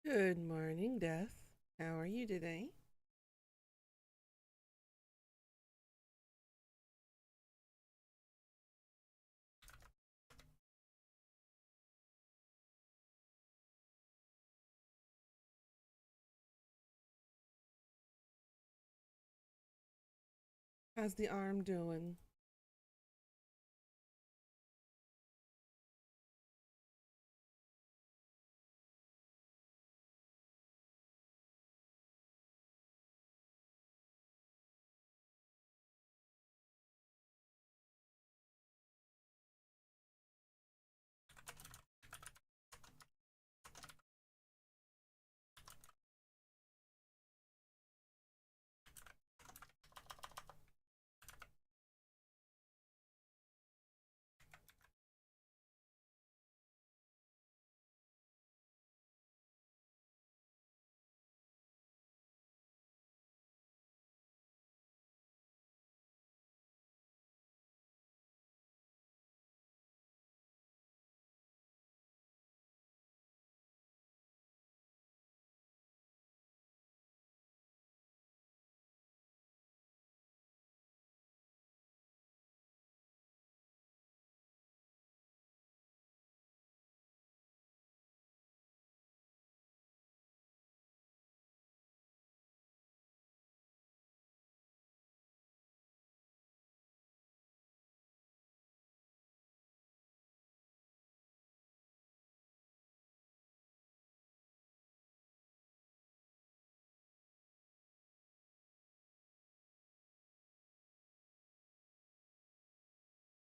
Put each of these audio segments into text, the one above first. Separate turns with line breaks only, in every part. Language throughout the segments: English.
Good morning, Death. How are you today? How's the arm doing?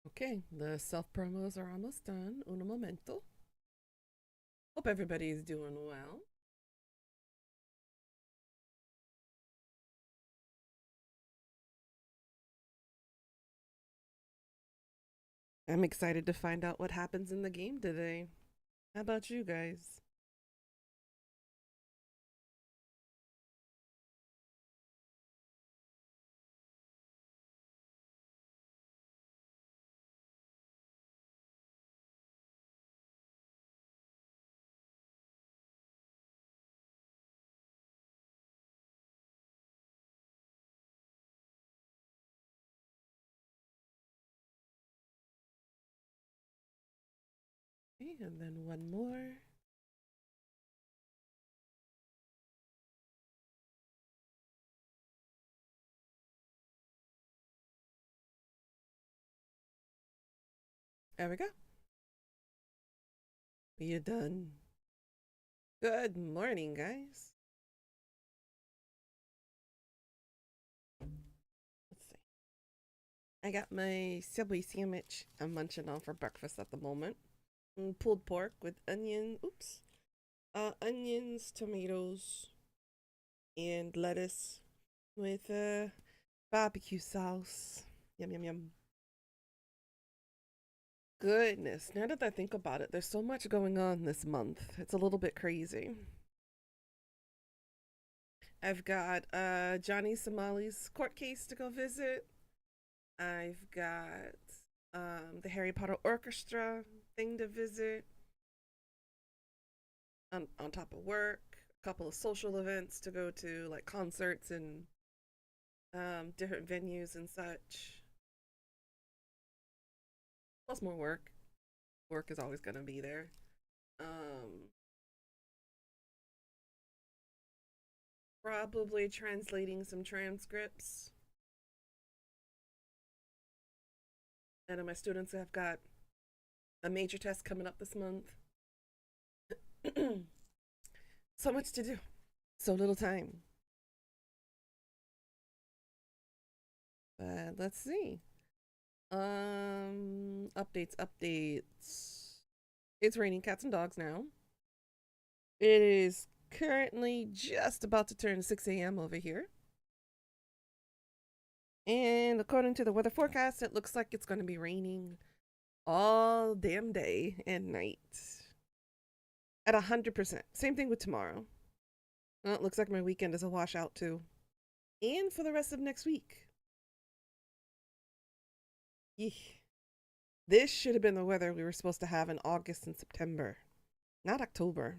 Okay, the self promos are almost done. Un momento. Hope everybody's doing well. I'm excited to find out what happens in the game today. How about you guys? Okay, and then one more. There we go. You're done. Good morning, guys. Let's see. I got my Subway sandwich I'm munching on for breakfast at the moment. Pulled pork with onions, tomatoes, and lettuce with barbecue sauce. Yum, yum, yum. Goodness, now that I think about it, there's so much going on this month. It's a little bit crazy. I've got Johnny Somali's court case to go visit. I've got the Harry Potter Orchestra thing to visit. On top of work, a couple of social events to go to, like concerts and different venues and such. Plus more work. Work is always gonna be there. Um, Probably translating some transcripts. And my students have got a major test coming up this month. So much to do, so little time. But let's see. Updates. It's raining cats and dogs now. It is currently just about to turn 6 a.m. over here. And according to the weather forecast, it looks like it's going to be raining all damn day and night at 100%. Same thing with tomorrow. Well, it looks like my weekend is a washout too. And for the rest of next week. Eek. This should have been the weather we were supposed to have in August and September, not October.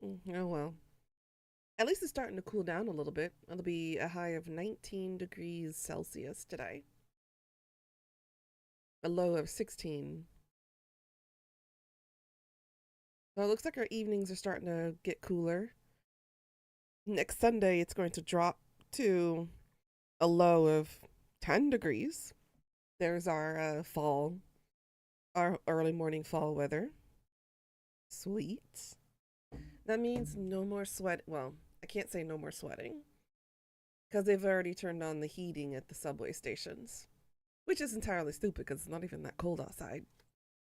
Oh well. At least it's starting to cool down a little bit. It'll be a high of 19 degrees Celsius today, a low of 16. So it looks like our evenings are starting to get cooler. Next Sunday, it's going to drop to a low of 10 degrees. There's our our early morning fall weather. Sweet. That means no more sweat. Well, I can't say no more sweating because they've already turned on the heating at the subway stations, which is entirely stupid because it's not even that cold outside.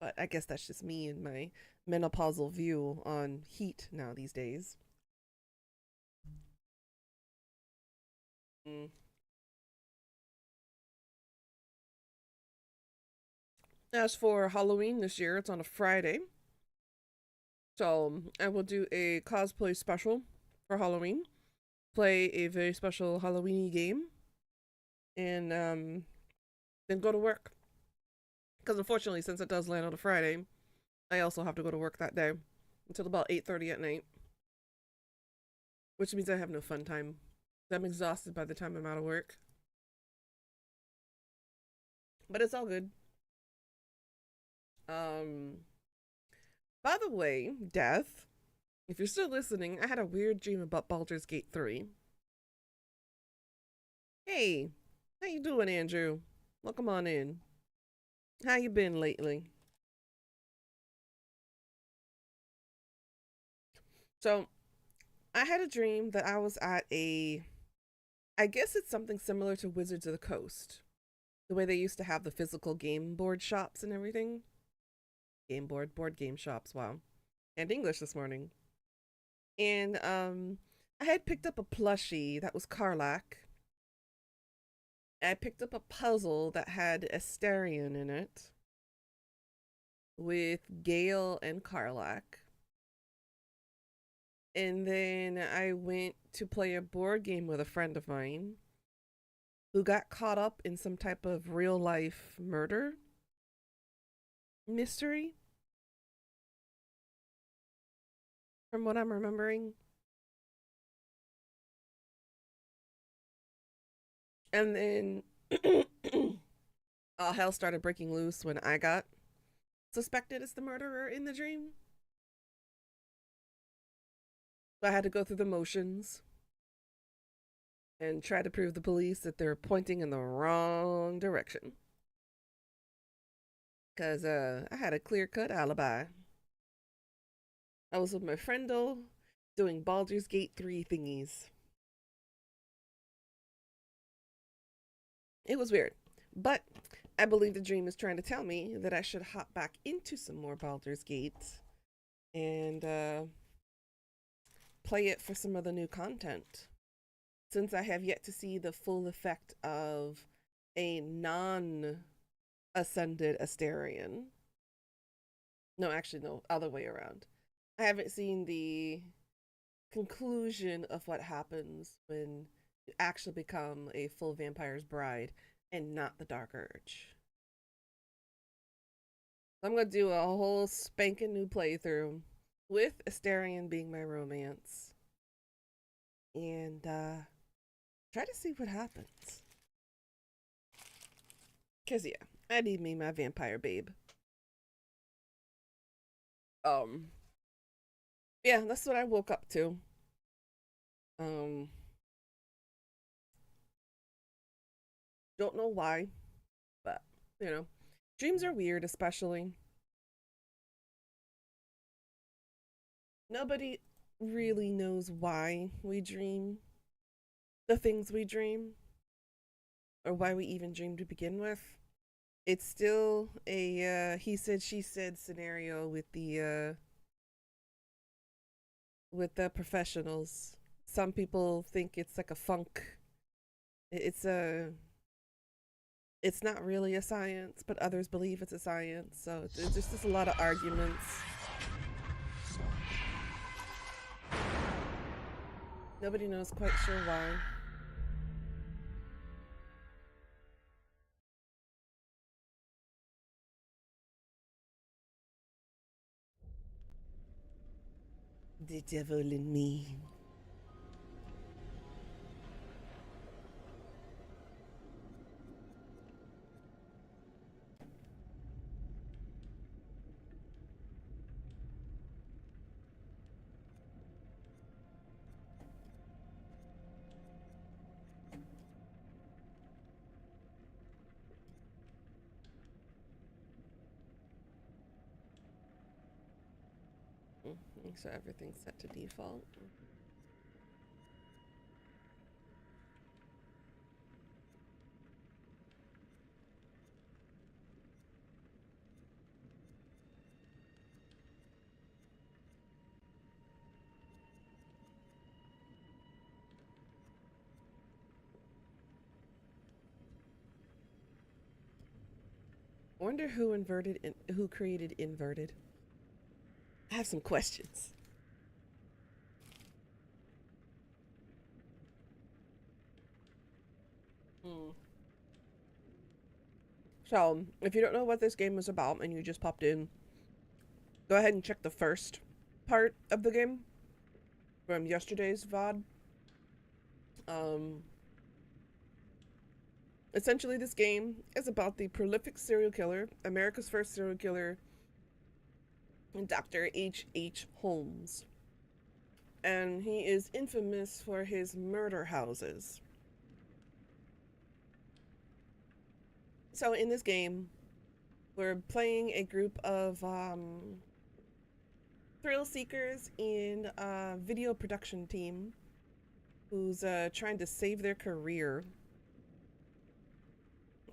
But I guess that's just me and my menopausal view on heat now these days. Mm. As for Halloween this year, it's on a Friday. So I will do a cosplay special for Halloween, play a very special Halloweeny game, and then go to work. Because unfortunately, since it does land on a Friday, I also have to go to work that day until about 8:30 at night, which means I have no fun time. I'm exhausted by the time I'm out of work. But it's all good. Um, by the way, Death, if you're still listening, I had a weird dream about Baldur's Gate 3. Hey, how you doing, Andrew? Welcome on in. How you been lately? So, I had a dream that I was at I guess it's something similar to Wizards of the Coast. The way they used to have the physical game board shops and everything. Board game shops, wow. And English this morning. And I had picked up a plushie that was Karlach. I picked up a puzzle that had Astarion in it with Gale and Karlach. And then I went to play a board game with a friend of mine who got caught up in some type of real life murder mystery, from what I'm remembering. And then all hell started breaking loose when I got suspected as the murderer in the dream. So I had to go through the motions and try to prove the police that they're pointing in the wrong direction. Because I had a clear cut alibi. I was with my friendo doing Baldur's Gate 3 thingies. It was weird. But I believe the dream is trying to tell me that I should hop back into some more Baldur's Gate and play it for some of the new content. Since I have yet to see the full effect of a non ascended Astarion. No, actually, no, other way around. I haven't seen the conclusion of what happens when you actually become a full vampire's bride and not the Dark Urge. I'm gonna do a whole spanking new playthrough with Astarion being my romance and try to see what happens. Cause yeah, I need me my vampire babe. Um, yeah, that's what I woke up to. Um, don't know why, but you know, dreams are weird, especially. Nobody really knows why we dream the things we dream or why we even dream to begin with. It's still a he said she said scenario with the professionals. Some people think it's like a funk. It's a it's not really a science, but others believe it's a science. So there's just a lot of arguments. Nobody knows quite sure why. The devil in me. So everything's set to default. I wonder who created inverted. I have some questions. Hmm. So, if you don't know what this game is about and you just popped in, go ahead and check the first part of the game from yesterday's VOD. Um, Essentially, this game is about the prolific serial killer, America's first serial killer, Dr. H.H. Holmes. And he is infamous for his murder houses. So, in this game, we're playing a group of thrill seekers in a video production team who's trying to save their career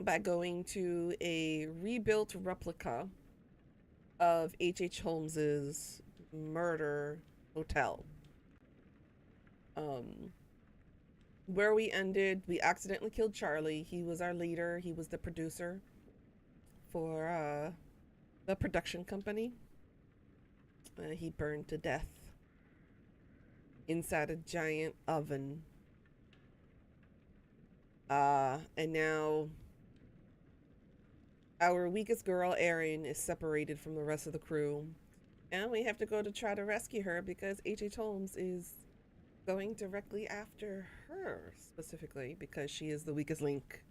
by going to a rebuilt replica of H.H. Holmes's murder hotel. Where we ended, we accidentally killed Charlie. He was our leader. He was the producer for the production company. He burned to death inside a giant oven. And now our weakest girl, Erin, is separated from the rest of the crew. And we have to go to try to rescue her because H.H. Holmes is going directly after her, specifically because she is the weakest link.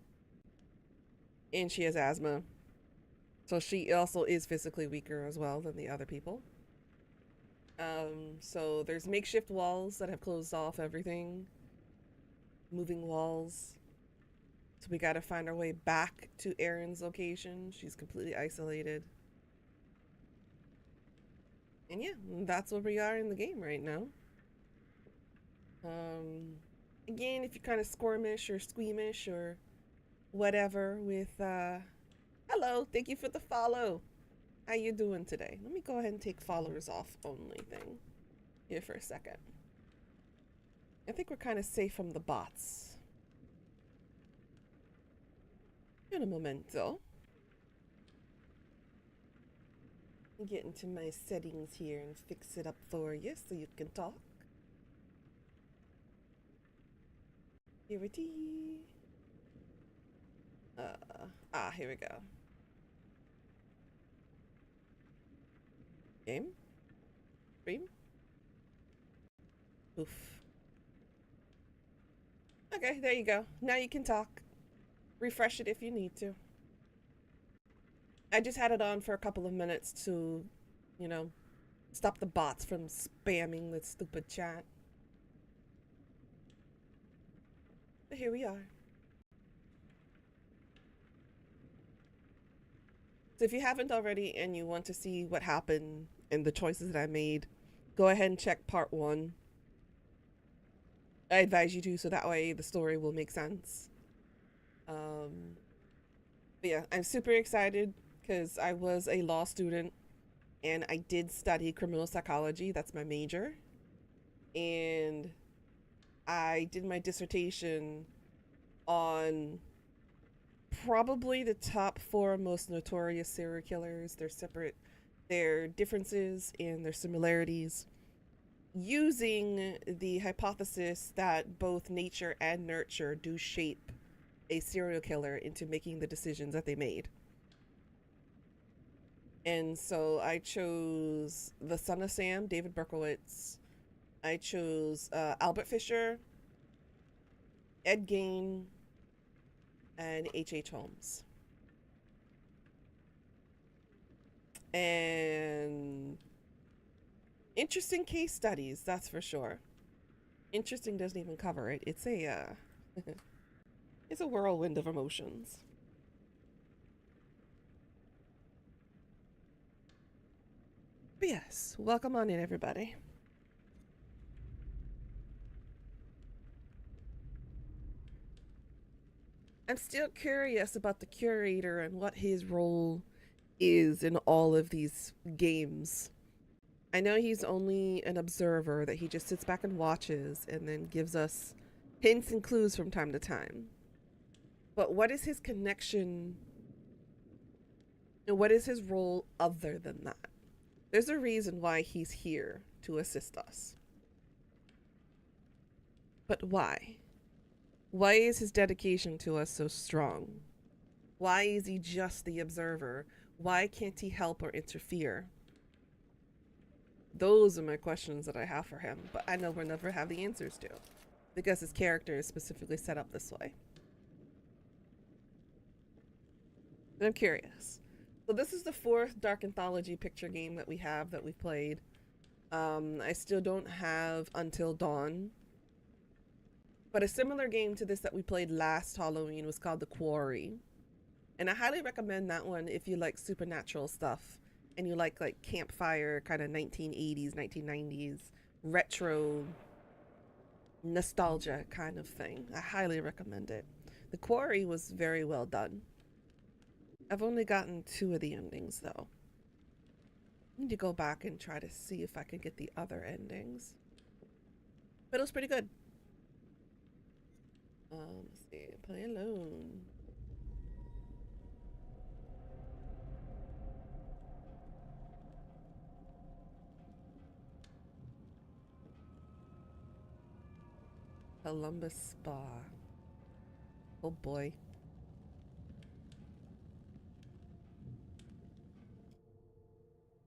And she has asthma. So she also is physically weaker as well than the other people. So there's makeshift walls that have closed off everything. Moving walls. So we gotta find our way back to Erin's location. She's completely isolated. And yeah, that's where we are in the game right now. Again, if you're kind of squirmish or squeamish or whatever with hello, thank you for the follow. How you doing today? Let me go ahead and take followers off only thing here for a second. I think we're kind of safe from the bots. In a momento. Get into my settings here and fix it up for you so you can talk. Purity. Here we go. Game? Stream? Oof. Okay, there you go. Now you can talk. Refresh it if you need to. I just had it on for a couple of minutes to, you know, stop the bots from spamming the stupid chat. But here we are. So if you haven't already and you want to see what happened and the choices that I made, go ahead and check part 1. I advise you to, so that way the story will make sense. But yeah, I'm super excited because I was a law student and I did study criminal psychology. That's my major. And I did my dissertation on probably the top 4 most notorious serial killers, their differences and their similarities, using the hypothesis that both nature and nurture do shape a serial killer into making the decisions that they made. And so I chose The Son of Sam, David Berkowitz, I chose Albert Fisher, Ed Gein, and H. Holmes. And interesting case studies, that's for sure. Interesting doesn't even cover it. It's a it's a whirlwind of emotions. But yes, welcome on in, everybody. I'm still curious about the curator and what his role is in all of these games. I know he's only an observer, that he just sits back and watches and then gives us hints and clues from time to time. But what is his connection and what is his role other than that? There's a reason why he's here to assist us. But why? Why is his dedication to us so strong? Why is he just the observer? Why can't he help or interfere? Those are my questions that I have for him, but I know we'll never have the answers to because his character is specifically set up this way. And I'm curious. So this is the 4th Dark Anthology picture game that we've played. I still don't have Until Dawn. But a similar game to this that we played last Halloween was called The Quarry. And I highly recommend that one if you like supernatural stuff and you like campfire kind of 1980s, 1990s retro nostalgia kind of thing. I highly recommend it. The Quarry was very well done. I've only gotten 2 of the endings though. I need to go back and try to see if I can get the other endings. But it was pretty good. Let's see. Play alone. Columbus Spa. Oh boy.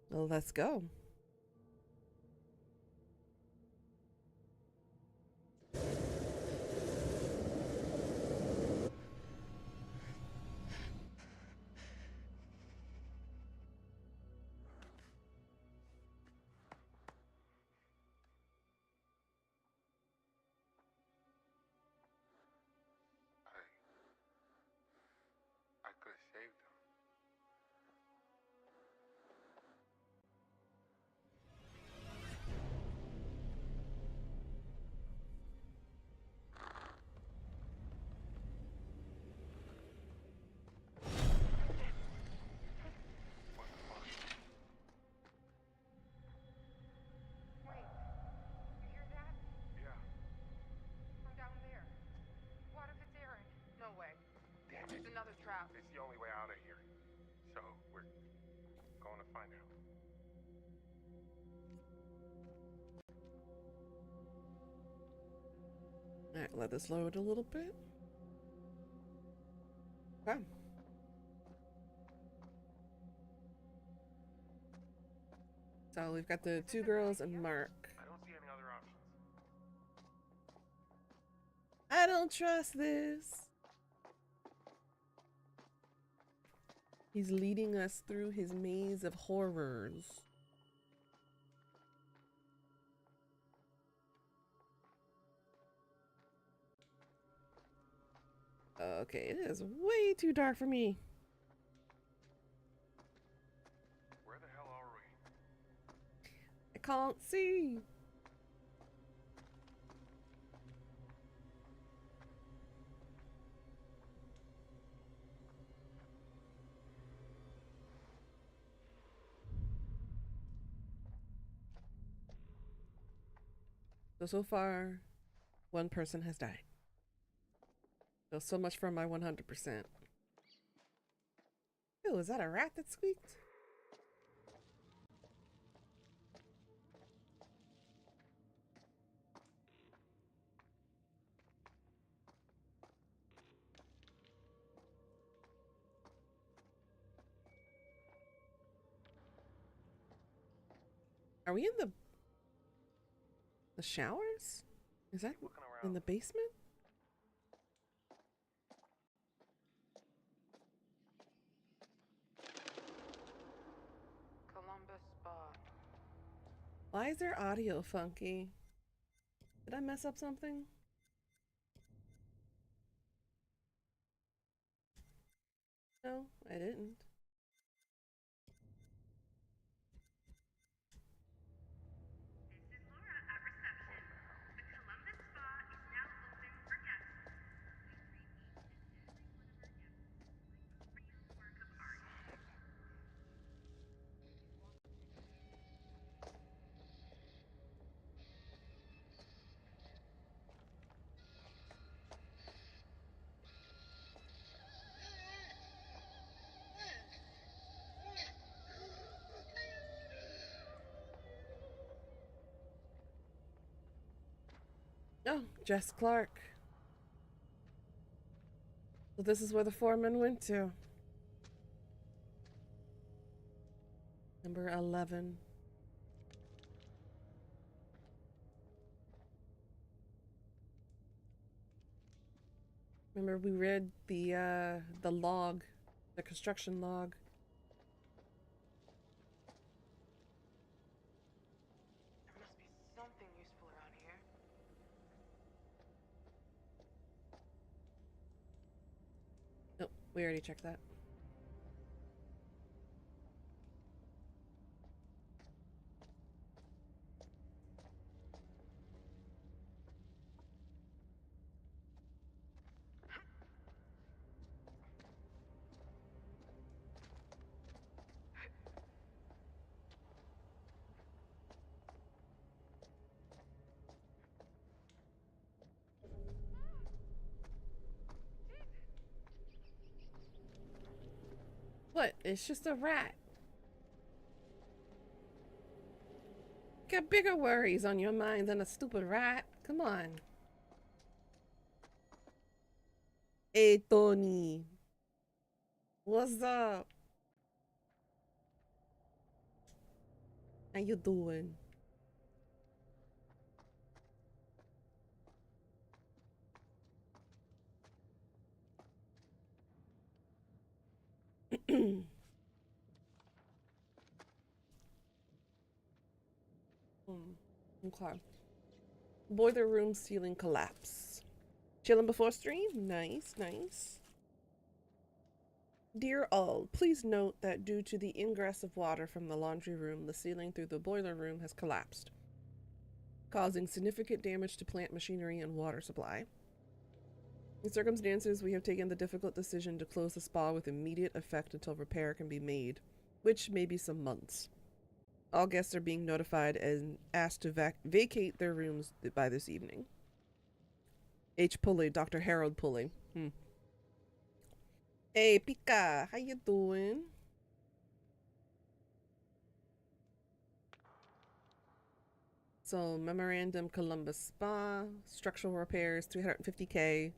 Well, let's go.
I could have saved him. What the fuck?
Wait, you hear that?
Yeah.
From down there. What if it's Aaron? No way.
Damn
It's
it.
another trap.
It's the only way out of here. So, we're going to find out.
Alright, let this load a little bit. Okay. So we've got the 2 girls and Mark.
I don't see any other options.
I don't trust this. He's leading us through his maze of horrors. Okay, it is way too dark for me.
Where the hell are we?
I can't see. So far, 1 person has died. So much for my 100%. Ew, is that a rat that squeaked? Are we in the The showers? Is that
Looking
in
around.
the basement?
Columbus Spa.
Why is their audio funky? Did I mess up something? No, I didn't.
This is Laura at reception. The Columbus Spa is now open for guests. We treat each and every one of our guests like a real work of art.
Oh, Jess Clark. So this is where the foreman went to. Number 11. Remember we read the log, the construction log.
There must be something useful around here.
Nope, we already checked that. What? It's just a rat. Got bigger worries on your mind than a stupid rat. Come on. Hey, Tony. What's up? How you doing? Okay. Boiler room ceiling collapse. Chilling before stream? Nice, nice. Dear all, please note that due to the ingress of water from the laundry room, the ceiling through the boiler room has collapsed, causing significant damage to plant machinery and water supply. In circumstances, we have taken the difficult decision to close the spa with immediate effect until repair can be made, which may be some months. All guests are being notified and asked to vacate their rooms by this evening. H. Pulley, Dr. Harold Pulley. Hey, Pika, how you doing? So, memorandum, Columbus Spa, structural repairs, 350K,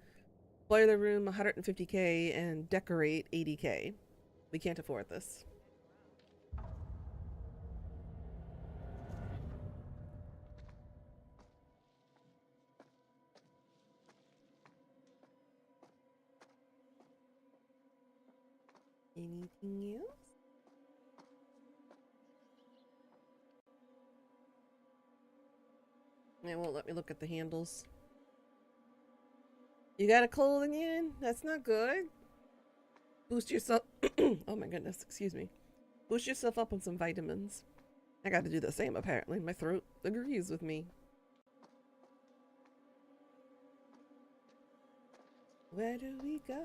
boiler room, 150K, and decorate, 80K. We can't afford this. Anything else? It won't let me look at the handles. You got a cold again? That's not good. Boost yourself. Oh my goodness, excuse me. Boost yourself up on some vitamins. I gotta do the same apparently. My throat agrees with me. Where do we go?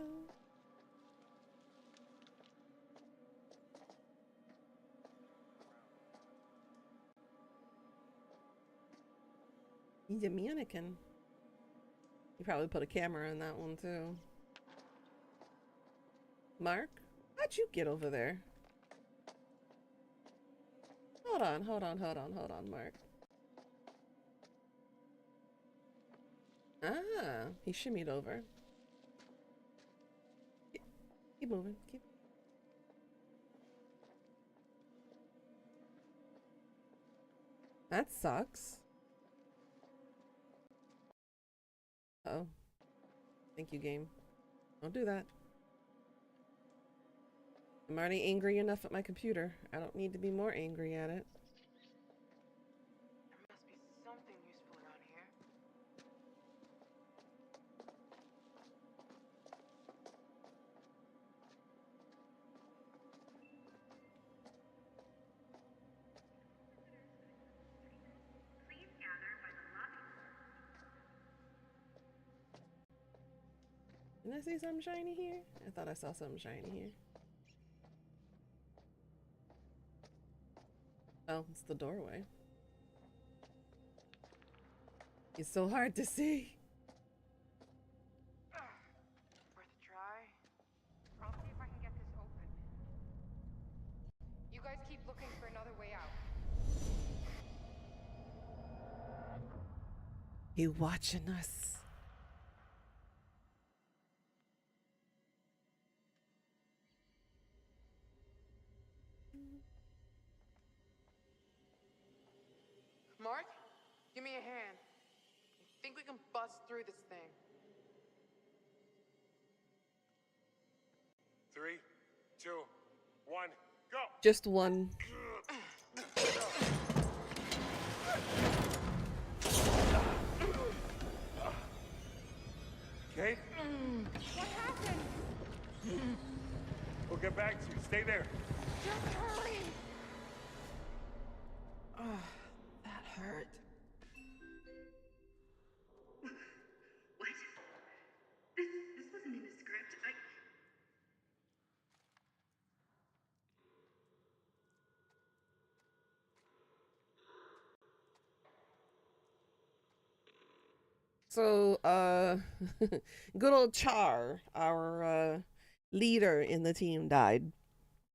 He's a mannequin. You probably put a camera in that one too. Mark? How'd you get over there? Hold on, Mark. Ah, he shimmied over. Keep moving. Keep. That sucks. Oh. Thank you, game. Don't do that. I'm already angry enough at my computer. I don't need to be more angry at it.
There must be something useful around here.
Please gather by the lobby.
Didn't I see something shiny here? I thought I saw something shiny here. Oh, it's the doorway. It's so hard to see.
Worth a try.
I'll see if I can get this open. You guys keep looking for another way out.
He watching us.
Mark, give me a hand. I think we can bust through this thing.
3, 2, 1, go!
Just one.
Okay?
What happened?
We'll get back to you. Stay there.
Just hurry!
That hurt.
What? This wasn't in the script.
So, good old Char, our leader in the team, died.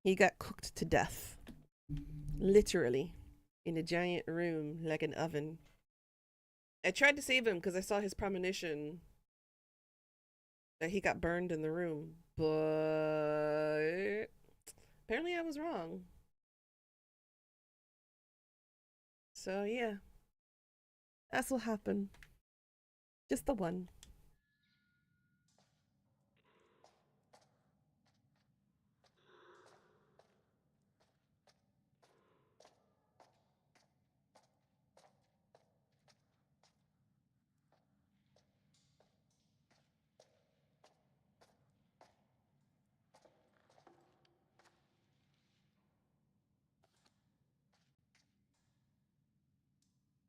He got cooked to death. Literally. In a giant room like an oven. I tried to save him because I saw his premonition that he got burned in the room. But apparently I was wrong. So, yeah. That's what happened. Just the one.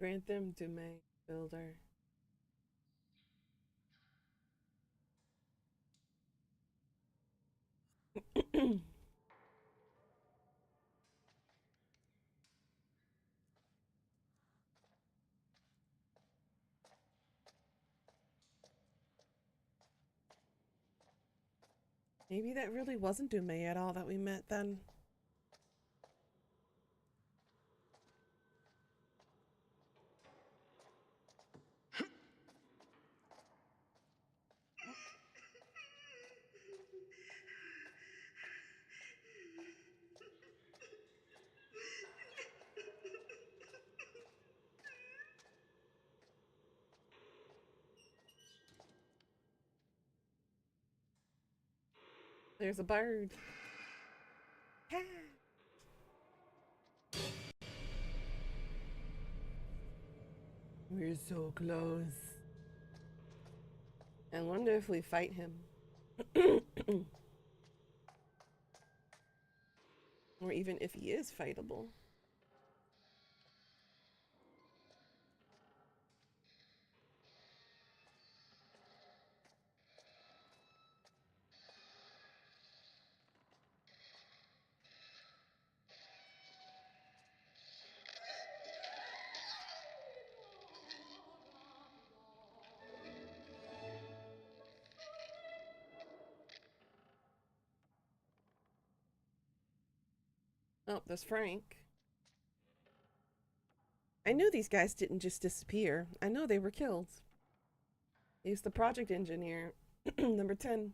Grant them to my builder. Maybe that really wasn't Dumei at all that we met then. There's a bird. We're so close. I wonder if we fight him. Or even if he is fightable. Oh, there's Frank. I knew these guys didn't just disappear. I know they were killed. He's the project engineer, number 10.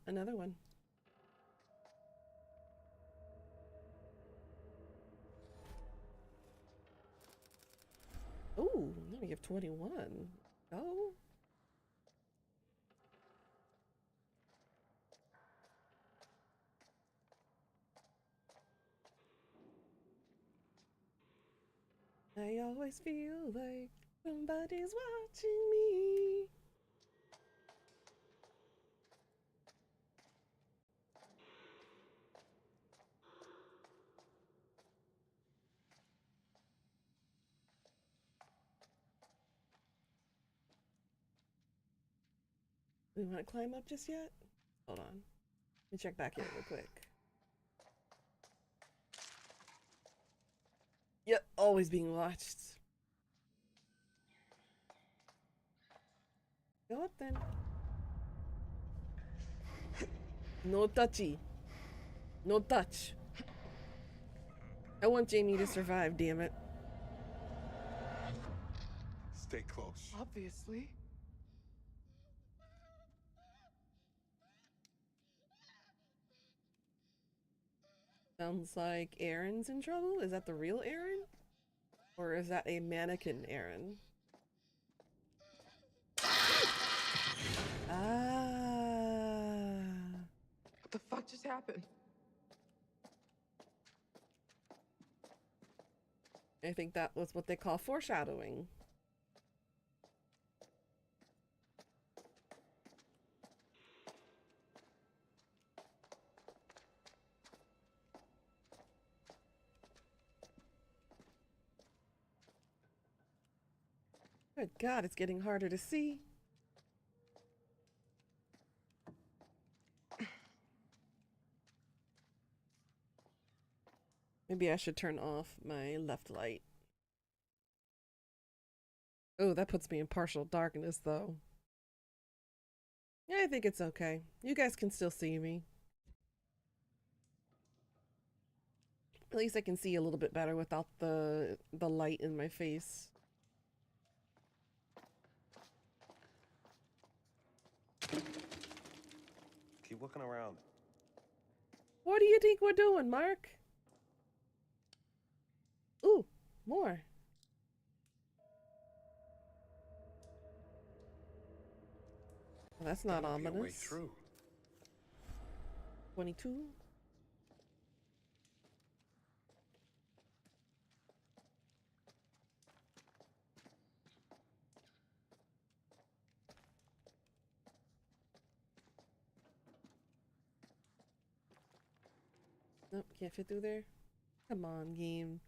another one. Ooh, now we have 21. Oh. I always feel like somebody's watching me. We want to climb up just yet? Hold on. Let me check back here real quick. Yep, always being watched. Go up then. No touchy. No touch. I want Jamie to survive, damn it.
Stay close.
Obviously.
Sounds like Aaron's in trouble. Is that the real Aaron? Or is that a mannequin Aaron? Ah.
What the fuck just happened?
I think that was what they call foreshadowing. Good God, it's getting harder to see. Maybe I should turn off my left light. Oh, that puts me in partial darkness, though. Yeah, I think it's okay. You guys can still see me. At least I can see a little bit better without the light in my face.
Keep looking around.
What do you think we're doing, Mark? Ooh, more. Well, that's not
Gotta be a way
ominous.
through.
22. Nope, can't fit through there. Come on, game.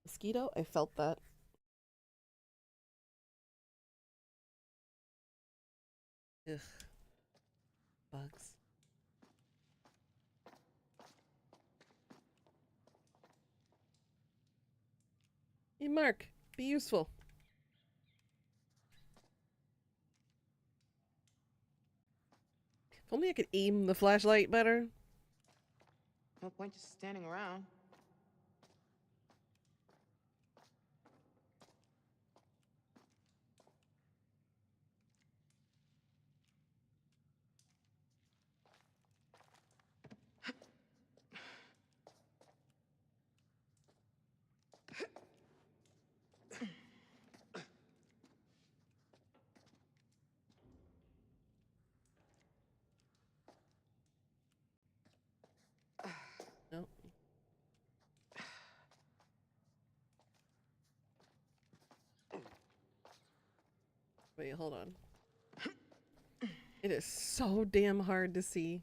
Mosquito? I felt that. Ugh. Bugs. Hey, Mark, be useful. If only I could aim the flashlight better.
No point just standing around.
Nope. Wait, hold on. It is so damn hard to see.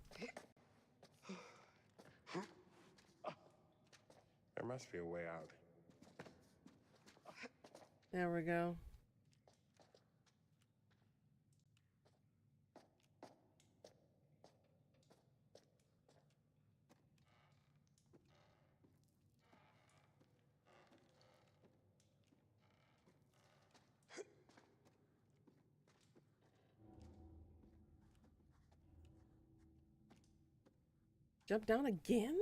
There must be a way out.
There we go. Jump down again?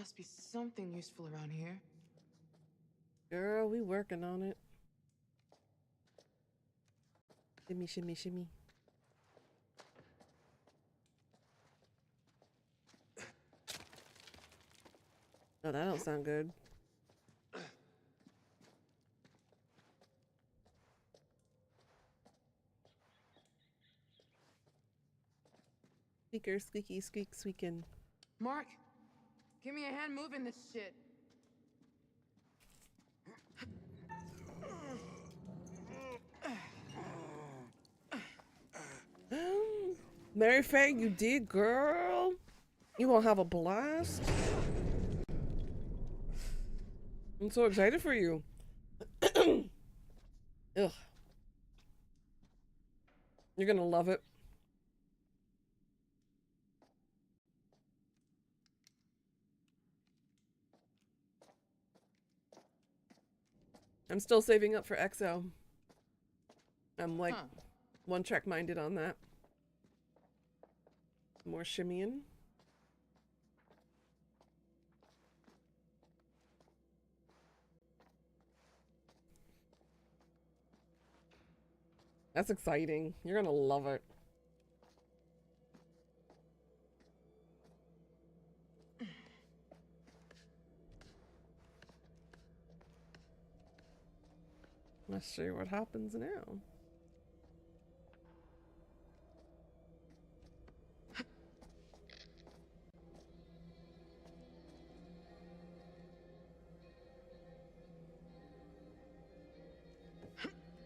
Must be something useful around here.
Girl, we working on it. Shimmy, shimmy, shimmy. Oh, that don't sound good. Squeaker, squeaky, squeak, squeaking.
Mark, give me a hand moving this shit.
Mary Faye, you did, girl. You gonna have a blast. I'm so excited for you. Ugh. You're gonna love it. I'm still saving up for XO. I'm like one track minded on that. More shimmying. That's exciting. You're gonna love it. Let's see what happens now.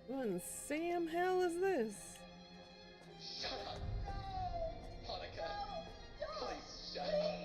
What in Sam hell is this?
Shut up! Monica! Please shut up!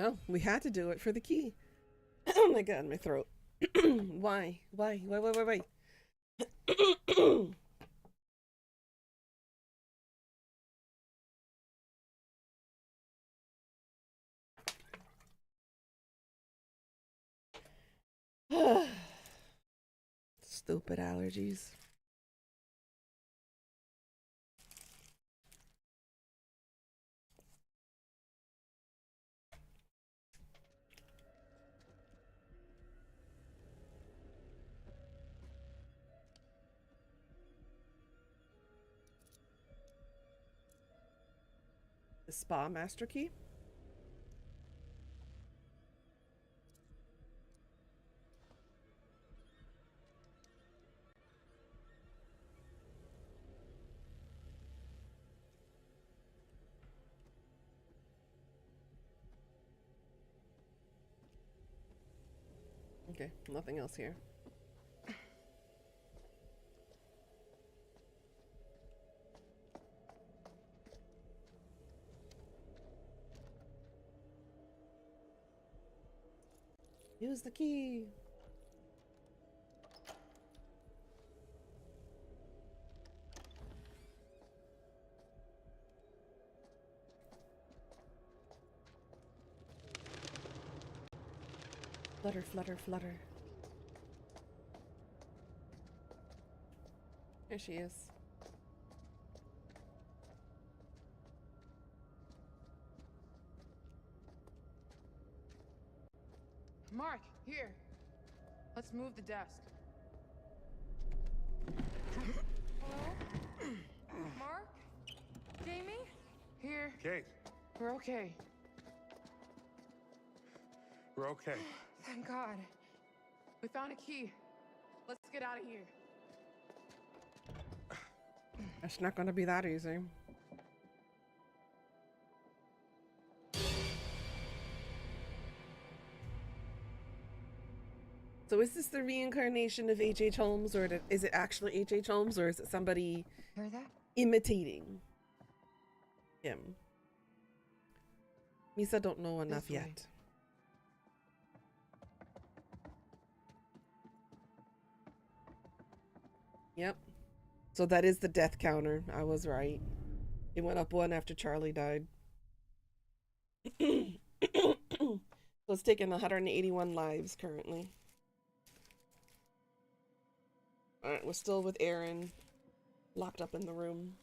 Oh, we had to do it for the key. Oh my god, my throat. Why? Why? Stupid allergies. The spa master key? Okay, nothing else here. Use the key. Flutter, flutter, flutter. Here she is.
Mark, here. Let's move the desk.
Hello? Mark? Jamie?
Here.
Kate,
We're okay.
we're okay.
Thank God. We found a key. Let's get out of here.
It's not gonna be that easy. So is this the reincarnation of H.H. Holmes, or is it actually H.H. Holmes, or is it somebody
Hear that?
imitating him? Misa don't know enough
This way.
yet. Yep. So that is the death counter. I was right. It went up one after Charlie died. So it's taken 181 lives currently. Alright, we're still with Aaron, locked up in the room.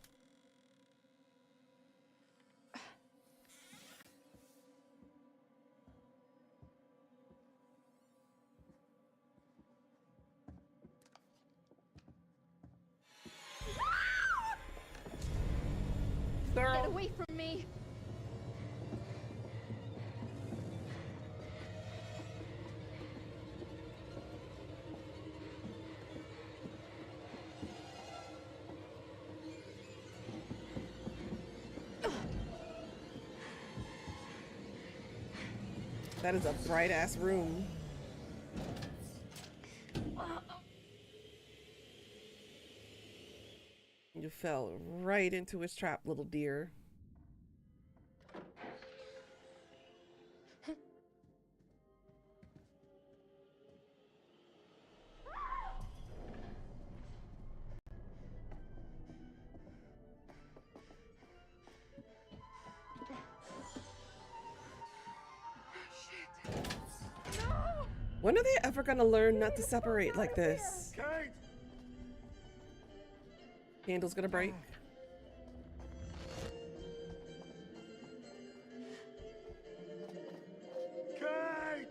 Get away from me!
That is a bright ass room. You fell right into his trap, little dear. When are they ever gonna learn not to separate like this?
Kate!
Candle's gonna break.
Kate!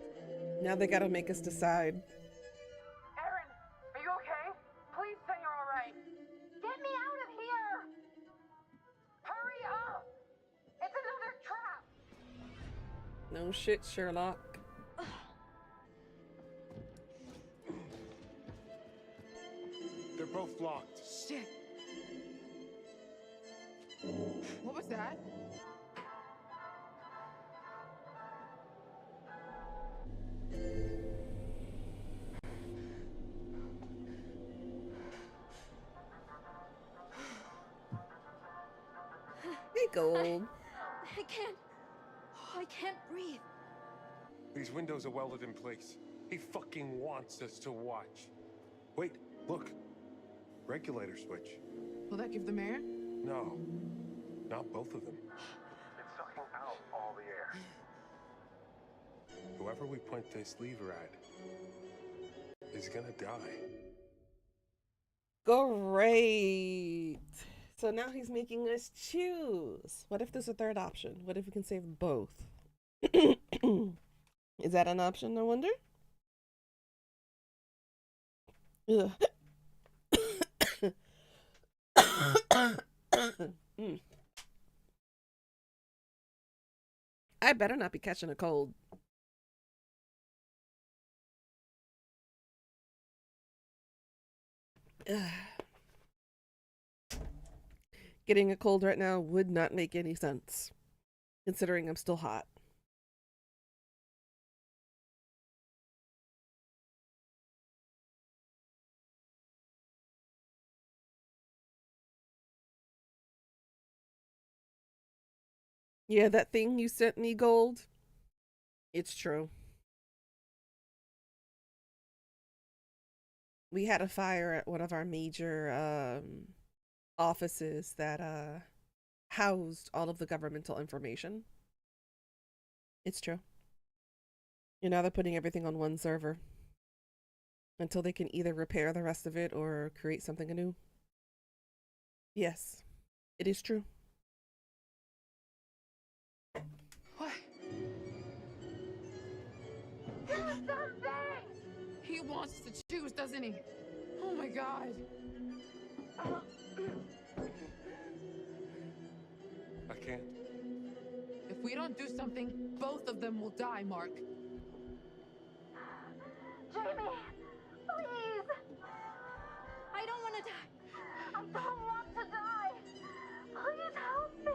Now they gotta make us decide.
Aaron, are you okay? Please say you're all right.
Get me out of here!
Hurry up! It's another trap!
No shit, Sherlock.
They're both locked.
Shit. What was that?
Hey, Gold.
I can't breathe.
These windows are welded in place. He fucking wants us to watch. Wait, look. Regulator switch.
Will that give them air?
No, not both of them. It's sucking out all the air. Whoever we point this lever at is gonna die.
Great. So now he's making us choose. What if there's a third option? What if we can save both? Is that an option, I wonder? Ugh. I better not be catching a cold. Ugh. Getting a cold right now would not make any sense, considering I'm still hot. Yeah, that thing you sent me, Gold, it's true. We had a fire at one of our major offices that housed all of the governmental information. It's true. You know, they're putting everything on one server until they can either repair the rest of it or create something anew. Yes, it is true.
What?
Do something!
He wants to choose, doesn't he? Oh my god.
I can't.
If we don't do something, both of them will die, Mark.
Jamie, please! I don't want to die. I don't want to die. Please help me.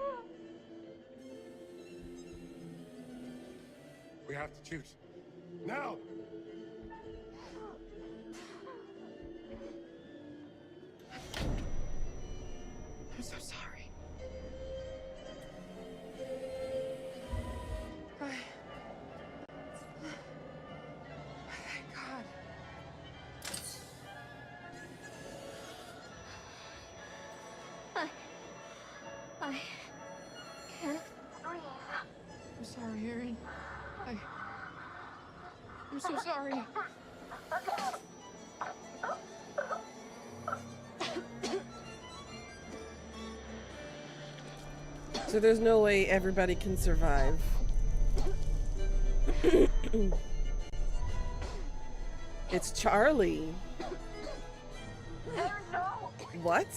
We have to choose. Now!
I'm so sorry. Thank God. so sorry.
So there's no way everybody can survive. It's Charlie.
Aaron, no!
What?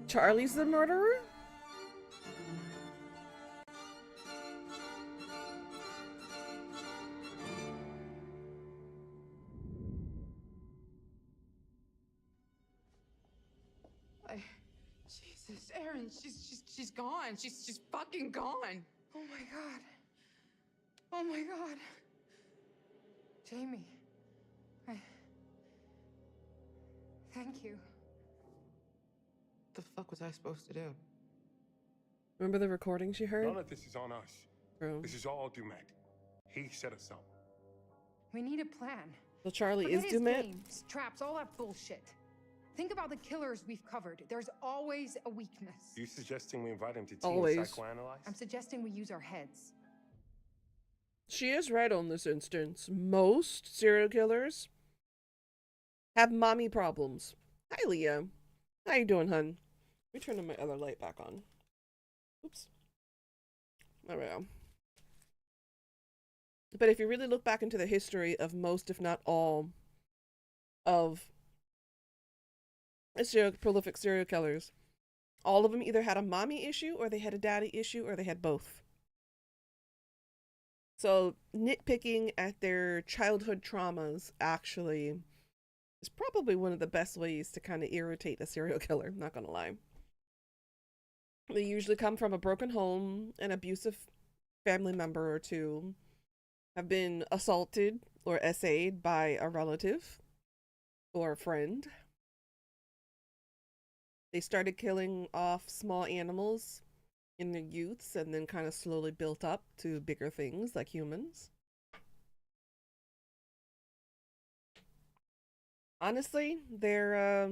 Charlie's the murderer?
Jesus, Aaron, she's gone. She's fucking gone. Oh my god. Oh my god. Jamie. Thank you. What the fuck was I supposed to do?
Remember the recording she heard?
None of this is on us.
True.
This is all Dumet. He set us up.
We need a plan.
So Charlie
Forget
is
his
Dumet?
games, traps, all that bullshit. Think about the killers we've covered. There's always a weakness.
You suggesting we invite him to tea
Always.
and psychoanalyze?
I'm suggesting we use our heads.
She is right on this instance. Most serial killers have mommy problems. Hi, Leah. How you doing, hun? Let me turn my other light back on. Oops. There we go. But if you really look back into the history of most, if not all, of prolific serial killers, all of them either had a mommy issue, or they had a daddy issue, or they had both. So nitpicking at their childhood traumas actually is probably one of the best ways to kind of irritate a serial killer, not gonna lie. They usually come from a broken home, an abusive family member or two, have been assaulted or essayed by a relative or a friend. They started killing off small animals in their youths and then kind of slowly built up to bigger things like humans. Honestly, their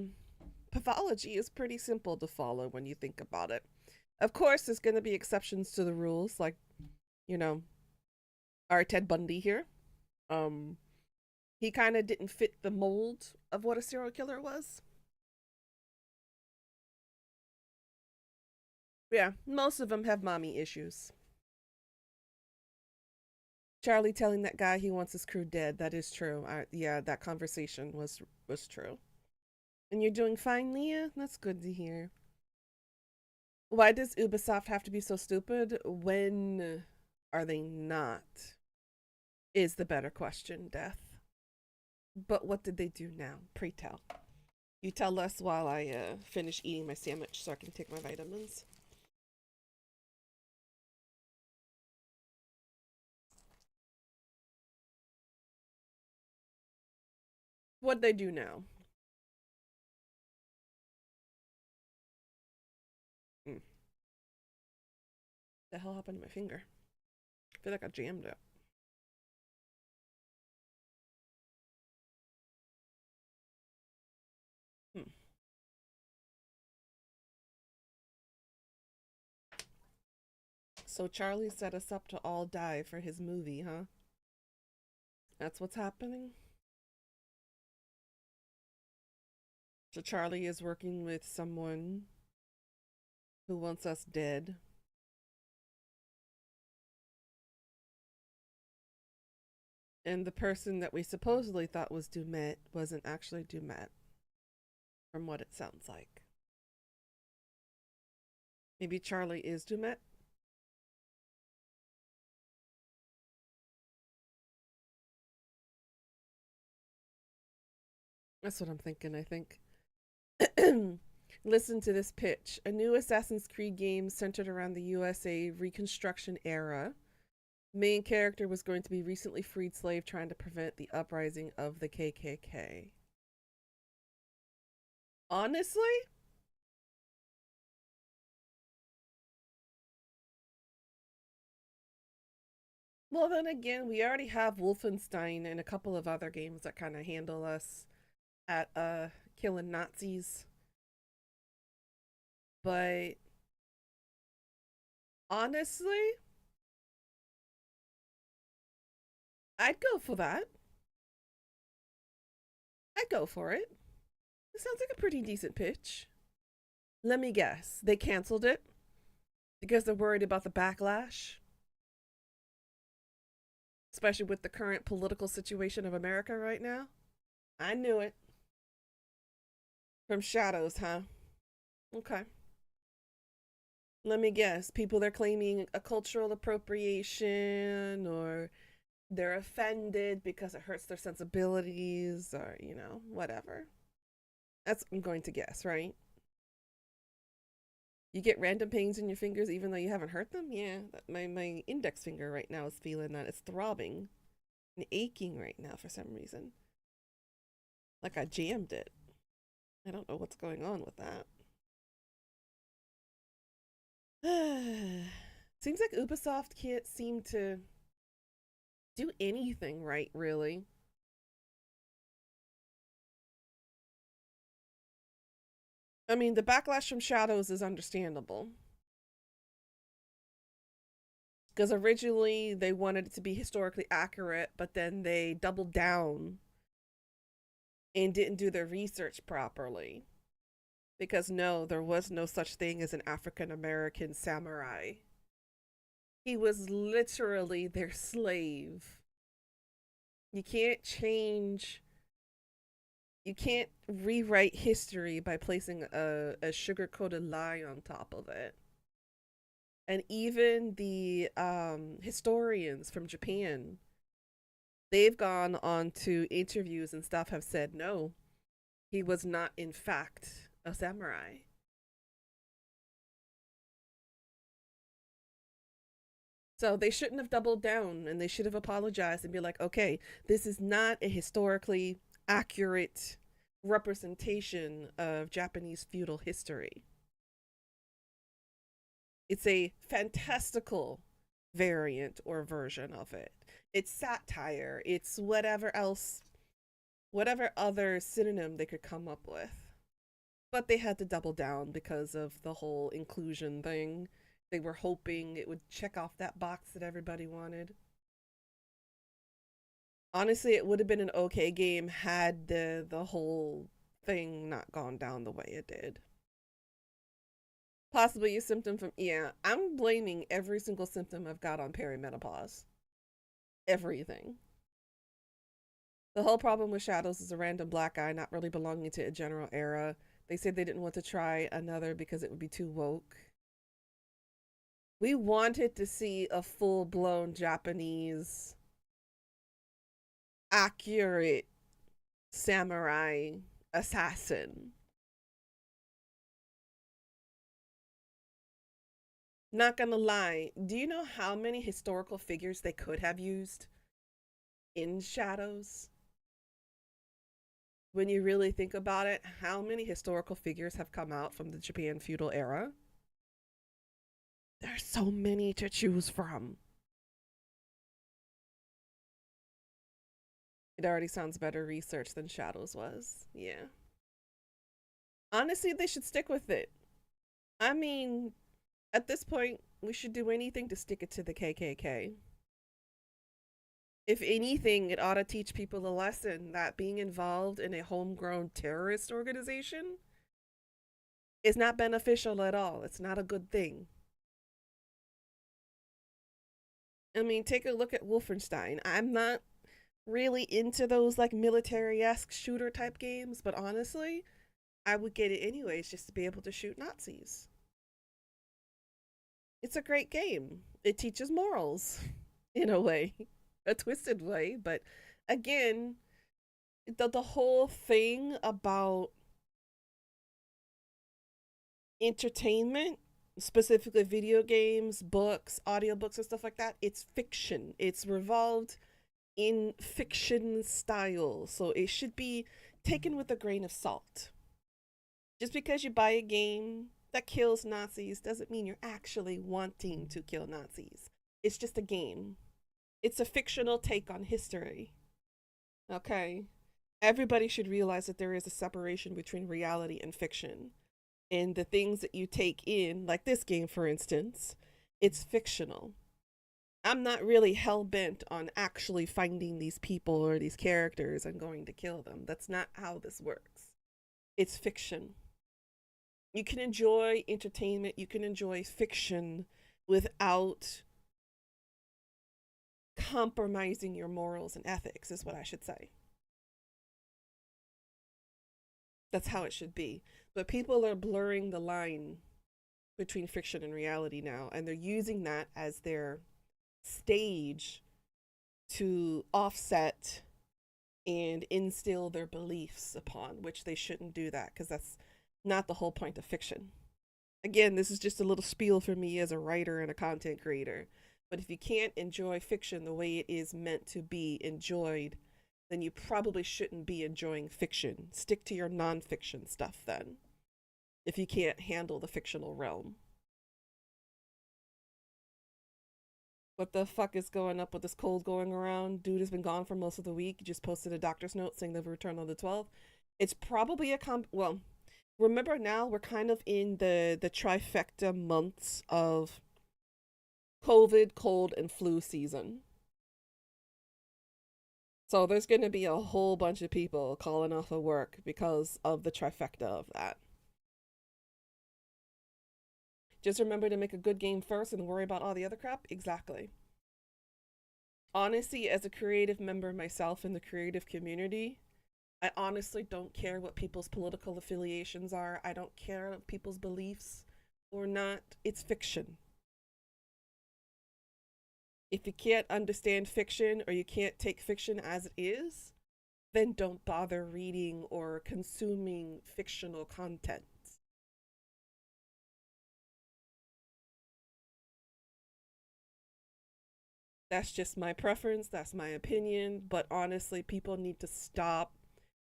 pathology is pretty simple to follow when you think about it. Of course, there's going to be exceptions to the rules, like, you know, our Ted Bundy here. He kind of didn't fit the mold of what a serial killer was. Yeah, most of them have mommy issues. Charlie telling that guy he wants his crew dead. That is true. Yeah, that conversation was true. And you're doing fine, Leah? That's good to hear. Why does Ubisoft have to be so stupid? When are they not? Is the better question, Death. But what did they do now? Pray tell. You tell us while I finish eating my sandwich so I can take my vitamins. What'd they do now? The hell happened to my finger? I feel like I jammed it. So Charlie set us up to all die for his movie, huh? That's what's happening? So Charlie is working with someone who wants us dead. And the person that we supposedly thought was Dumet wasn't actually Dumet, from what it sounds like. Maybe Charlie is Dumet? That's what I'm thinking, I think. Listen to this pitch. A new Assassin's Creed game centered around the USA Reconstruction era. Main character was going to be recently freed slave trying to prevent the uprising of the KKK. Honestly? Well, then again, we already have Wolfenstein and a couple of other games that kind of handle us at killing Nazis. But honestly, I'd go for that. I'd go for it. It sounds like a pretty decent pitch. Let me guess. They canceled it because they're worried about the backlash, especially with the current political situation of America right now. I knew it. From Shadows, huh? Okay. Let me guess. People they're claiming a cultural appropriation, or they're offended because it hurts their sensibilities, or, whatever. That's what I'm going to guess, right? You get random pains in your fingers even though you haven't hurt them? Yeah, my index finger right now is feeling that. It's throbbing and aching right now for some reason. Like I jammed it. I don't know what's going on with that. Seems like Ubisoft can't seem to do anything right, really. I mean, the backlash from Shadows is understandable. Because originally they wanted it to be historically accurate, but then they doubled down and didn't do their research properly. Because no, there was no such thing as an African American samurai. He was literally their slave. You can't rewrite history by placing a sugar-coated lie on top of it. And even the historians from Japan, they've gone on to interviews and stuff, have said no, he was not in fact a samurai. So they shouldn't have doubled down, and they should have apologized and be like, okay, this is not a historically accurate representation of Japanese feudal history. It's a fantastical variant or version of it. It's satire. It's whatever else, whatever other synonym they could come up with. But they had to double down because of the whole inclusion thing. They were hoping it would check off that box that everybody wanted. Honestly, it would have been an okay game had the whole thing not gone down the way it did. Possibly a symptom from, yeah, I'm blaming every single symptom I've got on perimenopause. Everything. The whole problem with Shadows is a random black guy not really belonging to a general era. They said they didn't want to try another because it would be too woke. We wanted to see a full-blown Japanese accurate samurai assassin. Not gonna lie, do you know how many historical figures they could have used in Shadows? When you really think about it, how many historical figures have come out from the Japan feudal era? There's so many to choose from. It already sounds better researched than Shadows was. Yeah. Honestly, they should stick with it. I mean, at this point, we should do anything to stick it to the KKK. If anything, it ought to teach people a lesson that being involved in a homegrown terrorist organization is not beneficial at all. It's not a good thing. I mean, take a look at Wolfenstein. I'm not really into those like military-esque shooter type games, but honestly, I would get it anyways just to be able to shoot Nazis. It's a great game. It teaches morals in a way, a twisted way, but again, the whole thing about entertainment, specifically video games, books, audiobooks, and stuff like that, it's fiction. It's revolved in fiction style, so it should be taken with a grain of salt. Just because you buy a game that kills Nazis doesn't mean you're actually wanting to kill Nazis. It's just a game. It's a fictional take on history. Okay? Everybody should realize that there is a separation between reality and fiction. And the things that you take in, like this game, for instance, it's fictional. I'm not really hell bent on actually finding these people or these characters and going to kill them. That's not how this works. It's fiction. You can enjoy entertainment, you can enjoy fiction without compromising your morals and ethics, is what I should say. That's how it should be. But people are blurring the line between fiction and reality now, and they're using that as their stage to offset and instill their beliefs upon, which they shouldn't do that, because that's not the whole point of fiction. Again, this is just a little spiel for me as a writer and a content creator. But if you can't enjoy fiction the way it is meant to be enjoyed, then you probably shouldn't be enjoying fiction. Stick to your nonfiction stuff then, if you can't handle the fictional realm. What the fuck is going up with this cold going around? Dude has been gone for most of the week. He just posted a doctor's note saying they'll return on the 12th. It's probably a well, remember now we're kind of in the trifecta months of COVID, cold, and flu season. So there's going to be a whole bunch of people calling off of work because of the trifecta of that. Just remember to make a good game first and worry about all the other crap. Exactly. Honestly, as a creative member myself in the creative community, I honestly don't care what people's political affiliations are. I don't care what people's beliefs or not. It's fiction. If you can't understand fiction or you can't take fiction as it is, then don't bother reading or consuming fictional content. That's just my preference, that's my opinion, but honestly, people need to stop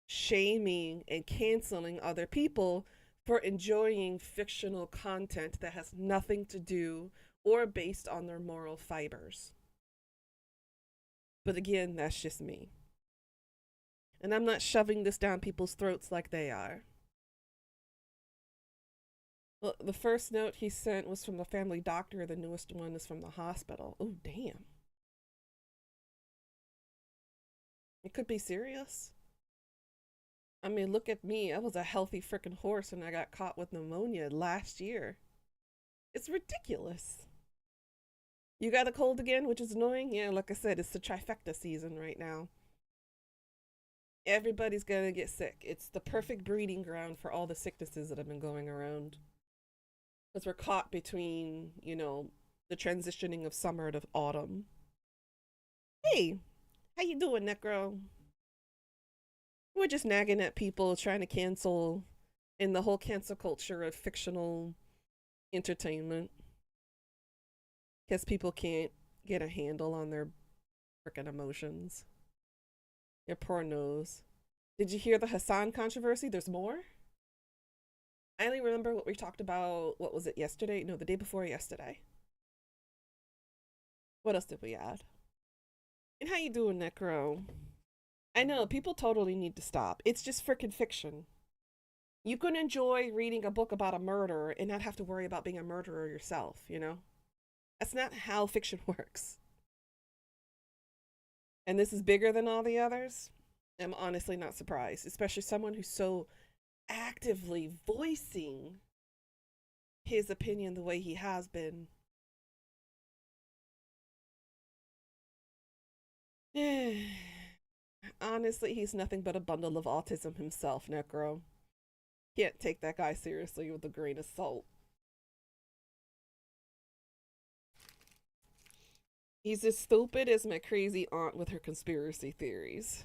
shaming and canceling other people for enjoying fictional content that has nothing to do or based on their moral fibers. But again, that's just me. And I'm not shoving this down people's throats like they are. Well, the first note he sent was from the family doctor, the newest one is from the hospital. Oh, damn. It could be serious. I mean, look at me. I was a healthy freaking horse and I got caught with pneumonia last year. It's ridiculous. You got a cold again, which is annoying? Yeah, like I said, it's the trifecta season right now. Everybody's gonna get sick. It's the perfect breeding ground for all the sicknesses that have been going around. Because we're caught between, you know, the transitioning of summer to autumn. Hey, how you doing, Necro? We're just nagging at people trying to cancel in the whole cancel culture of fictional entertainment. Because people can't get a handle on their freaking emotions. Your poor nose. Did you hear the Hassan controversy? There's more? I only remember what we talked about, what was it, yesterday? No, the day before yesterday. What else did we add? And how you doing, Necro? I know, people totally need to stop. It's just freaking fiction. You can enjoy reading a book about a murder and not have to worry about being a murderer yourself, you know? That's not how fiction works. And this is bigger than all the others. I'm honestly not surprised, especially someone who's so actively voicing his opinion the way he has been. Honestly, he's nothing but a bundle of autism himself, Necro. Can't take that guy seriously with a grain of salt. He's as stupid as my crazy aunt with her conspiracy theories.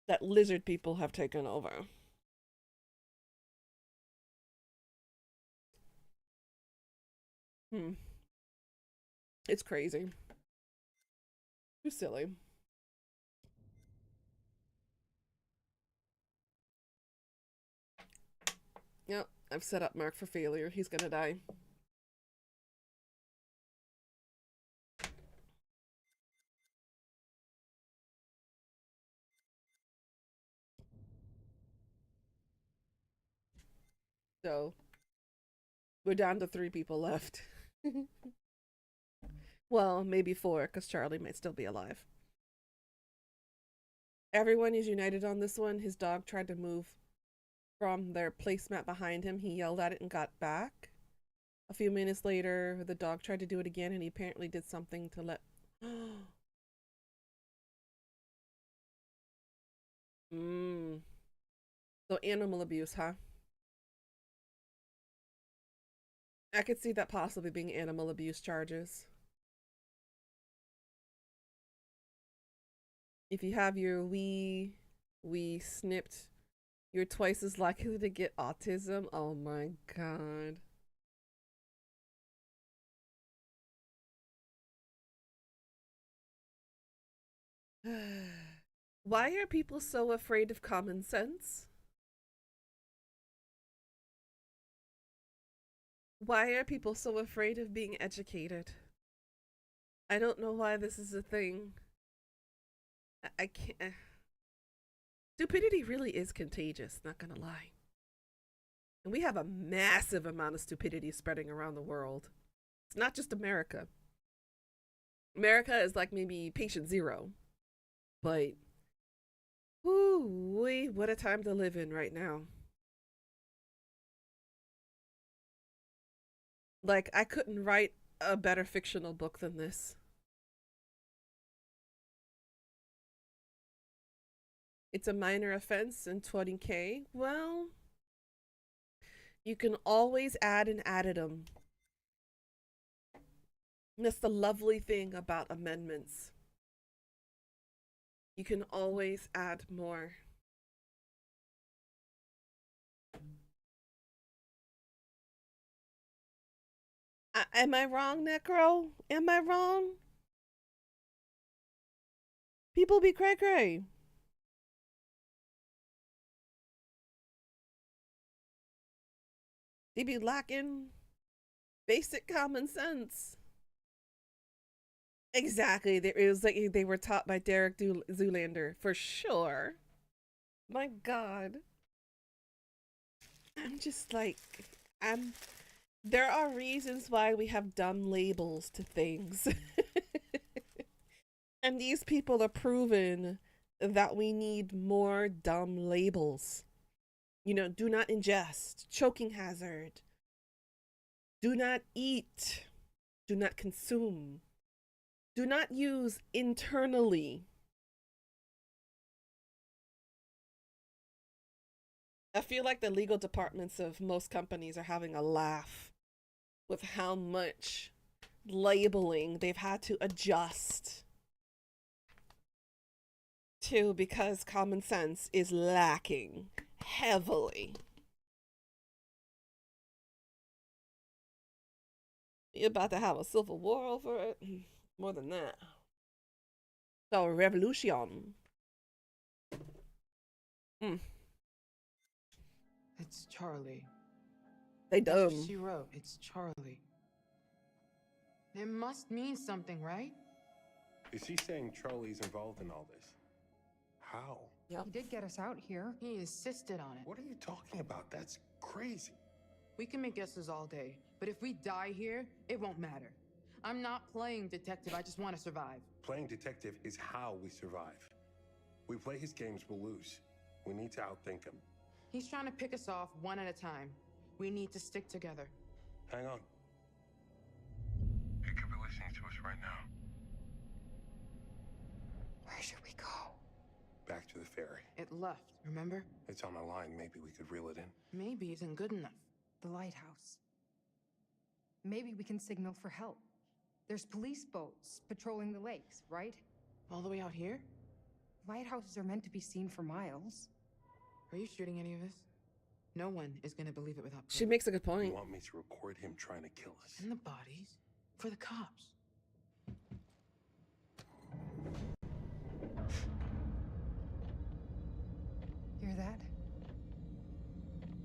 That lizard people have taken over. It's crazy. Too silly. Yep, I've set up Mark for failure. He's gonna die. So we're down to 3 people left. Well, maybe 4, because Charlie might still be alive. Everyone is united on this one. His dog tried to move from their placemat behind him. He yelled at it and got back. A few minutes later, the dog tried to do it again, and he apparently did something to let... So animal abuse, huh? I could see that possibly being animal abuse charges. If you have your wee snipped, you're twice as likely to get autism. Oh my god. Why are people so afraid of common sense? Why are people so afraid of being educated? I don't know why this is a thing. I can't. Stupidity really is contagious, not gonna lie. And we have a massive amount of stupidity spreading around the world. It's not just America. America is like maybe patient 0. But, whoo-wee, what a time to live in right now. Like, I couldn't write a better fictional book than this. It's a minor offense in 20K. Well, you can always add an addendum. And that's the lovely thing about amendments. You can always add more. Am I wrong, Necro? Am I wrong? People be cray-cray. They be lacking basic common sense. Exactly. It was like they were taught by Derek Zoolander, for sure. My God. I'm just like, there are reasons why we have dumb labels to things. And these people are proven that we need more dumb labels. You know, do not ingest, choking hazard, do not eat, do not consume, do not use internally. I feel like the legal departments of most companies are having a laugh with how much labeling they've had to adjust to because common sense is lacking heavily. You're about to have a civil war over it. More than that. So, revolution.
It's Charlie.
They
That's
dumb.
what she wrote. It's Charlie. It must mean something, right?
Is he saying Charlie's involved in all this? How?
He did get us out here.
He insisted on it.
What are you talking about? That's crazy.
We can make guesses all day, but if we die here, it won't matter. I'm not playing detective, I just want to survive.
Playing detective is how we survive. We play his games, we'll lose. We need to outthink him.
He's trying to pick us off one at a time. We need to stick together.
Hang on. He could be listening to us right now.
Where should we go?
Back to the ferry.
It left, remember?
It's on the line. Maybe we could reel it in.
Maybe isn't good enough.
The lighthouse. Maybe we can signal for help. There's police boats patrolling the lakes, right?
All the way out here?
Lighthouses are meant to be seen for miles.
Are you shooting any of this? No one is gonna believe it without proof.
She makes a good
You
point.
want me to record him trying to kill us?
And the bodies? For the cops.
Hear that?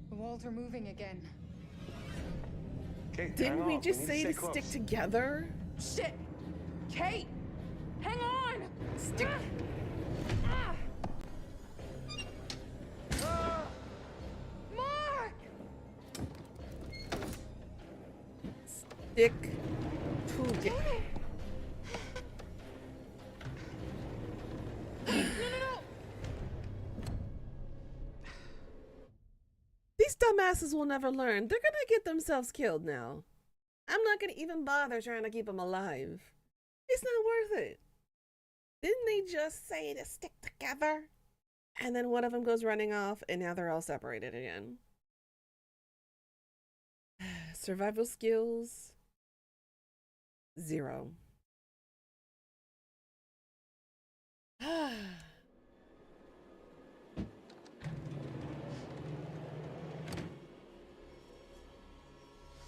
The walls are moving again.
Kate,
Didn't
hang
we
on.
just
need
say to
stay
stick
close.
together?
Shit! Kate! Hang on!
Stick.
Ah! Ah! Mark!
Stick to dick. These dumbasses will never learn. They're gonna get themselves killed now. I'm not gonna even bother trying to keep them alive. It's not worth it. Didn't they just say to stick together? And then one of them goes running off, and now they're all separated again. Survival skills, 0.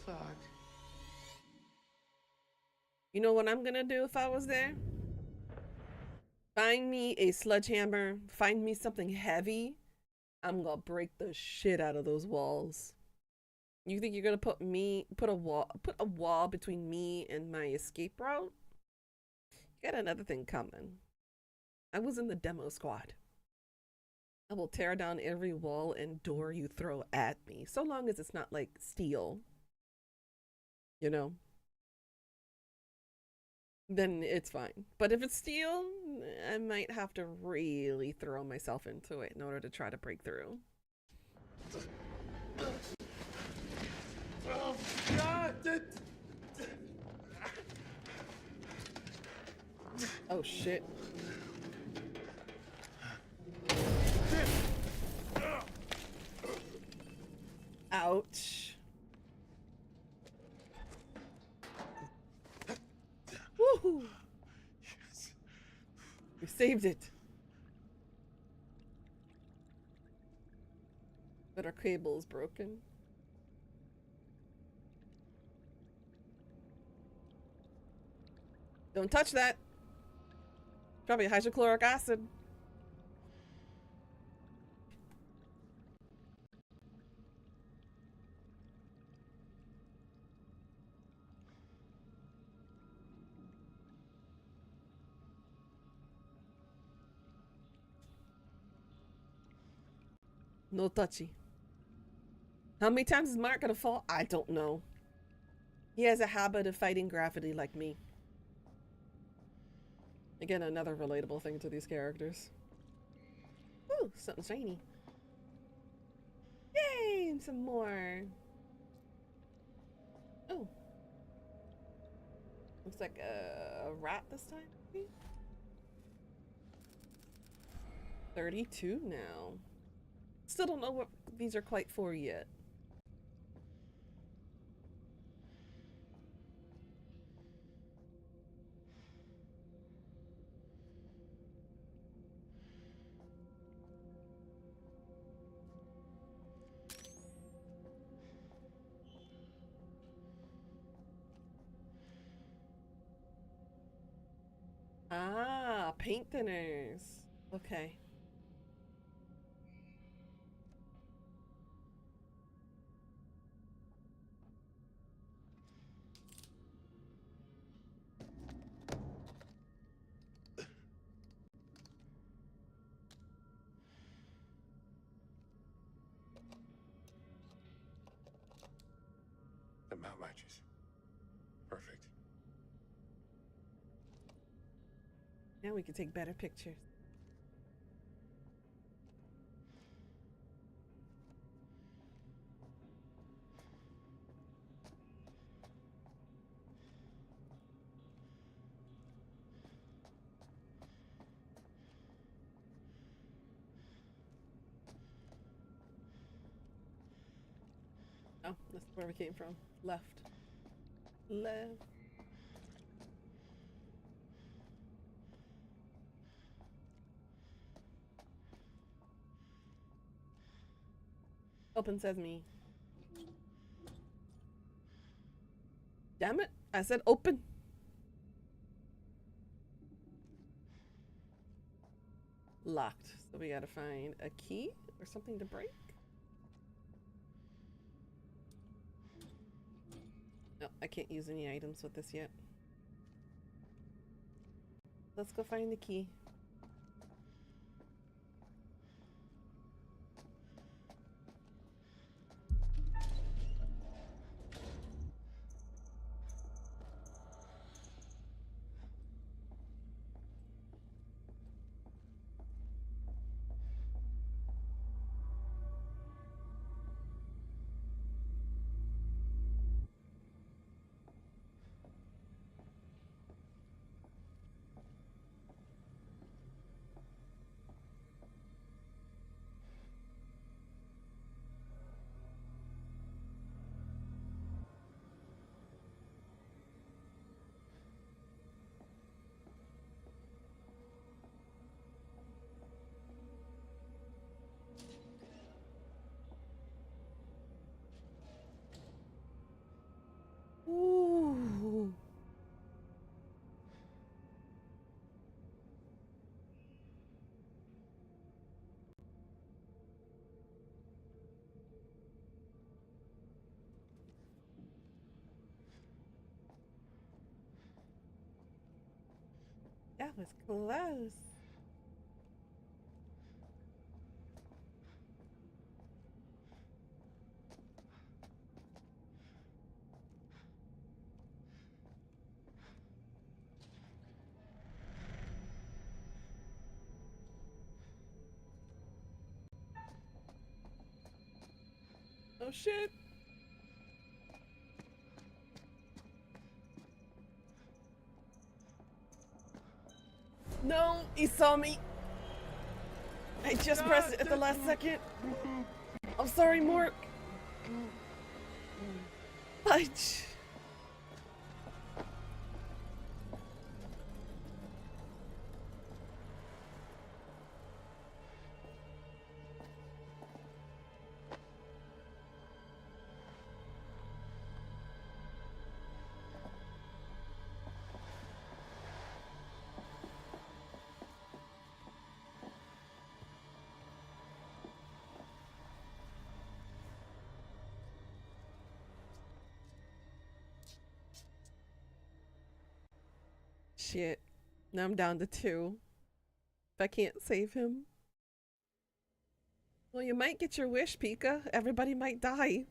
Fuck.
You know what I'm gonna do if I was there? Find me a sledgehammer, find me something heavy. I'm gonna break the shit out of those walls. You think you're gonna put a wall between me and my escape route? You got another thing coming. I was in the demo squad. I will tear down every wall and door you throw at me, so long as it's not like steel. You know? Then it's fine. But if it's steel, I might have to really throw myself into it in order to try to break through.
Oh, God!
Oh, shit. Ouch. Woohoo!
Yes.
We saved it. But our cable is broken. Don't touch that. Probably hydrochloric acid. No touchy. How many times is Mark gonna fall? I don't know. He has a habit of fighting gravity like me. Again, another relatable thing to these characters. Ooh, something shiny. Yay! And some more. Oh. Looks like a rat this time, maybe? 32 now. Still don't know what these are quite for yet. Ah, paint thinners. Okay.
The mount matches. Perfect.
Now we can take better pictures. Oh, that's where we came from. Left. Left. Open sesame. Damn it. I said open. Locked. So we gotta find a key or something to break. No, I can't use any items with this yet. Let's go find the key. was close. Oh shit. No, he saw me. I just pressed it at the last second. I'm sorry, Mork. Fudge. Shit. Now I'm down to 2. If I can't save him. Well, you might get your wish, Pika. Everybody might die.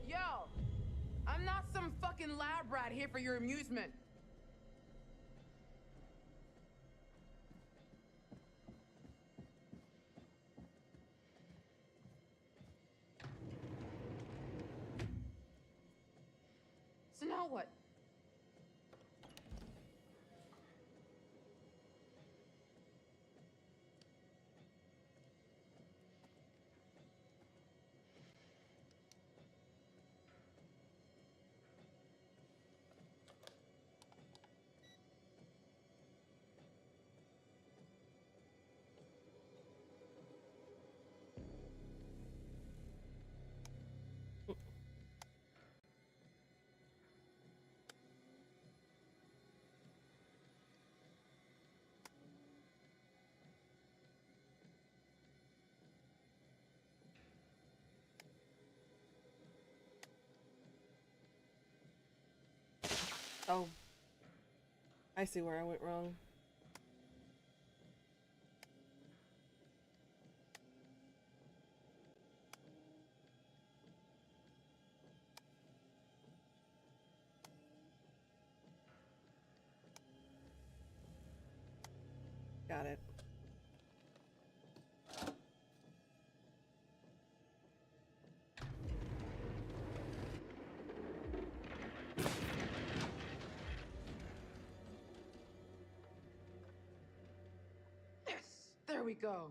Yo, I'm not some fucking lab rat here for your amusement. So now what?
Oh. I see where I went wrong. Got it.
Yes, there we go.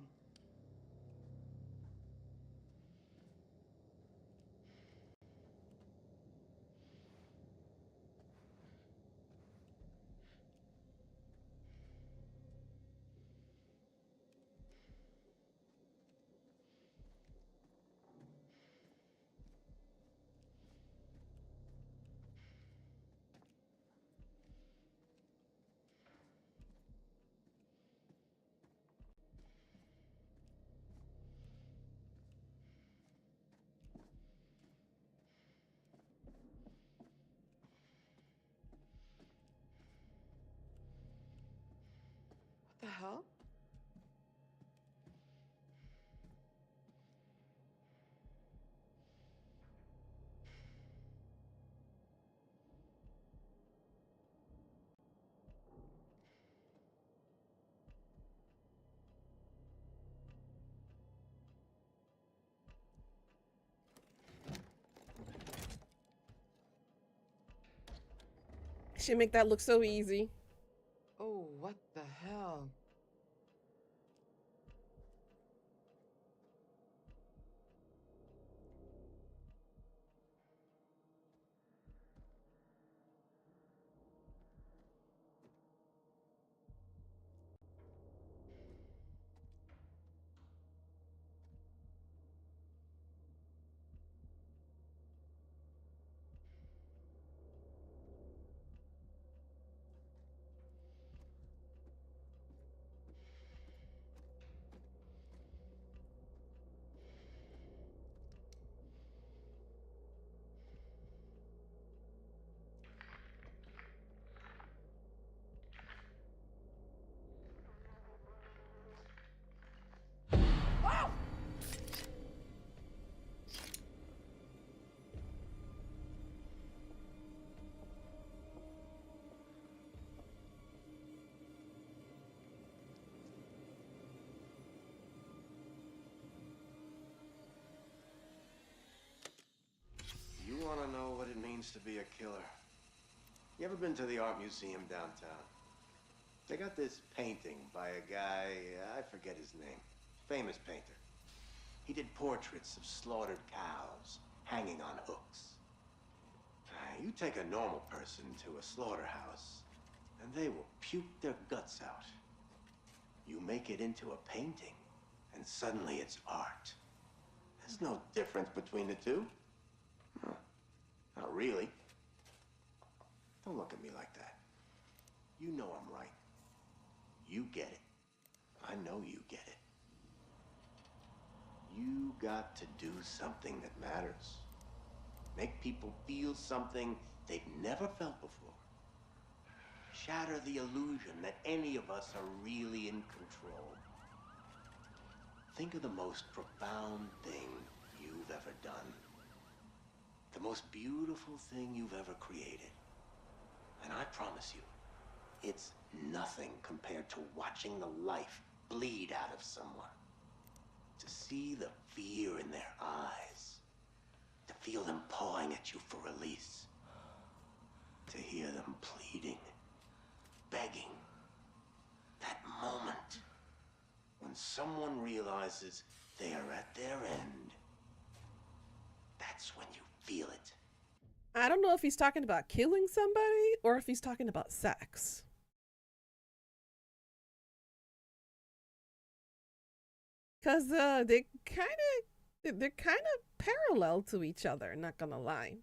What the hell?
Should make that look so easy.
Oh, what the hell?
means to be a killer. You ever been to the art museum downtown? They got this painting by a guy, I forget his name. Famous painter. He did portraits of slaughtered cows hanging on hooks. You take a normal person to a slaughterhouse, and they will puke their guts out. You make it into a painting, and suddenly it's art. There's no difference between the two. No, not really. Don't look at me like that. You know I'm right. You get it. I know you get it. You got to do something that matters. Make people feel something they've never felt before. Shatter the illusion that any of us are really in control. Think of the most profound thing you've ever done. The most beautiful thing you've ever created. And I promise you, it's nothing compared to watching the life bleed out of someone. To see the fear in their eyes. To feel them pawing at you for release. To hear them pleading, begging. That moment when someone realizes they are at their end. That's when you feel it.
I don't know if he's talking about killing somebody or if he's talking about sex. Cause they're kind of parallel to each other. Not gonna lie.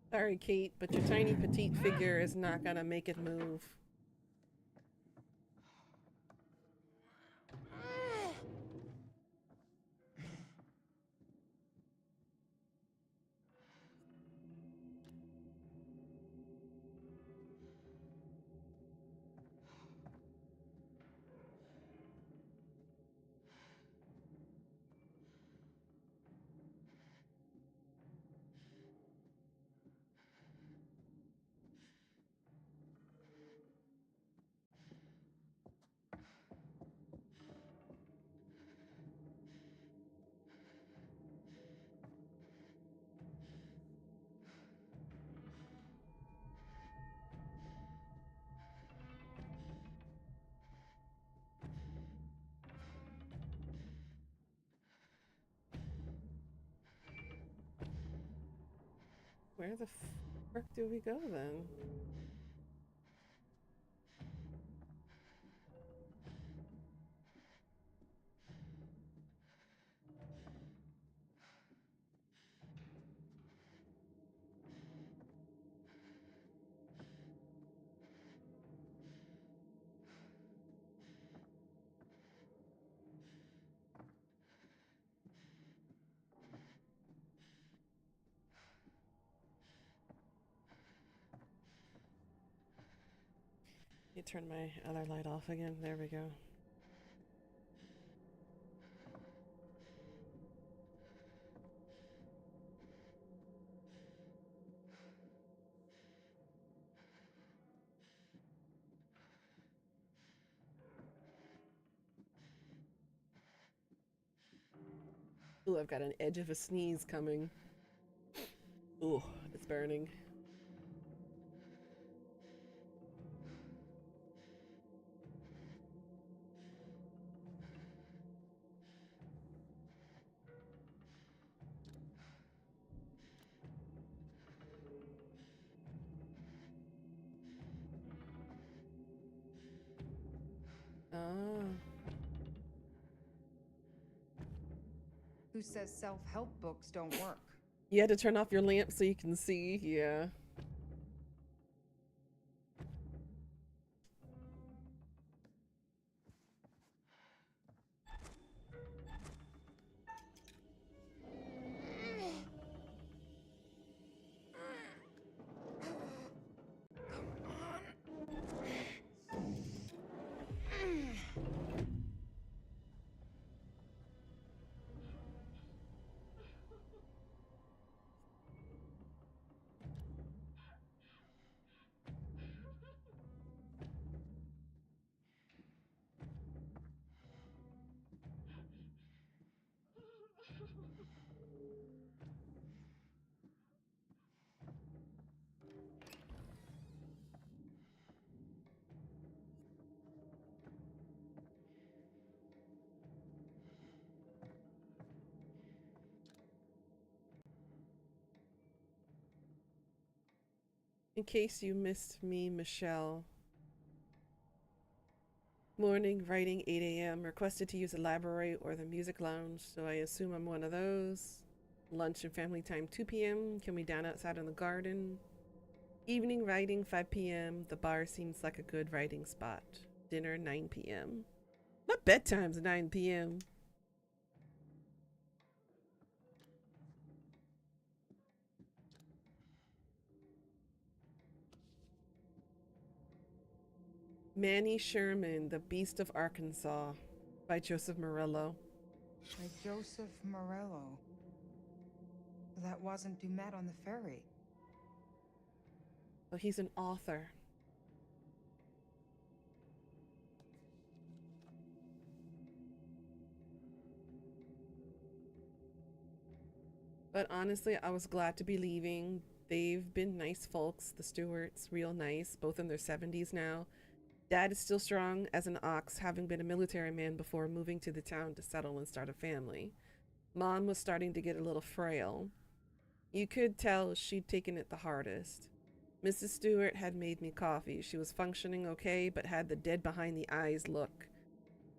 Sorry, Kate, but your tiny petite figure is not gonna make it move. Where the frick do we go then? You turn my other light off again. There we go. Ooh, I've got an edge of a sneeze coming. Ooh, it's burning. Ah.
Who says self-help books don't work?
You had to turn off your lamp so you can see. Yeah. In case you missed me, Michelle. Morning, writing 8 a.m. Requested to use the library or the music lounge, so I assume I'm one of those. Lunch and family time 2 p.m. Can we down outside in the garden? Evening writing 5 p.m. The bar seems like a good writing spot. Dinner 9 p.m. My bedtime's 9 p.m. Manny Sherman, The Beast of Arkansas by Joseph Morello.
By Joseph Morello. That wasn't Dumet on the ferry.
Oh, he's an author. But honestly, I was glad to be leaving. They've been nice folks, the Stewarts, real nice, both in their 70s now. Dad is still strong as an ox, having been a military man before moving to the town to settle and start a family. Mom was starting to get a little frail. You could tell she'd taken it the hardest. Mrs. Stewart had made me coffee. She was functioning okay, but had the dead behind the eyes look.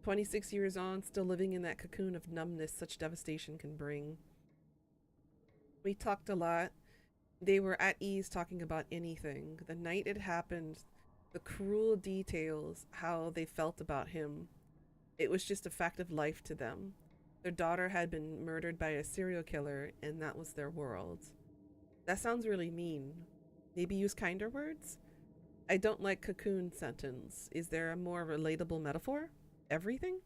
26 years on, still living in that cocoon of numbness such devastation can bring. We talked a lot. They were at ease talking about anything. The night it happened, the cruel details, how they felt about him. It was just a fact of life to them. Their daughter had been murdered by a serial killer, and that was their world. That sounds really mean. Maybe use kinder words? I don't like cocoon sentence. Is there a more relatable metaphor? Everything?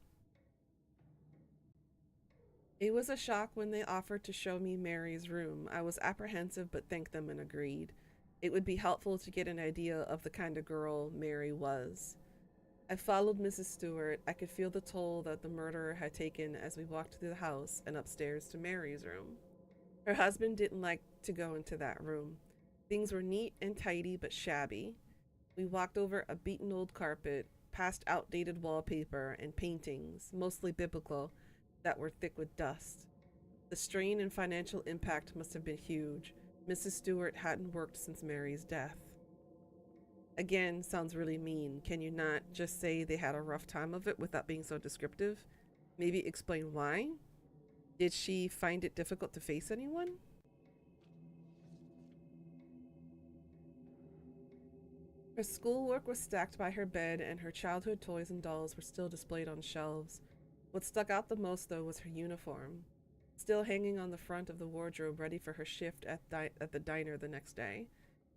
It was a shock when they offered to show me Mary's room. I was apprehensive but thanked them and agreed. It would be helpful to get an idea of the kind of girl Mary was. I followed Mrs. Stewart. I could feel the toll that the murderer had taken as we walked through the house and upstairs to Mary's room. Her husband didn't like to go into that room. Things were neat and tidy but shabby. We walked over a beaten old carpet, past outdated wallpaper and paintings, mostly biblical, that were thick with dust. The strain and financial impact must have been huge. Mrs. Stewart hadn't worked since Mary's death. Again, sounds really mean. Can you not just say they had a rough time of it without being so descriptive? Maybe explain why? Did she find it difficult to face anyone? Her schoolwork was stacked by her bed, and her childhood toys and dolls were still displayed on shelves. What stuck out the most, though, was her uniform, still hanging on the front of the wardrobe, ready for her shift at the diner the next day.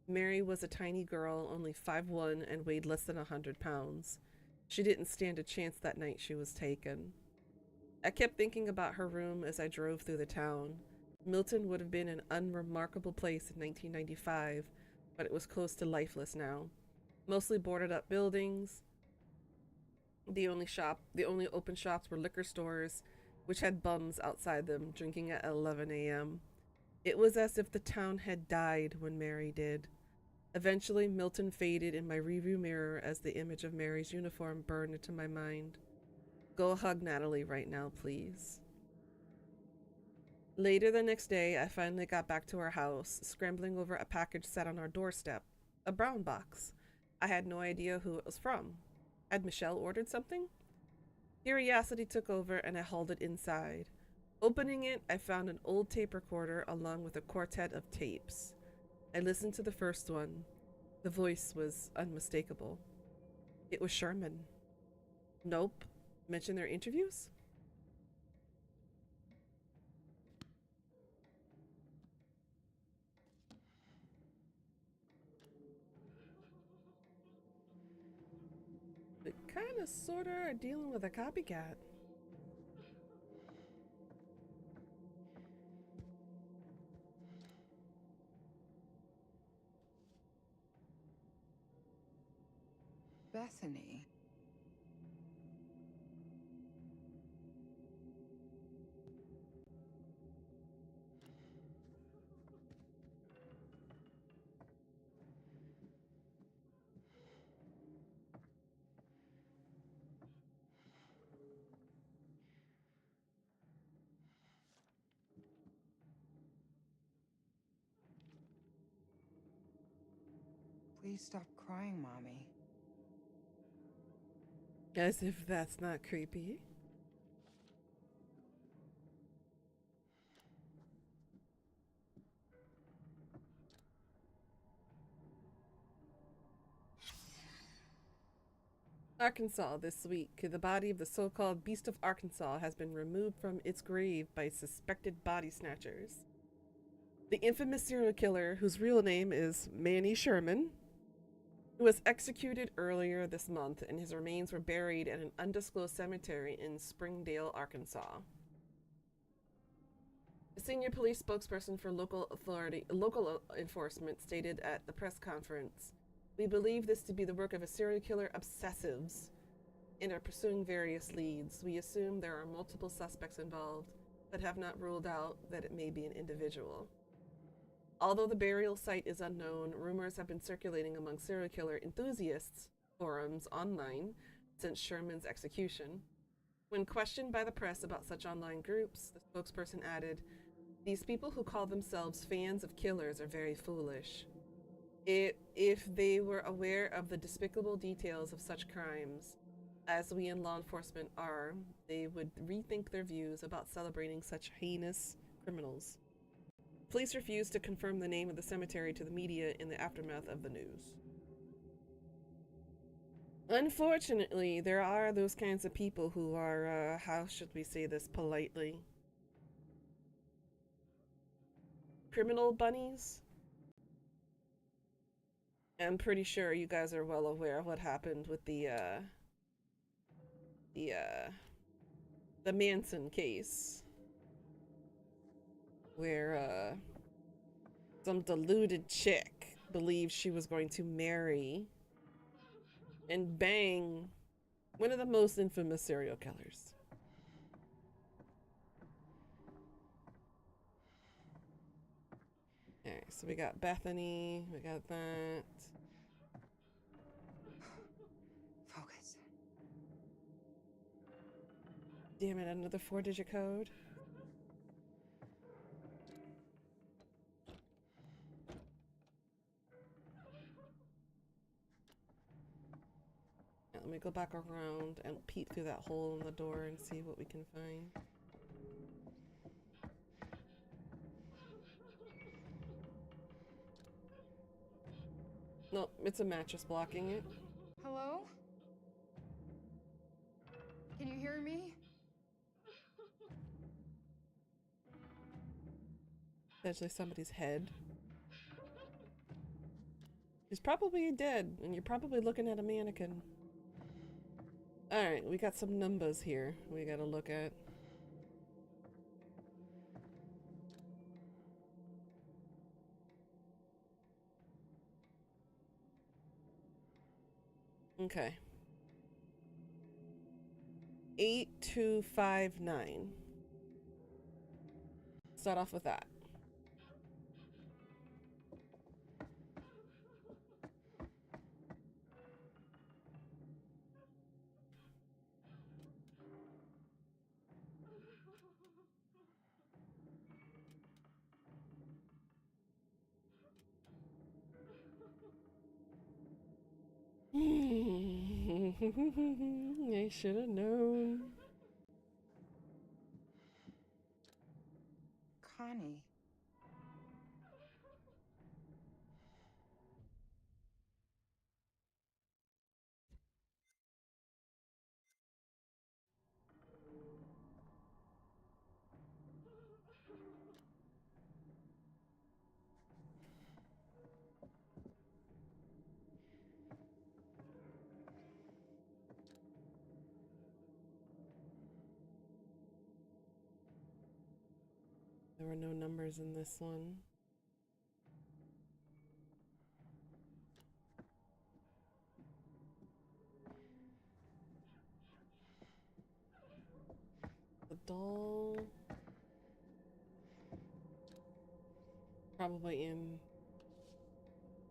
Mary was a tiny girl, only 5'1", and weighed less than 100 pounds. She didn't stand a chance that night she was taken. I kept thinking about her room as I drove through the town. Milton would have been an unremarkable place in 1995, but it was close to lifeless now. Mostly boarded up buildings. The only open shops were liquor stores, which had bums outside them drinking at 11 a.m. It was as if the town had died when Mary did. Eventually, Milton faded in my rearview mirror as the image of Mary's uniform burned into my mind. Go hug Natalie right now, please. Later the next day, I finally got back to our house, scrambling over a package set on our doorstep. A brown box. I had no idea who it was from. Had Michelle ordered something? Curiosity took over and I hauled it inside. Opening it, I found an old tape recorder along with a quartet of tapes. I listened to the first one. The voice was unmistakable. It was Sherman. Nope. Mention their interviews? We kinda sorta are dealing with a copycat.
Bethany. Please stop crying, Mommy.
As if that's not creepy. Arkansas this week. The body of the so-called Beast of Arkansas has been removed from its grave by suspected body snatchers. The infamous serial killer, whose real name is Manny Sherman, was executed earlier this month, and his remains were buried at an undisclosed cemetery in Springdale, Arkansas. A senior police spokesperson for local enforcement stated at the press conference, "We believe this to be the work of a serial killer obsessives and are pursuing various leads. We assume there are multiple suspects involved, but have not ruled out that it may be an individual." Although the burial site is unknown, rumors have been circulating among serial killer enthusiasts forums online since Sherman's execution. When questioned by the press about such online groups, the spokesperson added, "These people who call themselves fans of killers are very foolish. If they were aware of the despicable details of such crimes, as we in law enforcement are, they would rethink their views about celebrating such heinous criminals." Police refused to confirm the name of the cemetery to the media in the aftermath of the news. Unfortunately, there are those kinds of people who are, how should we say this politely? Criminal bunnies? I'm pretty sure you guys are well aware of what happened with the Manson case, where some deluded chick believed she was going to marry and bang one of the most infamous serial killers. Alright, so we got Bethany, we got that.
Focus.
Damn it, another 4-digit code. Let me go back around and peek through that hole in the door and see what we can find. Nope, it's a mattress blocking it.
Hello? Can you hear me?
Potentially somebody's head. He's probably dead, and you're probably looking at a mannequin. Alright, we got some numbers here we gotta look at. Okay. 8259. Start off with that. I should have known.
Connie.
There were no numbers in this one. The doll. Probably in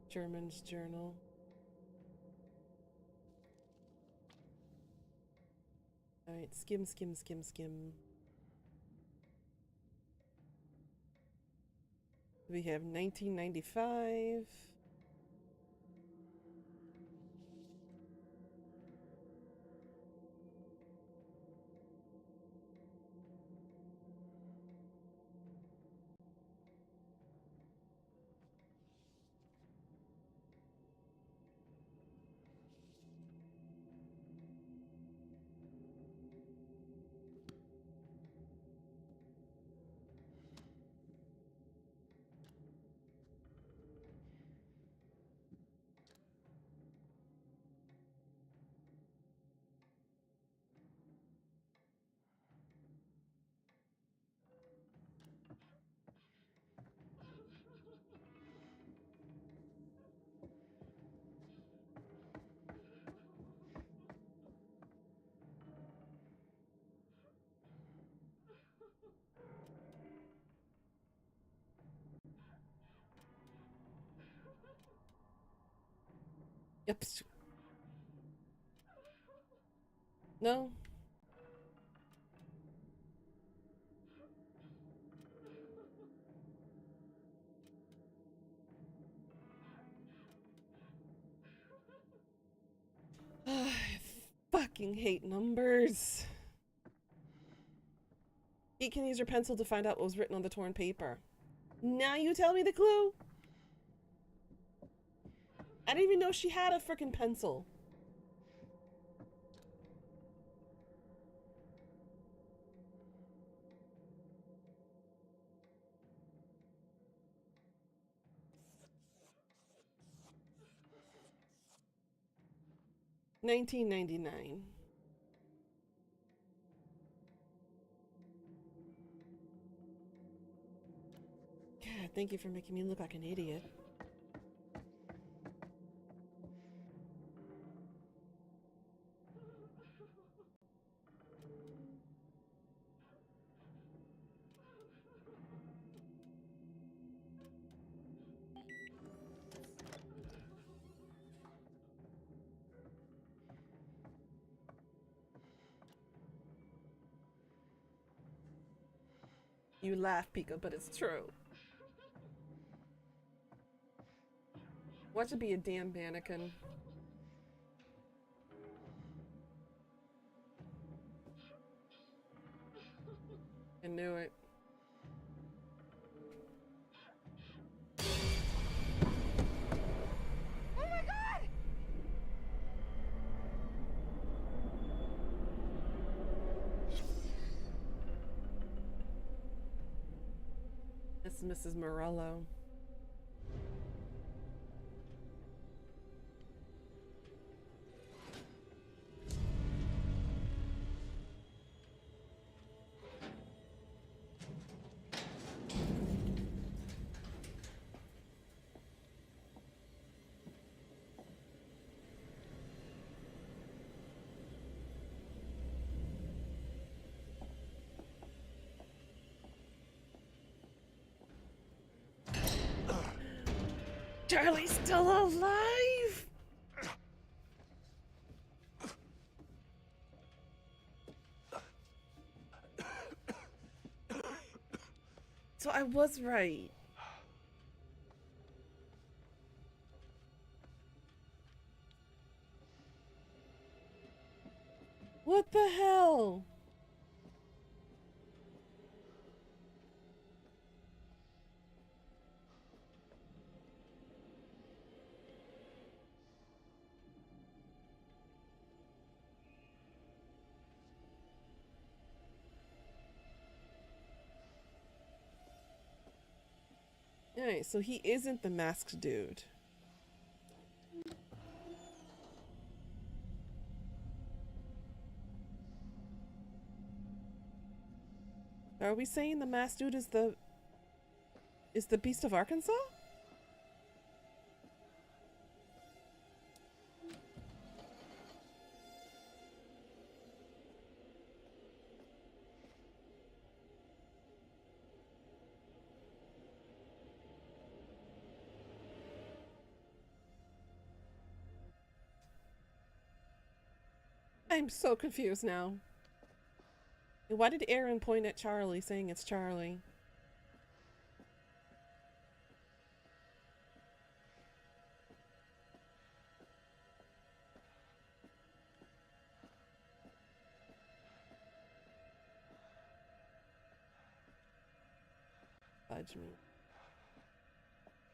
Sherman's journal. Alright, skim, skim, skim, skim. We have 1995. Yep. No. I fucking hate numbers. You can use your pencil to find out what was written on the torn paper. Now you tell me the clue? I didn't even know she had a freaking pencil. $19.99. God, thank you for making me look like an idiot. You laugh, Pika, but it's true. Watch it be a damn mannequin. I knew it.
Oh my god!
This is Mrs. Morello. Charlie's still alive! So I was right. What the hell? Alright, so he isn't the masked dude. Are we saying the masked dude is the Beast of Arkansas? I'm so confused now. Why did Aaron point at Charlie saying it's Charlie? Fudge me.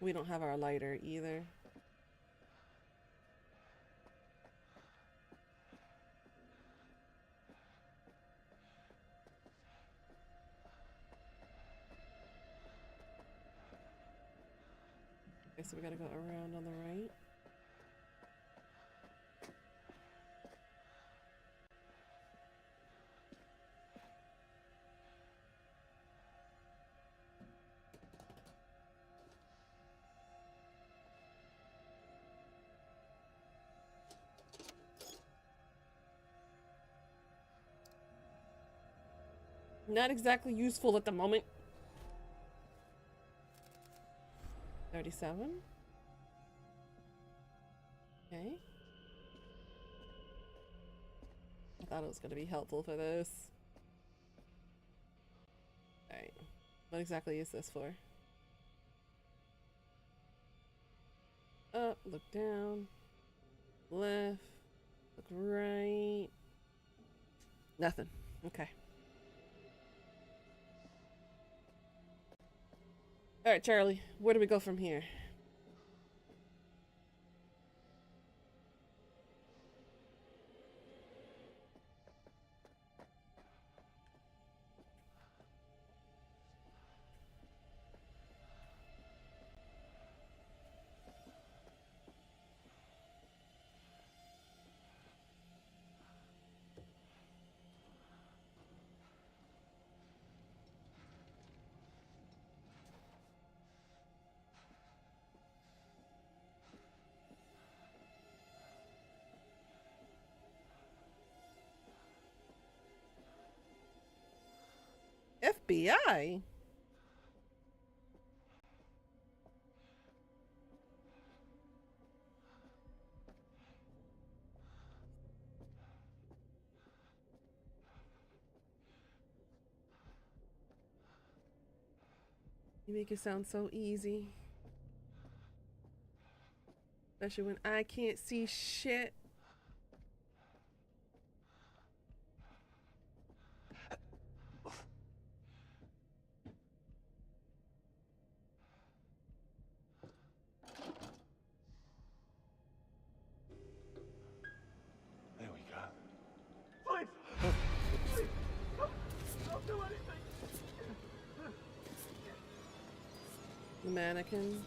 We don't have our lighter either. Okay, so we gotta go around on the right. Not exactly useful at the moment. 37? Okay. I thought it was going to be helpful for this. Alright. What exactly is this for? Up, look down. Left. Look right. Nothing. Okay. Alright, Charlie. Where do we go from here? FBI? You make it sound so easy. Especially when I can't see shit.
There we go.
Please! Please! Don't do anything!
The mannequin.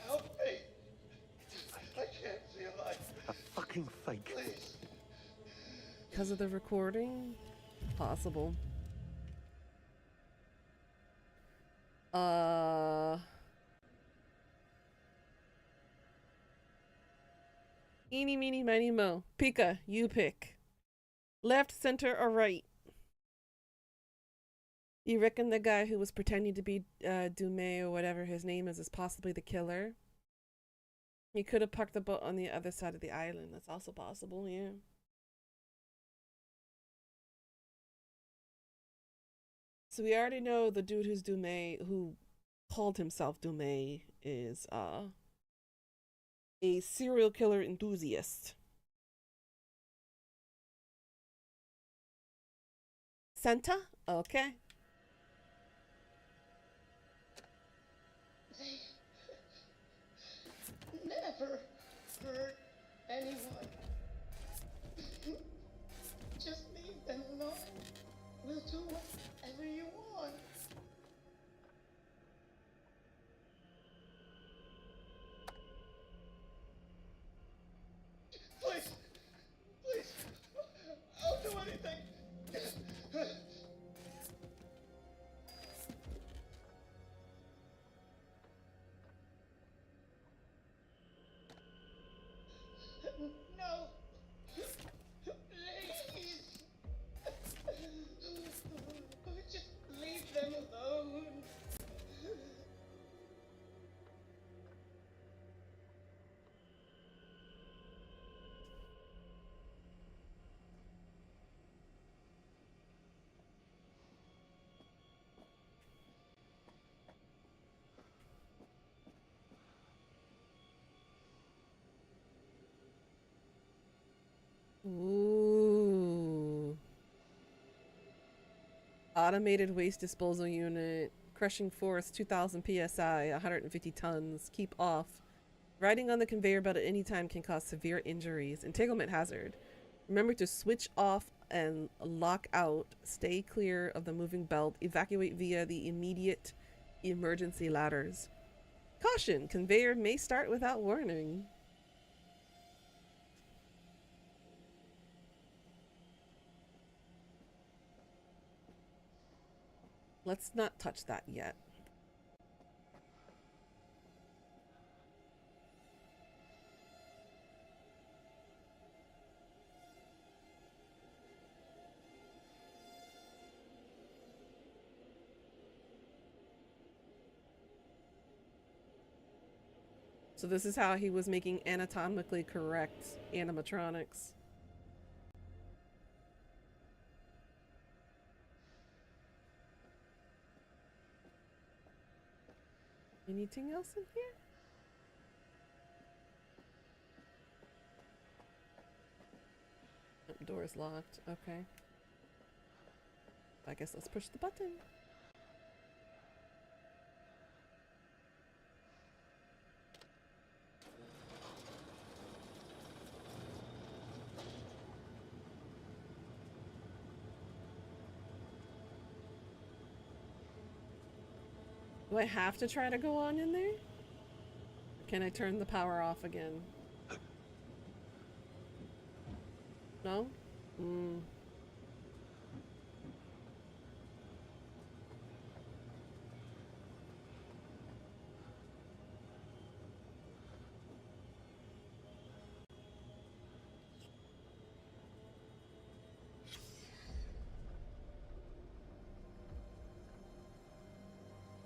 Help me! I can't see a light.
A fucking fake.
Please.
Because of the recording? Possible. Eeny, meeny, miny, mo. Pika, you pick. Left, center, or right? You reckon the guy who was pretending to be Dume or whatever his name is possibly the killer? He could have parked the boat on the other side of the island. That's also possible, yeah. So we already know the dude who's Dume, who called himself Dume, is a serial killer enthusiast. Santa? Okay.
They never hurt anyone. Just leave them alone. We'll do whatever you want. Please! Please! I'll do anything! No! Please! Just leave them alone!
Ooh. Automated waste disposal unit. Crushing force 2000 psi, 150 tons. Keep off. Riding on the conveyor belt at any time can cause severe injuries. Entanglement hazard. Remember to switch off and lock out. Stay clear of the moving belt. Evacuate via the immediate emergency ladders. Caution! Conveyor may start without warning. Let's not touch that yet. So this is how he was making anatomically correct animatronics. Anything else in here? Oh, door's locked. Okay. I guess let's push the button. Do I have to try to go on in there? Or can I turn the power off again? No? Hmm.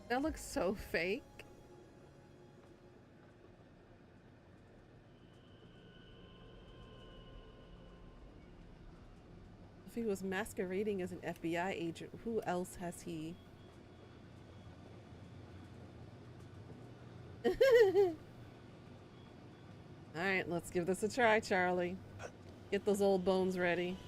That looks so fake. If he was masquerading as an FBI agent, who else has he? Alright, let's give this a try, Charlie. Get those old bones ready.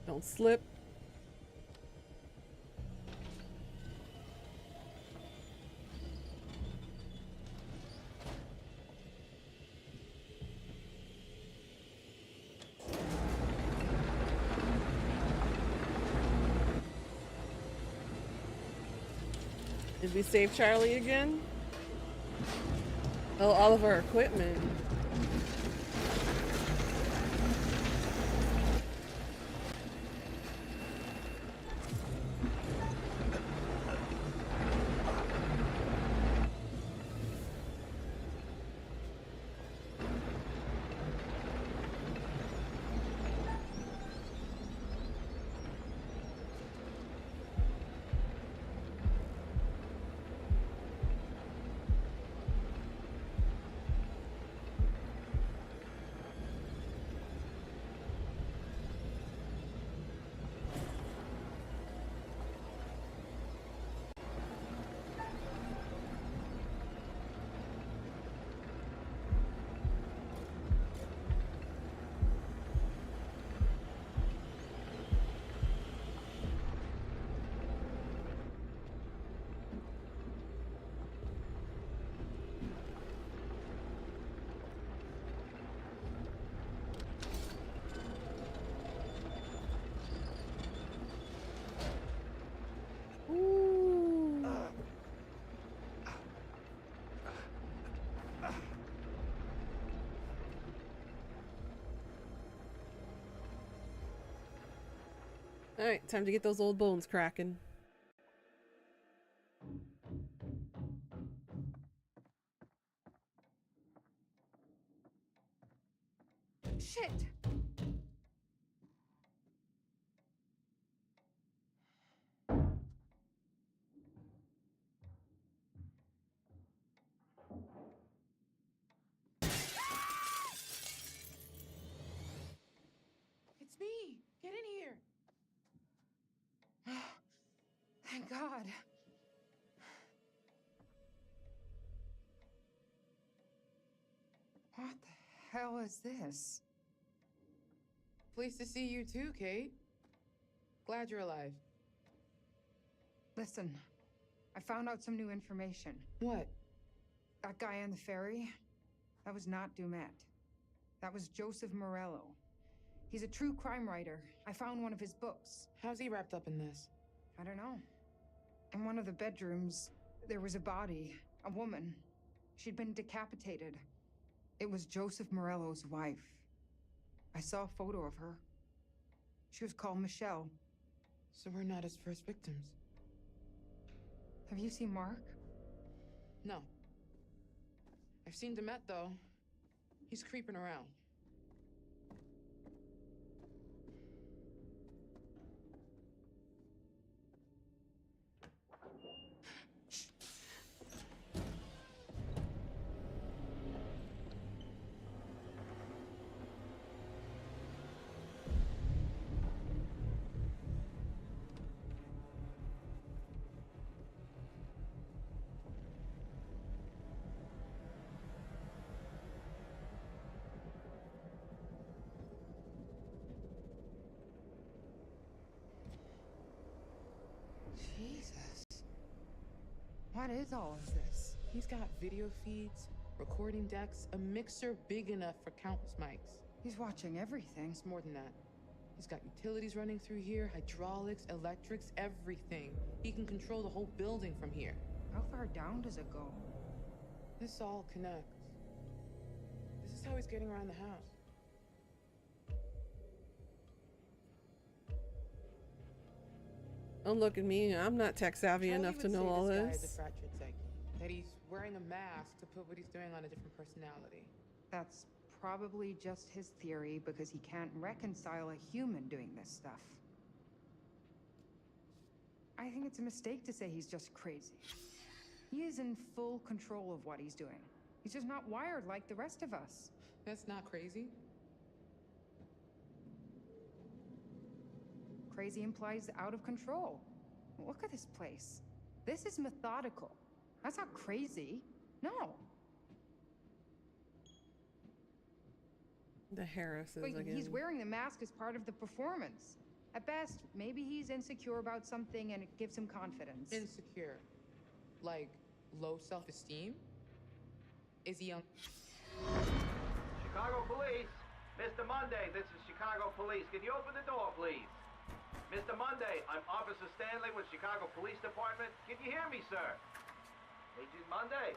Don't slip. Did we save Charlie again? Oh, all of our equipment. Alright, time to get those old bones cracking.
Shit!
It's me. Get in here.
Thank God. What the hell is this?
Pleased to see you too, Kate. Glad you're alive.
Listen, I found out some new information.
What?
That guy on the ferry, that was not Dumet. That was Joseph Morello. He's a true crime writer. I found one of his books.
How's he wrapped up in this?
I don't know. In one of the bedrooms, there was a body, a woman. She'd been decapitated. It was Joseph Morello's wife. I saw a photo of her. She was called Michelle.
So we're not his first victims.
Have you seen Mark?
No. I've seen Demet, though. He's creeping around. Jesus.
What is all of this?
He's got video feeds, recording decks, a mixer big enough for countless mics.
He's watching everything.
It's more than that. He's got utilities running through here, hydraulics, electrics, everything. He can control the whole building from here.
How far down does it go?
This all connects. This is how he's getting around the house.
Don't look at me. I'm not tech savvy
Charlie
enough
would
to know
say
all
this guy is
this.
a fractured psyche. That he's wearing a mask to put what he's doing on a different personality.
That's probably just his theory because he can't reconcile a human doing this stuff. I think it's a mistake to say he's just crazy. He is in full control of what he's doing. He's just not wired like the rest of us.
That's not crazy.
Crazy implies out of control. Look at this place. This is methodical. That's not crazy. No.
The Harrises
Wait,
again.
he's wearing the mask as part of the performance. At best, maybe he's insecure about something and it gives him confidence.
Insecure. Like low self-esteem? Is he
Chicago Police! Mr. Monday, this is Chicago Police. Can you open the door, please? Mr. Monday, I'm Officer Stanley with Chicago Police Department. Can you hear me, sir? Agent Monday?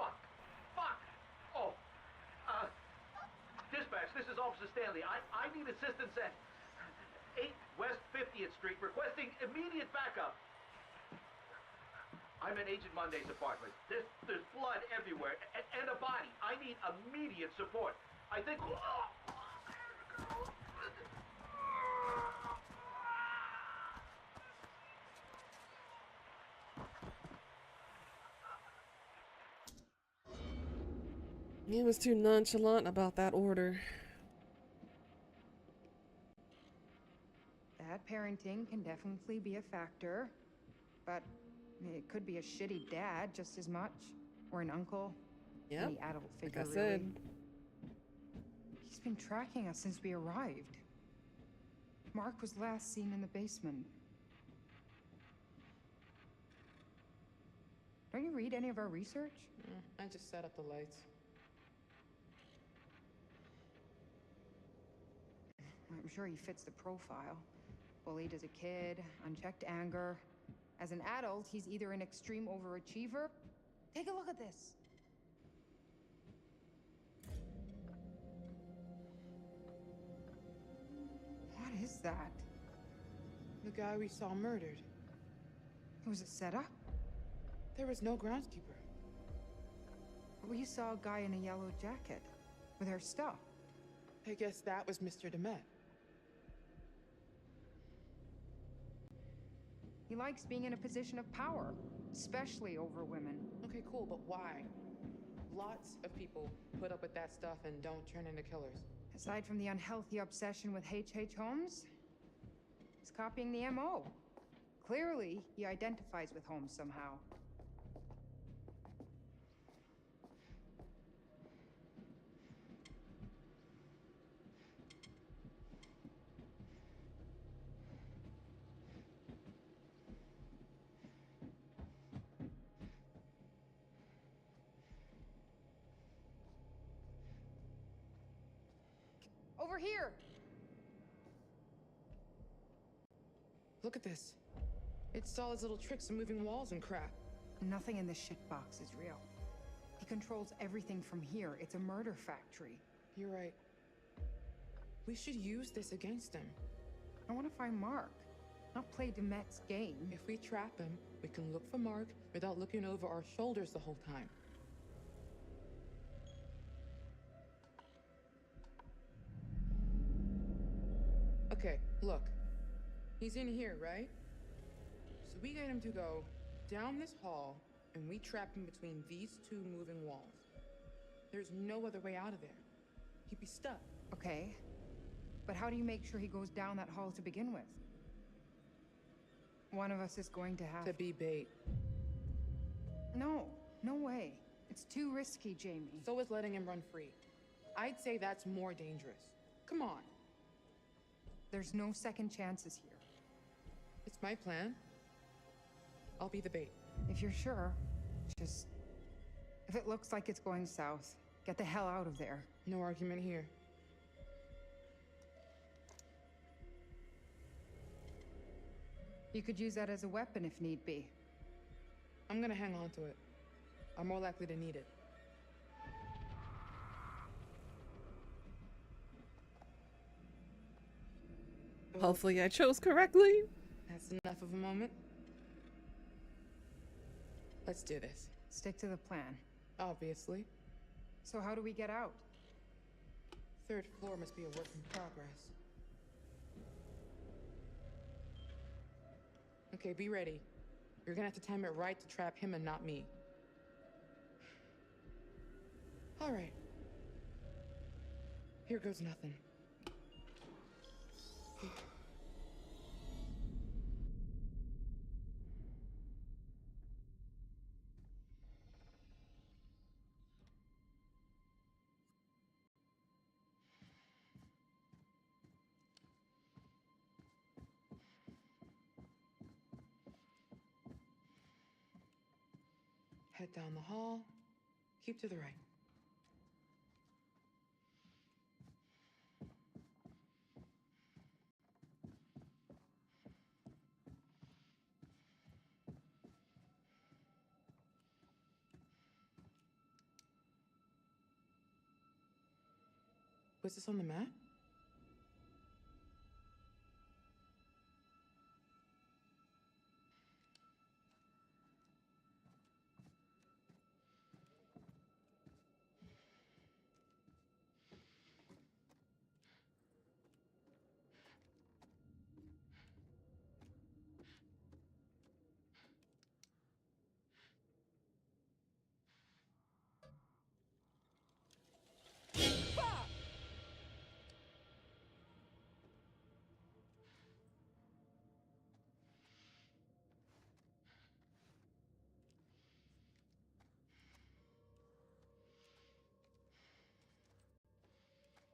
Fuck! Fuck! Oh! Dispatch, this is Officer Stanley. I need assistance at 8 West 50th Street, requesting immediate backup. I'm in Agent Monday's apartment. There's blood everywhere, and a body. I need immediate support. I think...
He was too nonchalant about that order.
Bad parenting can definitely be a factor, but it could be a shitty dad just as much, or an uncle,
Yep,
any adult
like
figure.
I said.
Really. He's been tracking us since we arrived. Mark was last seen in the basement. Don't you read any of our research?
I just set up the lights.
I'm sure he fits the profile. Bullied as a kid, unchecked anger. As an adult, he's either an extreme overachiever. Take a look at this. What is that?
The guy we saw murdered.
Was it set up?
There was no groundskeeper.
We saw a guy in a yellow jacket with our stuff.
I guess that was Mr. Demet.
He likes being in a position of power, especially over women.
Okay, cool, but why? Lots of people put up with that stuff and don't turn into killers.
Aside from the unhealthy obsession with H.H. Holmes, he's copying the MO. Clearly, he identifies with Holmes somehow. Over here!
Look at this. It saw his little tricks of moving walls and crap.
Nothing in this shitbox is real. He controls everything from here. It's a murder factory.
You're right. We should use this against him.
I want to find Mark, not play Demet's game.
If we trap him, we can look for Mark without looking over our shoulders the whole time. Okay, look. He's in here, right? So we get him to go down this hall, and we trap him between these two moving walls. There's no other way out of there. He'd be stuck.
Okay, but how do you make sure he goes down that hall to begin with? One of us is going to have
To be bait.
No, no way. It's too risky, Jamie.
So is letting him run free. I'd say that's more dangerous. Come on.
There's no second chances here.
It's my plan. I'll be the bait.
If you're sure, just... If it looks like it's going south, get the hell out of there.
No argument here.
You could use that as a weapon if need be.
I'm gonna hang on to it. I'm more likely to need it.
Hopefully I chose correctly.
That's enough of a moment. Let's do this.
Stick to the plan.
Obviously.
So how do we get out?
Third floor must be a work in progress. Okay, be ready. You're gonna have to time it right to trap him and not me. All right. Here goes nothing. Head down the hall. Keep to the right. Was this on the map?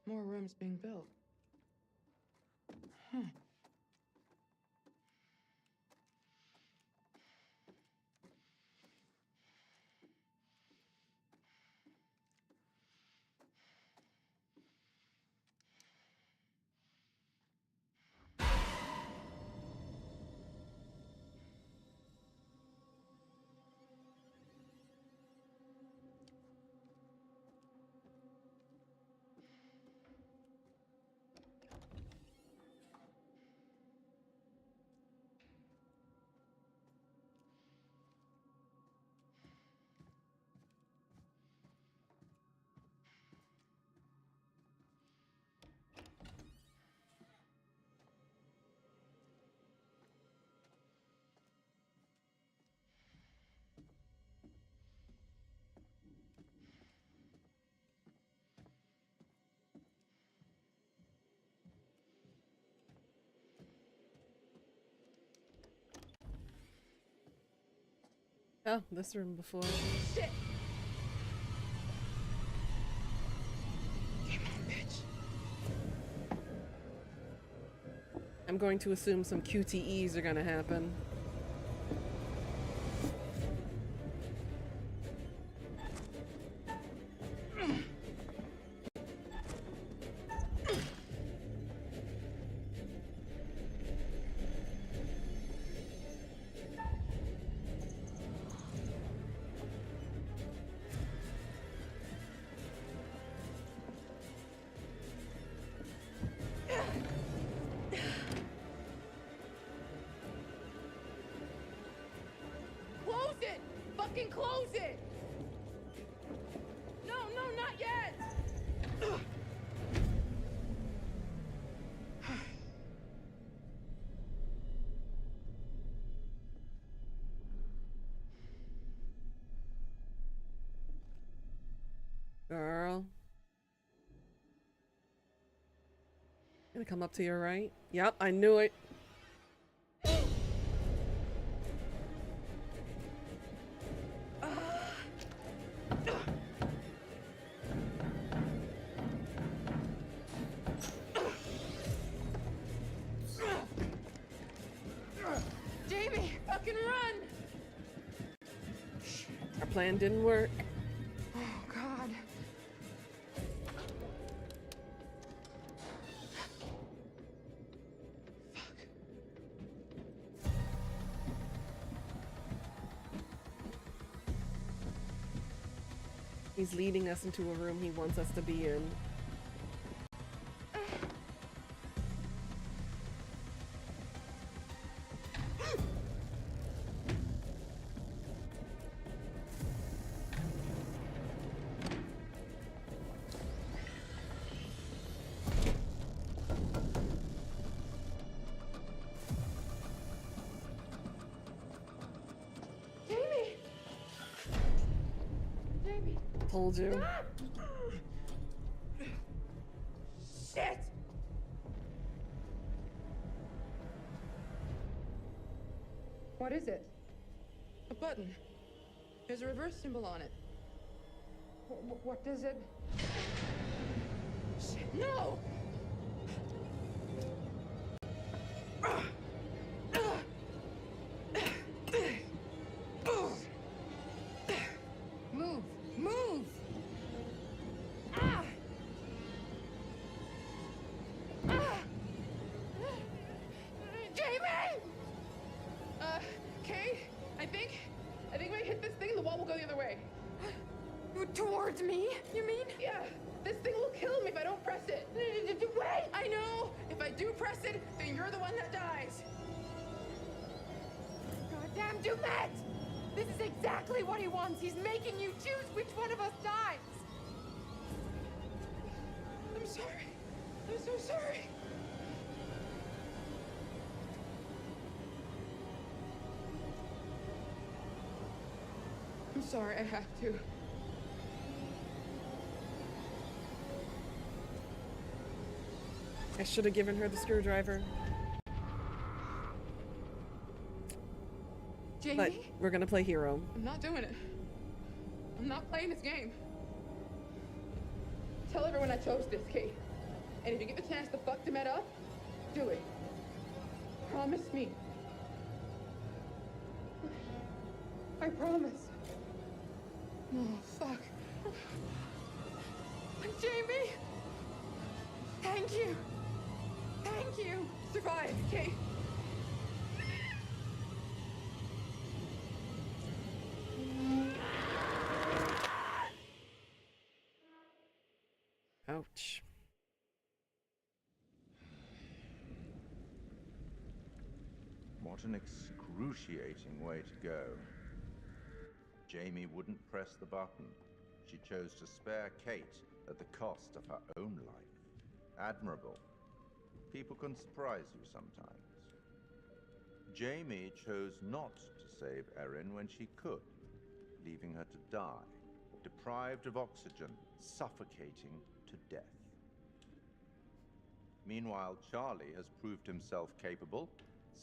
More rooms being built. Huh.
Oh, this room before.
Shit! Come on, bitch.
I'm going to assume some QTEs are gonna happen.
fucking close it! No, not yet!
Girl. Gonna come up to your right? Yep, I knew it.
Jamie, fucking run!
Our plan didn't work.
Oh, God.
He's leading us into a room he wants us to be in.
Jamie! Jamie!
Told you.
Shit! What is it? A button. There's a reverse symbol on it.
What does it?
Shit, no!
Move! Move! Ah! Ah!
Jamie! Kay, I think when I hit this thing, the wall will go the other way.
Towards me, you mean?
Yeah, this thing will kill me if I don't press it.
Wait!
I know! If I do press it, then you're the one that dies.
Goddamn Dumet! This is exactly what he wants. He's making you choose which one of us dies.
I'm sorry. I'm so sorry. I'm sorry, I have to.
I should have given her the screwdriver.
Jamie?
But we're gonna play hero.
I'm not doing it. I'm not playing this game. Tell everyone I chose this, Kate. And if you get the chance to fuck Demet up, do it. Promise me. I promise. Oh, fuck.
Jamie! Thank you! Thank you!
Survive, Kate.
Ouch.
What an excruciating way to go. Jamie wouldn't press the button. She chose to spare Kate at the cost of her own life. Admirable. People can surprise you sometimes. Jamie chose not to save Erin when she could, leaving her to die, deprived of oxygen, suffocating to death. Meanwhile, Charlie has proved himself capable,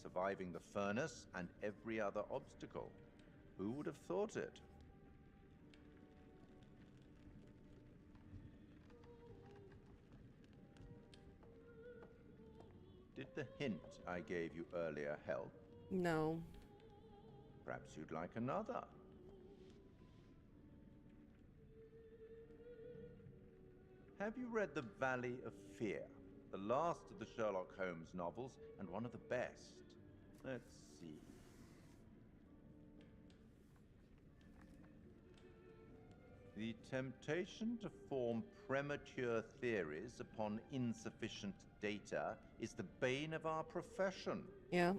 surviving the furnace and every other obstacle. Who would have thought it? Did the hint I gave you earlier help?
No.
Perhaps you'd like another. Have you read The Valley of Fear? The last of the Sherlock Holmes novels, and one of the best. Let's see. The temptation to form premature theories upon insufficient data is the bane of our profession.
Yeah.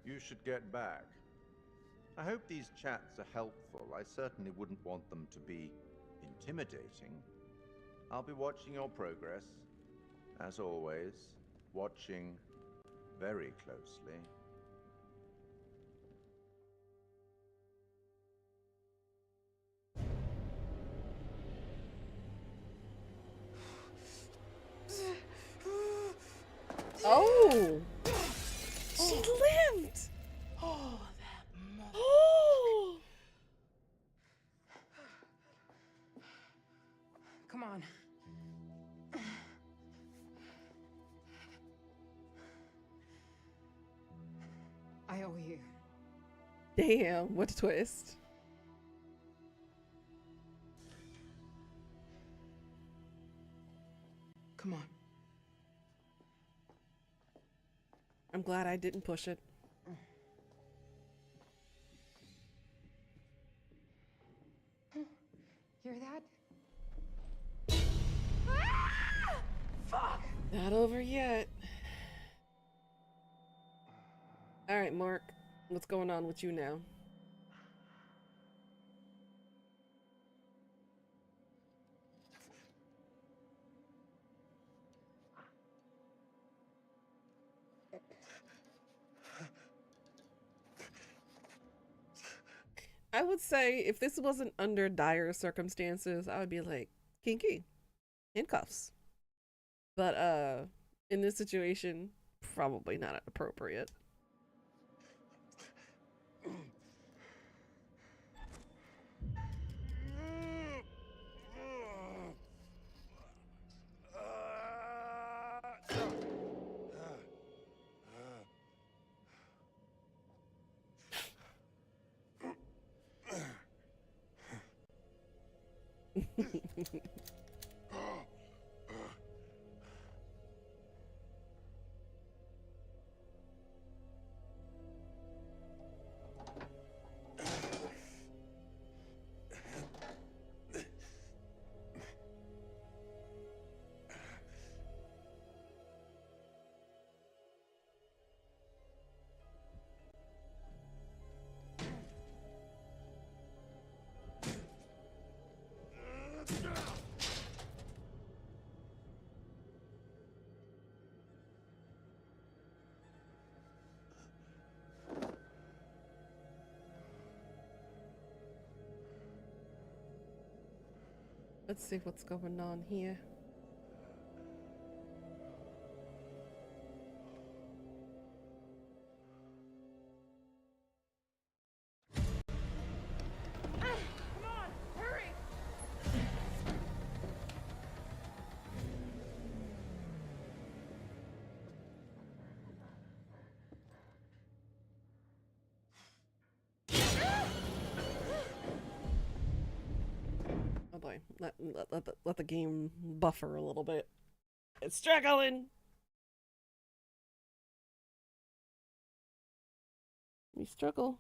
You should get back. I hope these chats are helpful. I certainly wouldn't want them to be intimidating. I'll be watching your progress, as always, watching very closely.
Oh! She lived!
Oh, that mother.
Oh!
Come on. I owe you.
Damn, what a twist.
Come on.
I'm glad I didn't push it.
Hear that?
Fuck!
Not over yet. All right, Mark. What's going on with you now? I would say if this wasn't under dire circumstances, I would be like, kinky, handcuffs. But in this situation, probably not appropriate. Let's see what's going on here.
Come on, hurry!
Oh boy, let the game buffer a little bit. It's struggling. We struggle.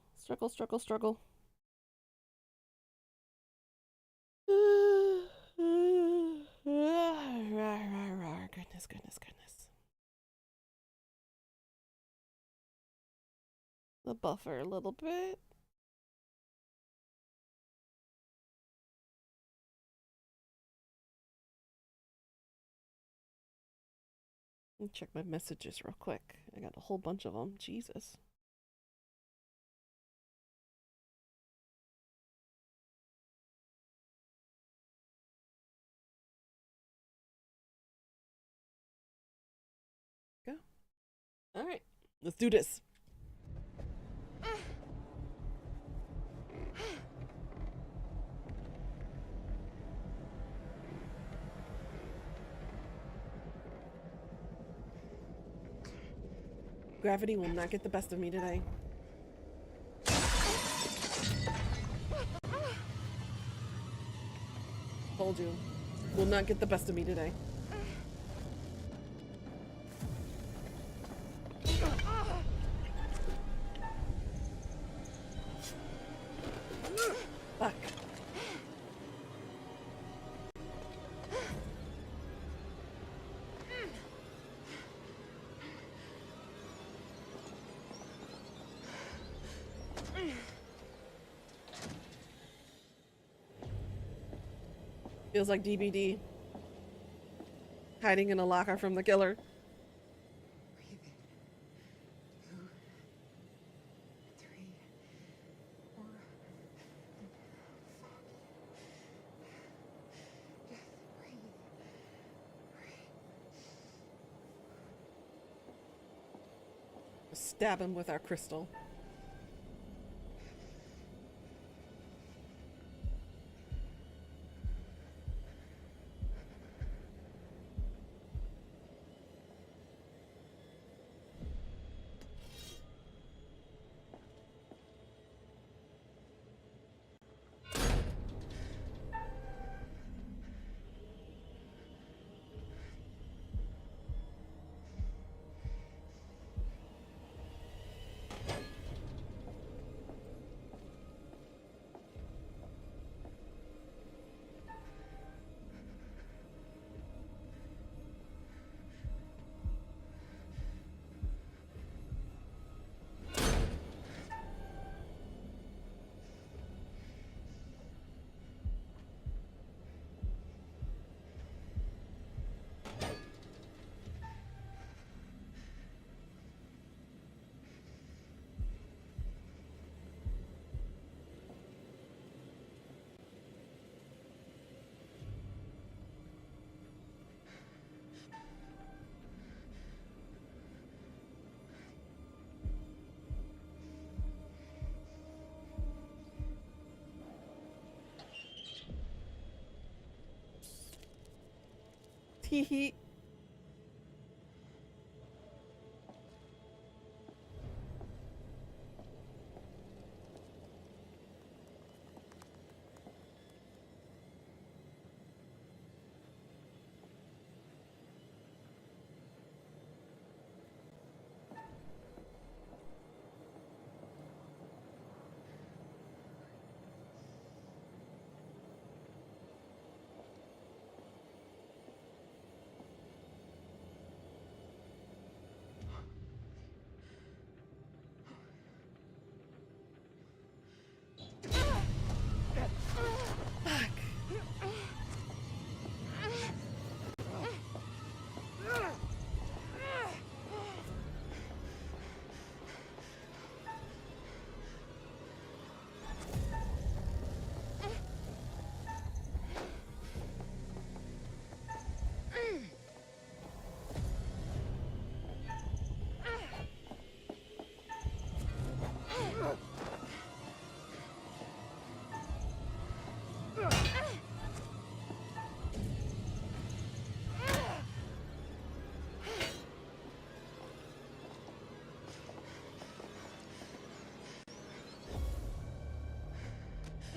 Goodness. The buffer a little bit. Let me check my messages real quick. I got a whole bunch of them. Jesus. Go. All right, let's do this. Gravity will not get the best of me today. Told you. Will not get the best of me today. Fuck. Feels like DBD. Hiding in a locker from the killer.
Breathe in. 2, 3, 4. Fuck. Just breathe.
Stab him with our crystal. Hee hee.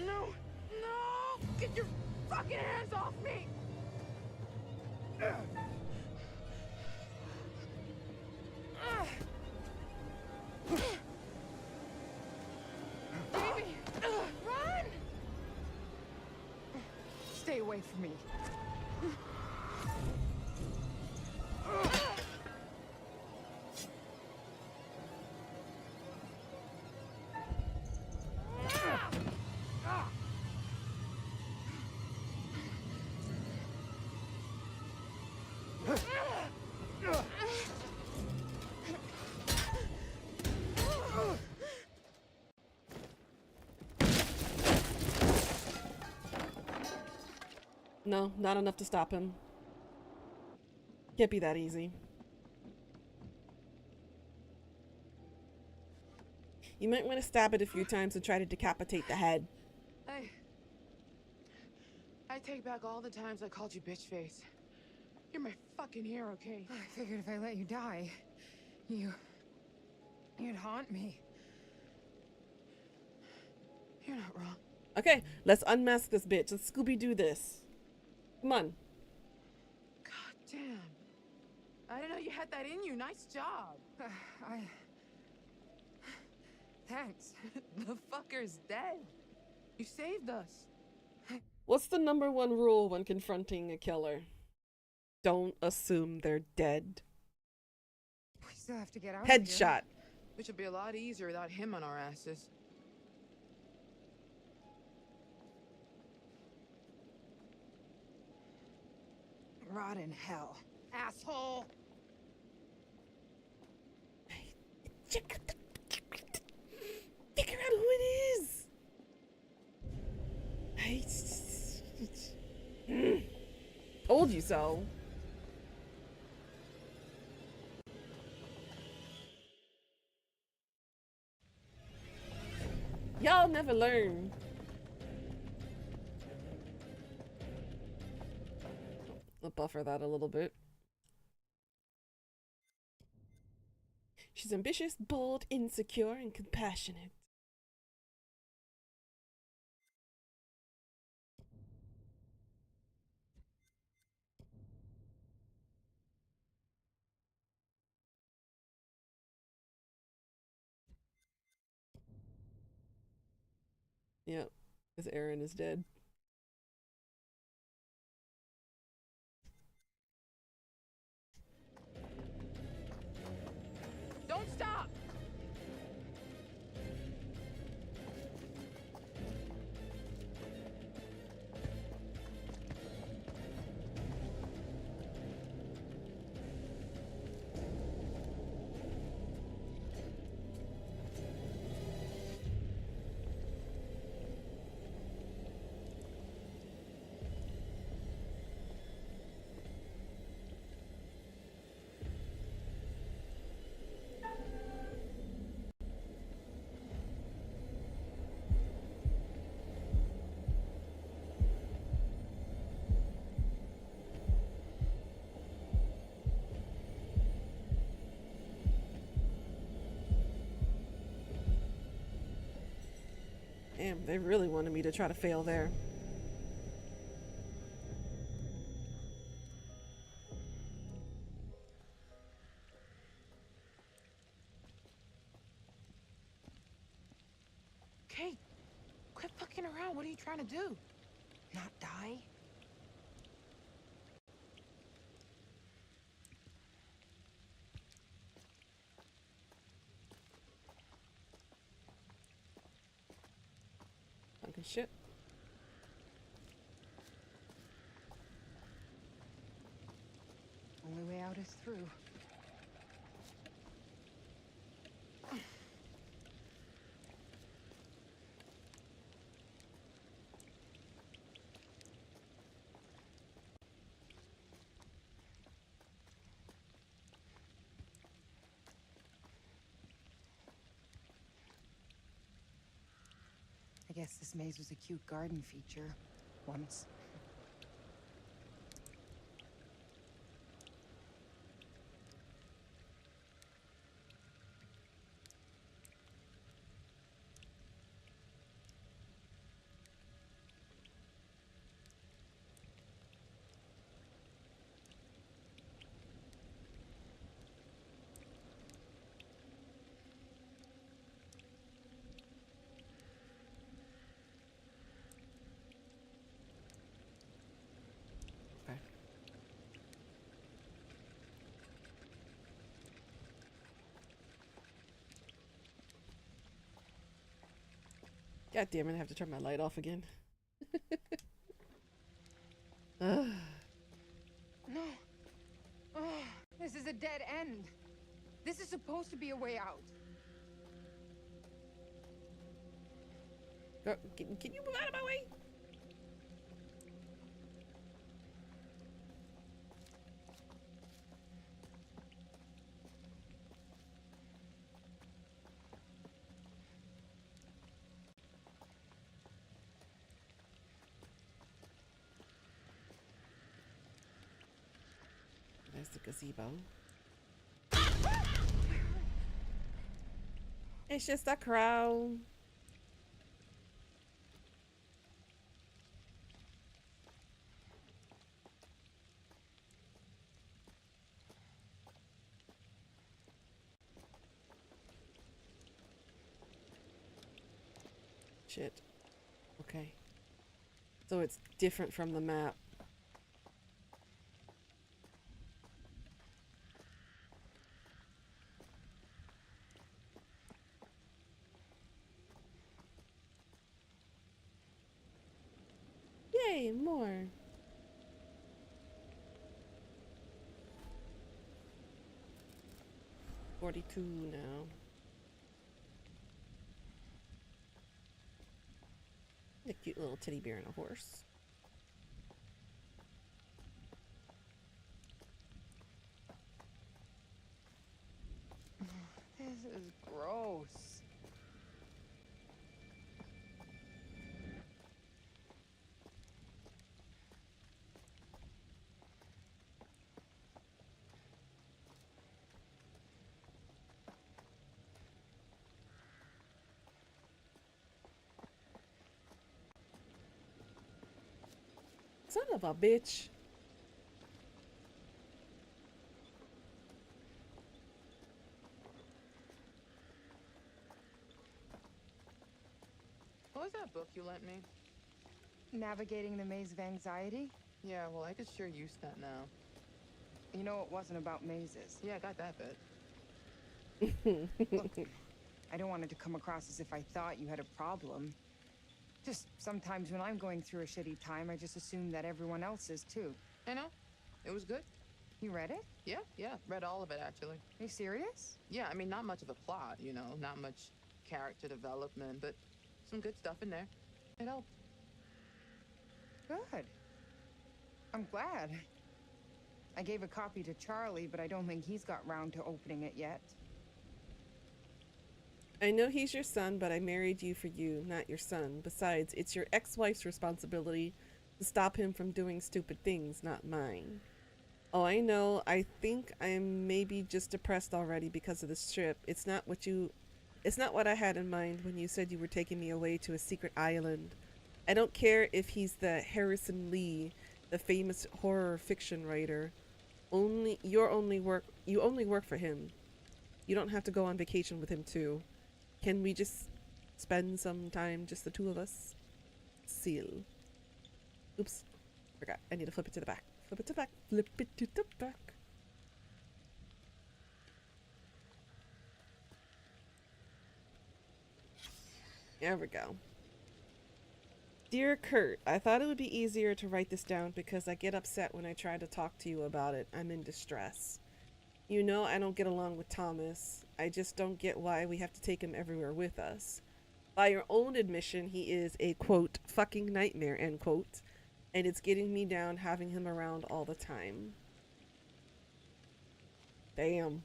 No! No! Get your fucking hands off me! Baby! Run!
Stay away from me.
No, not enough to stop him. Can't be that easy. You might want to stab it a few times and try to decapitate the head.
Hey. I take back all the times I called you bitch face. You're my fucking hero, Kate.
I figured if I let you die, you'd haunt me.
You're not wrong.
Okay, let's unmask this bitch. Let's Scooby-Doo this. Come on.
God damn. I didn't know you had that in you. Nice job.
Thanks.
The fucker's dead. You saved us.
What's the #1 rule when confronting a killer? Don't assume they're dead.
We still have to get out of here.
Headshot.
Which would be a lot easier without him on our asses.
Rot in hell, asshole!
Figure out who it is. Told you so. Y'all never learn. I'll buffer that a little bit. She's ambitious, bold, insecure, and compassionate. Yep, because Aaron is dead.
Don't stop!
Damn, they really wanted me to try to fail there.
Kate, quit fucking around. What are you trying to do? Not die?
Fucking shit.
Only way out is through. I guess this maze was a cute garden feature. Once.
God damn it, I have to turn my light off again. Ugh.
No. Oh, this is a dead end. This is supposed to be a way out.
Girl, can you move out of my way? There's the gazebo. It's just a crow. Shit. Okay. So it's different from the map. Yay, more. 42 now. A cute little teddy bear and a horse.
This is gross.
Son of a bitch.
What was that book you lent me?
Navigating the Maze of Anxiety?
Yeah, well, I could sure use that now.
You know, it wasn't about mazes.
Yeah, I got that bit.
Look, I don't want it to come across as if I thought you had a problem. Just sometimes when I'm going through a shitty time, I just assume that everyone else is too.
I know. It was good.
You read it?
Yeah. Read all of it, actually.
Are you serious?
Yeah, I mean, not much of a plot, you know, not much character development, but some good stuff in there. It helped.
Good. I'm glad. I gave a copy to Charlie, but I don't think he's got round to opening it yet.
I know he's your son, but I married you for you, not your son. Besides, it's your ex-wife's responsibility to stop him from doing stupid things, not mine. Oh, I know. I think I'm maybe just depressed already because of this trip. It's not what I had in mind when you said you were taking me away to a secret island. I don't care if he's the Harrison Lee, the famous horror fiction writer. You only work for him. You don't have to go on vacation with him too. Can we just spend some time, just the two of us? Seal. Oops. Forgot. I need to flip it to the back. Flip it to the back. Flip it to the back. There we go. Dear Kurt, I thought it would be easier to write this down because I get upset when I try to talk to you about it. I'm in distress. You know I don't get along with Thomas. I just don't get why we have to take him everywhere with us. By your own admission, he is a, quote, fucking nightmare, end quote. And it's getting me down having him around all the time. Damn.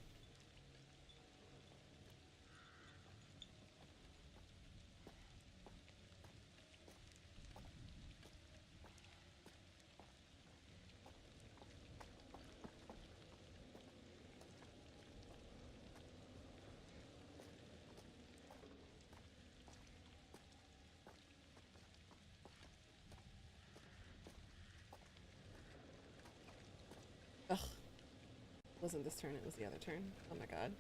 Ugh. Wasn't this turn, it was the other turn. Oh my god.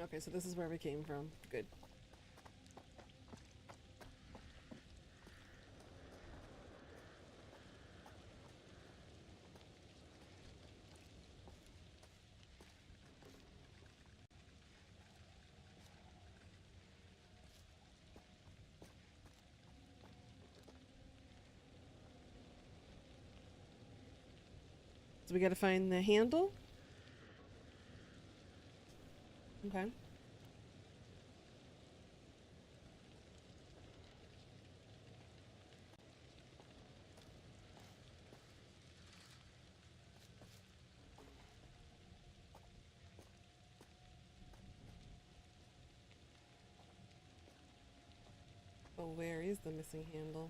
Okay, so this is where we came from. Good. So we gotta find the handle? Okay. Oh, where is the missing handle?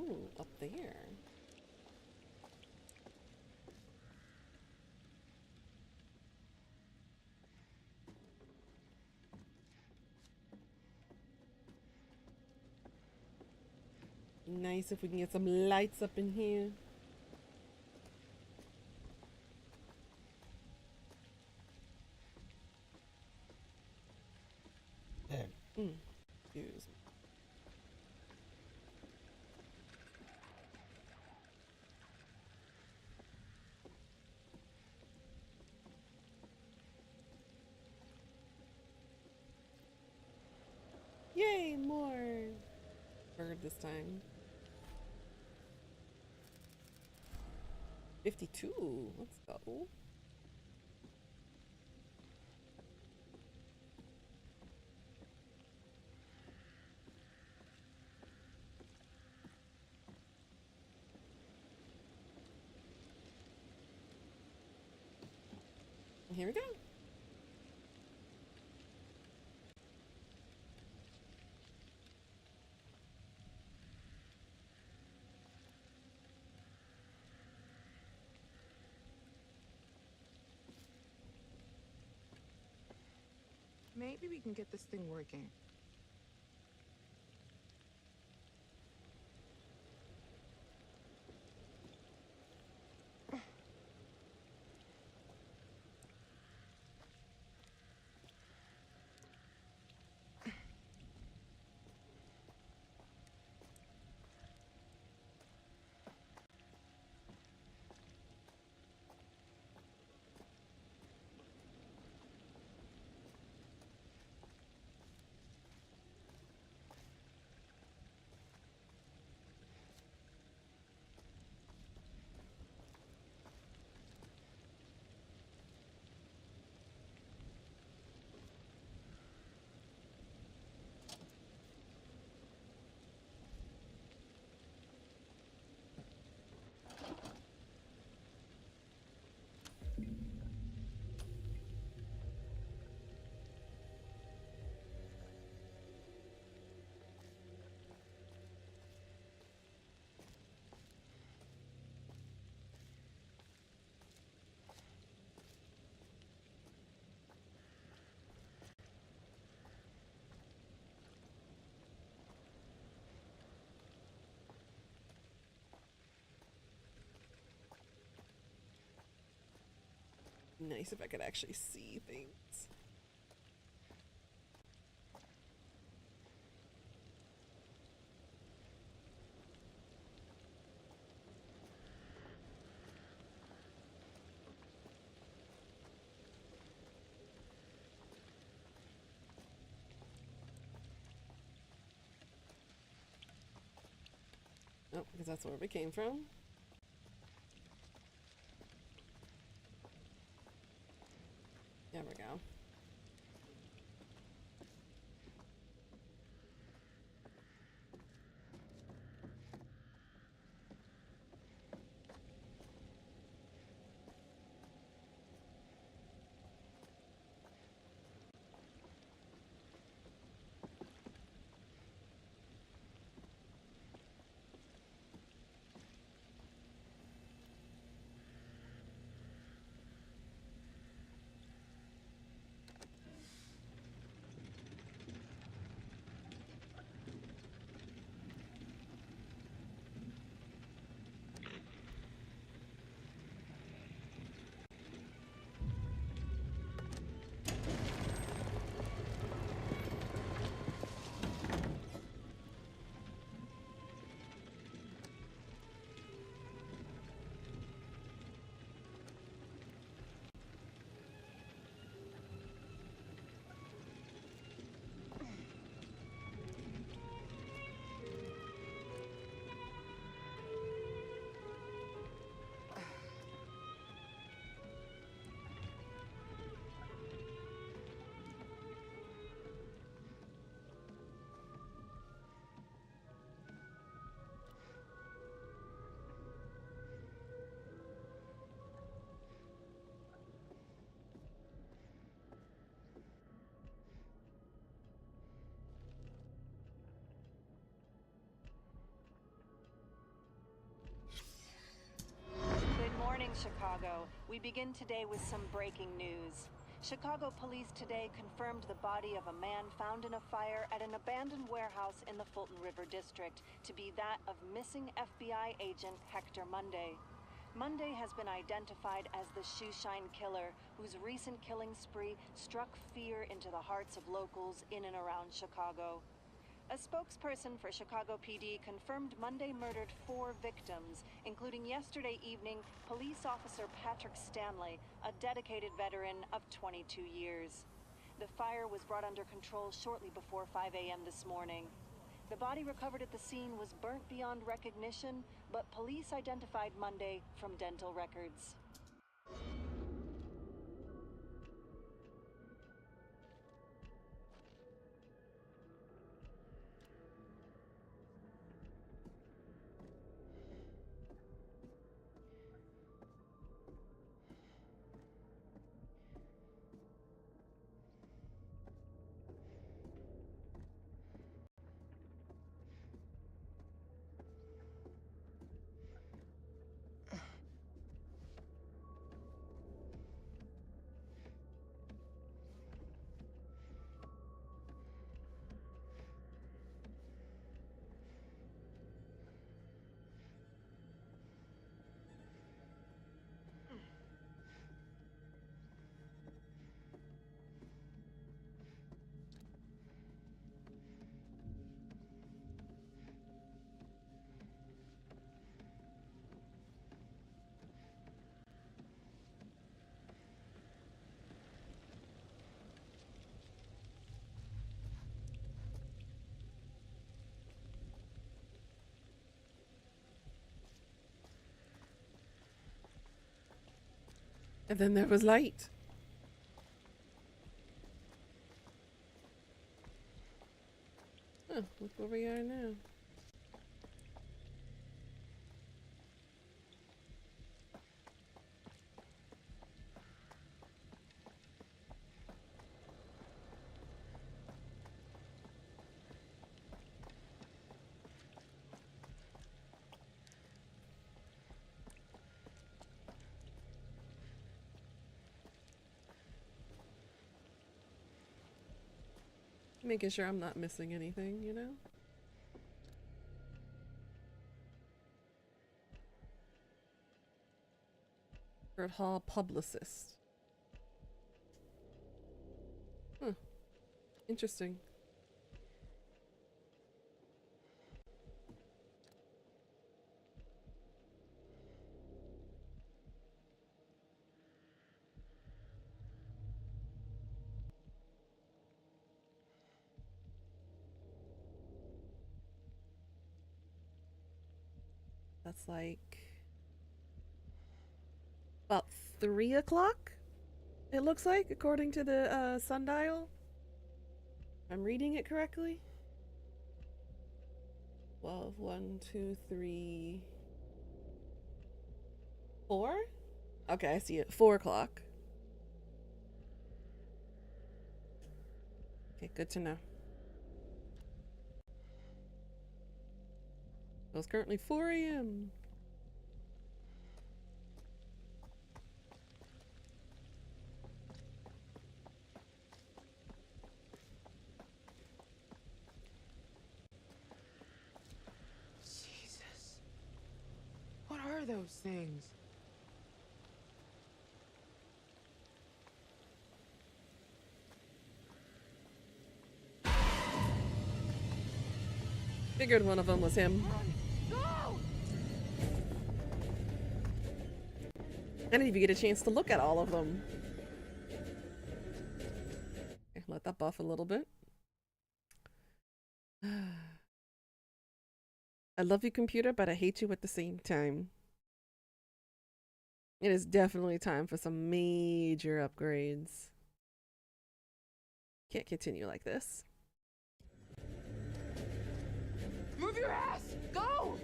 Ooh, up there. Nice if we can get some lights up in here. Excuse me. Yay, more bird this time. 52. Let's go. Here we go.
Maybe we can get this thing working.
Nice if I could actually see things. Oh, because that's where we came from. There we go.
Chicago. We begin today with some breaking news. Chicago police today confirmed the body of a man found in a fire at an abandoned warehouse in the Fulton River District to be that of missing FBI agent Hector Monday. Monday has been identified as the Shoeshine Killer, whose recent killing spree struck fear into the hearts of locals in and around Chicago. A spokesperson for Chicago PD confirmed Monday murdered 4 victims, including yesterday evening police officer Patrick Stanley, a dedicated veteran of 22 years. The fire was brought under control shortly before 5 a.m. this morning. The body recovered at the scene was burnt beyond recognition, but police identified Monday from dental records.
And then there was light. Oh, look where we are now. Making sure I'm not missing anything, you know? Kurt Hall publicist. Huh. Interesting. That's like about 3 o'clock, it looks like, according to the sundial. I'm reading it correctly. 12, 1, 2, 3, 4? Okay, I see it. 4 o'clock. Okay, good to know. Well, it's currently 4 a.m.
Jesus. What are those things?
Figured one of them was him. I didn't even get a chance to look at all of them. Okay, let that buff a little bit. I love you, computer, but I hate you at the same time. It is definitely time for some major upgrades. Can't continue like this.
Move your ass! Go!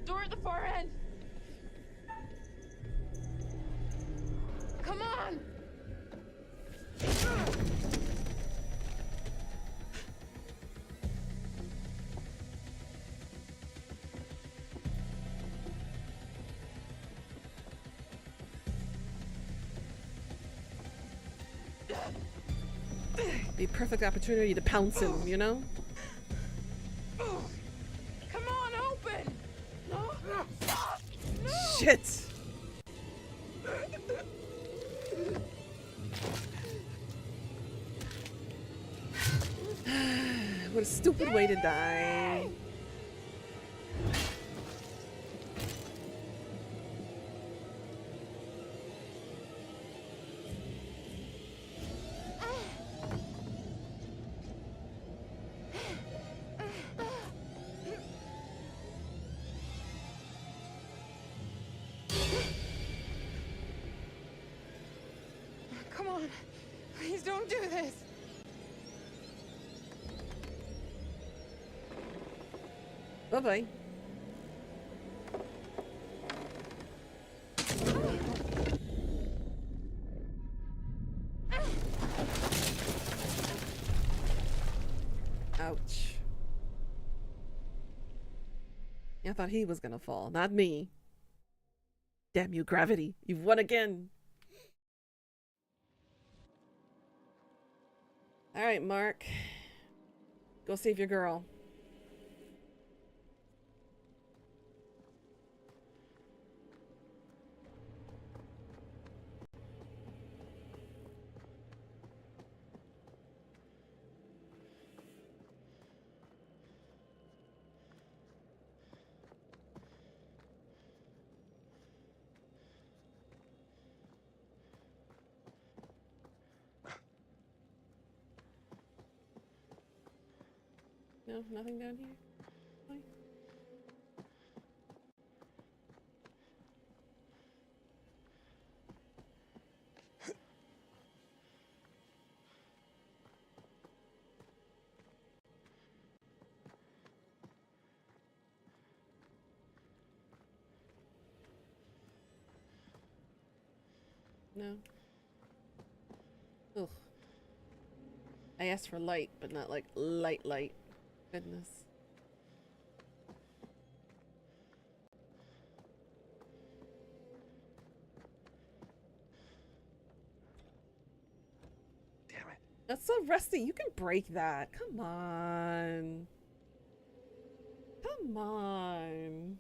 That door at the far end. Come on!
Be a perfect opportunity to pounce him, you know?
Come on, open! No!
Shit! What a stupid way to die.
Come on. Please don't do this.
Bye-bye. Ouch. I thought he was gonna fall, not me. Damn you, gravity. You've won again. Alright, Mark. Go save your girl. No, nothing down here? Fine. No. Ugh. I asked for light, but not like light. Goodness.
Damn it.
That's so rusty. You can break that. Come on. Come on.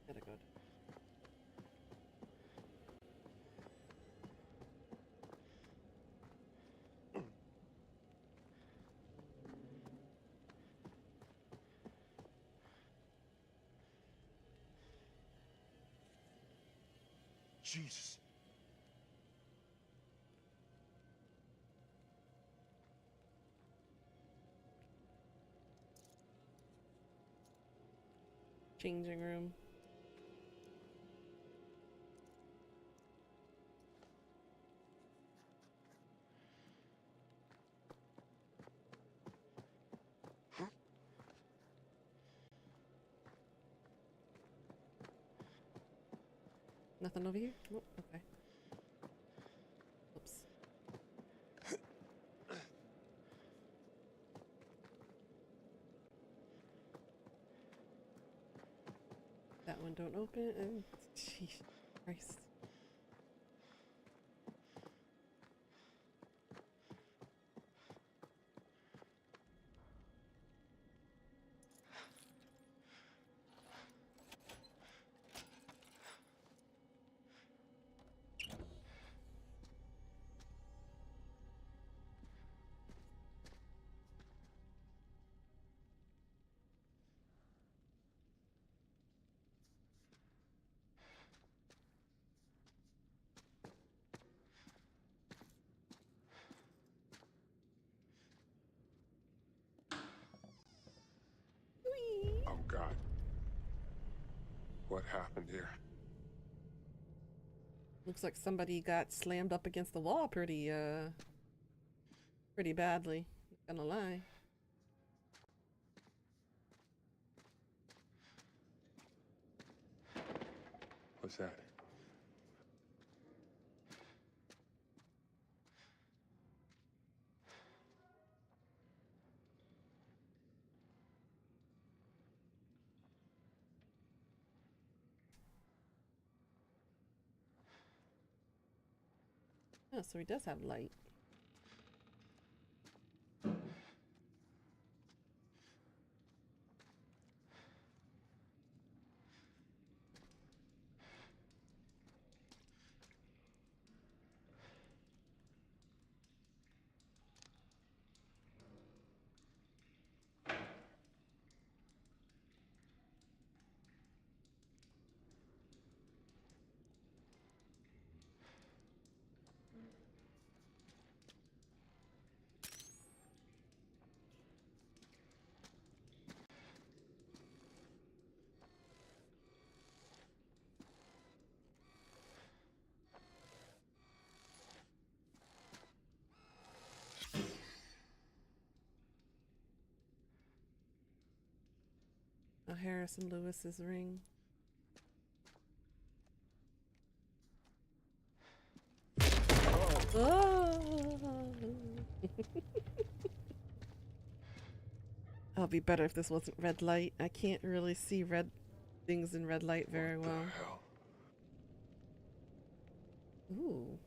Gotta go.
Jesus.
Changing room. Nothing over here? Nope. Okay. Oops. That one don't open. And jeez, Christ.
what happened here.
Looks like somebody got slammed up against the wall pretty badly. Not gonna lie.
What's that?
Oh, so he does have light. Oh, Harrison Lewis's ring. Oh. It'll be better if this wasn't red light. I can't really see red things in red light very well.
What the hell?
Ooh.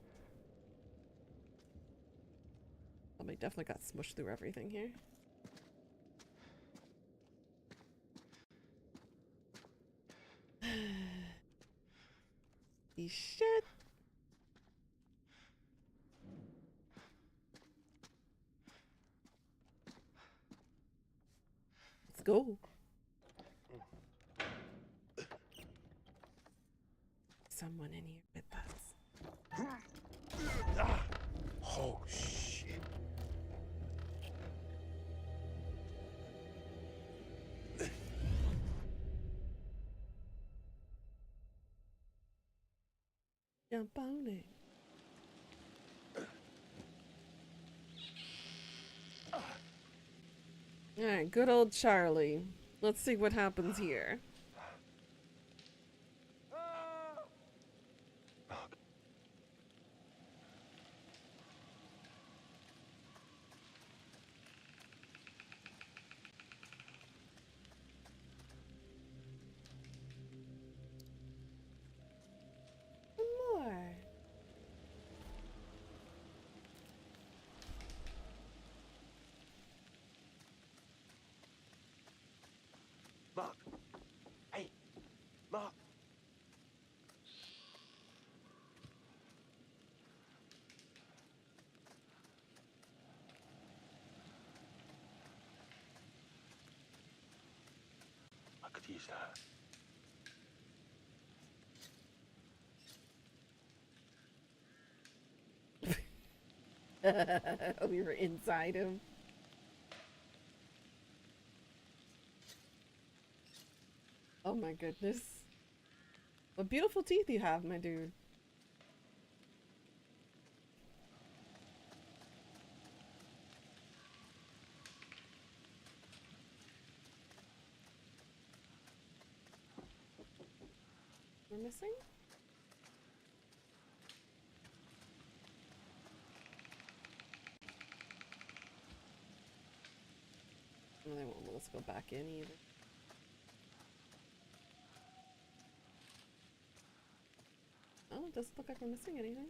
Somebody definitely got smushed through everything here. You should. Let's go. Someone in here with us.
Oh, shit.
Jump on it. Alright, good old Charlie. Let's see what happens here. More.
Mark. Hey, Mark. I could use that.
We were inside him. Oh my goodness. What beautiful teeth you have, my dude. We're missing? Oh, they won't let us go back in either. Oh, it doesn't look like we're missing anything.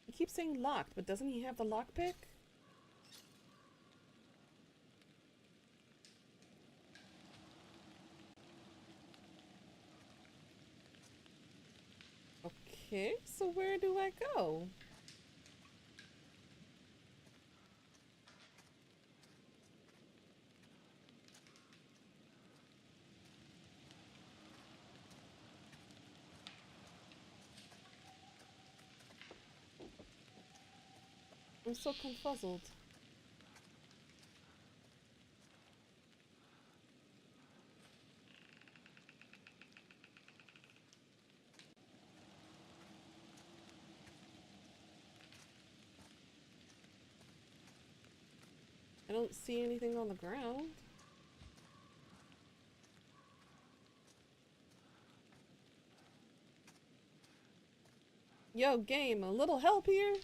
He keeps saying locked, but doesn't he have the lockpick? Okay, so where do I go? I'm so confuzzled. I don't see anything on the ground. Yo, game, a little help here?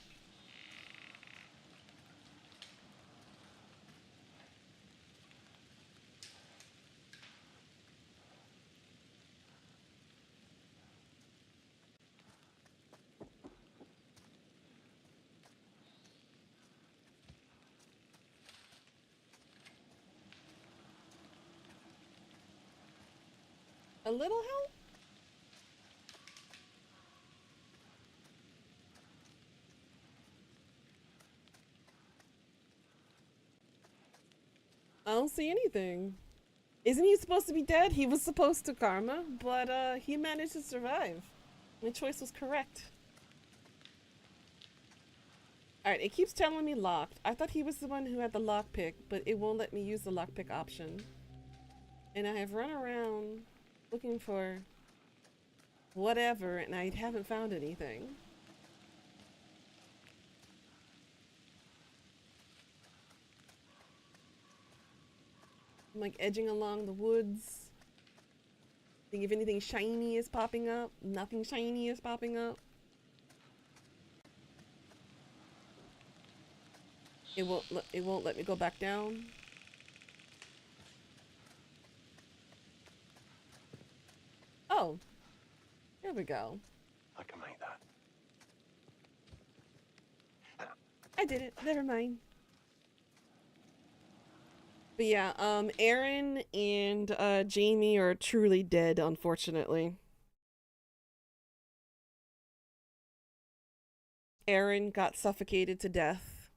A little help? I don't see anything. Isn't he supposed to be dead? He was supposed to karma, but he managed to survive. My choice was correct. Alright, it keeps telling me locked. I thought he was the one who had the lockpick, but it won't let me use the lockpick option. And I have run around looking for whatever, and I haven't found anything. I'm like edging along the woods. Think if anything shiny is popping up. Nothing shiny is popping up. It won't let me go back down. Oh. Here we go.
I can make that.
I did it. Never mind. But yeah, Aaron and Jamie are truly dead, unfortunately. Aaron got suffocated to death,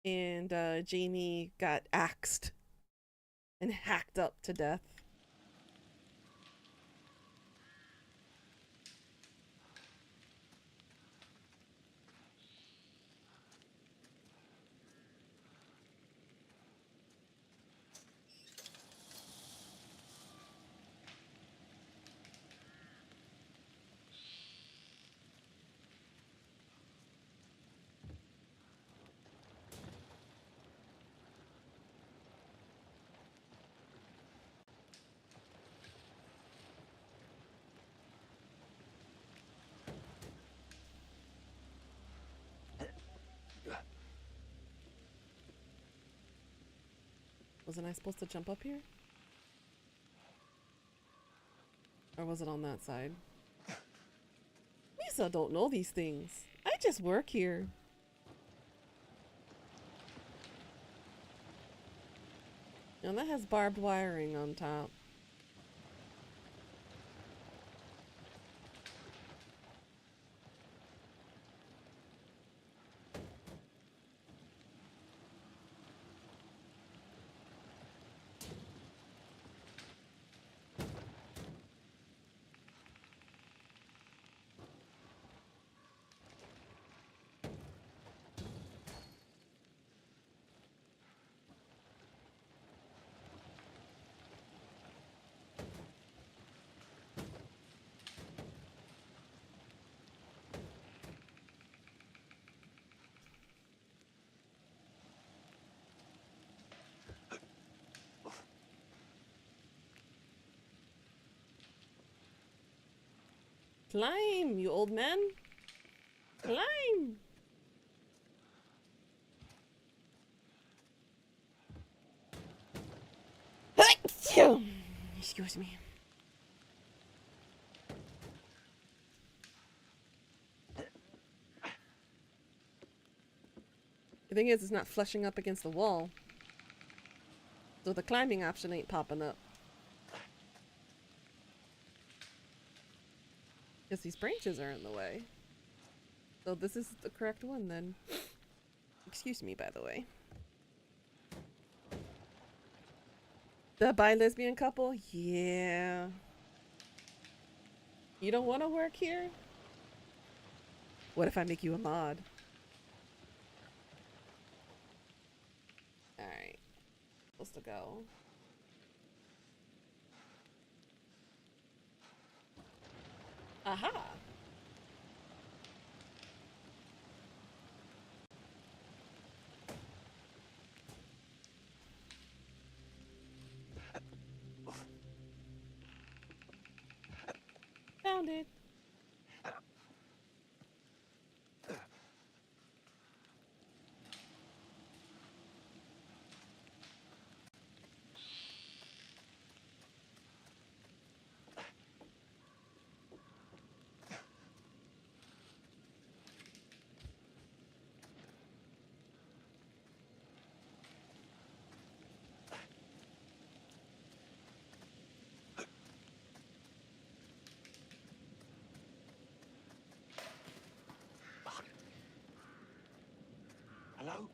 and Jamie got axed and hacked up to death. Wasn't I supposed to jump up here? Or was it on that side? Lisa don't know these things. I just work here. And that has barbed wiring on top. Climb, you old man. Climb. Excuse me. The thing is, it's not flushing up against the wall. So the climbing option ain't popping up. Because these branches are in the way. So this is the correct one then. Excuse me, by the way. The bi-lesbian couple? Yeah. You don't want to work here? What if I make you a mod? Alright. Supposed to go. Aha! Found it.
Hello?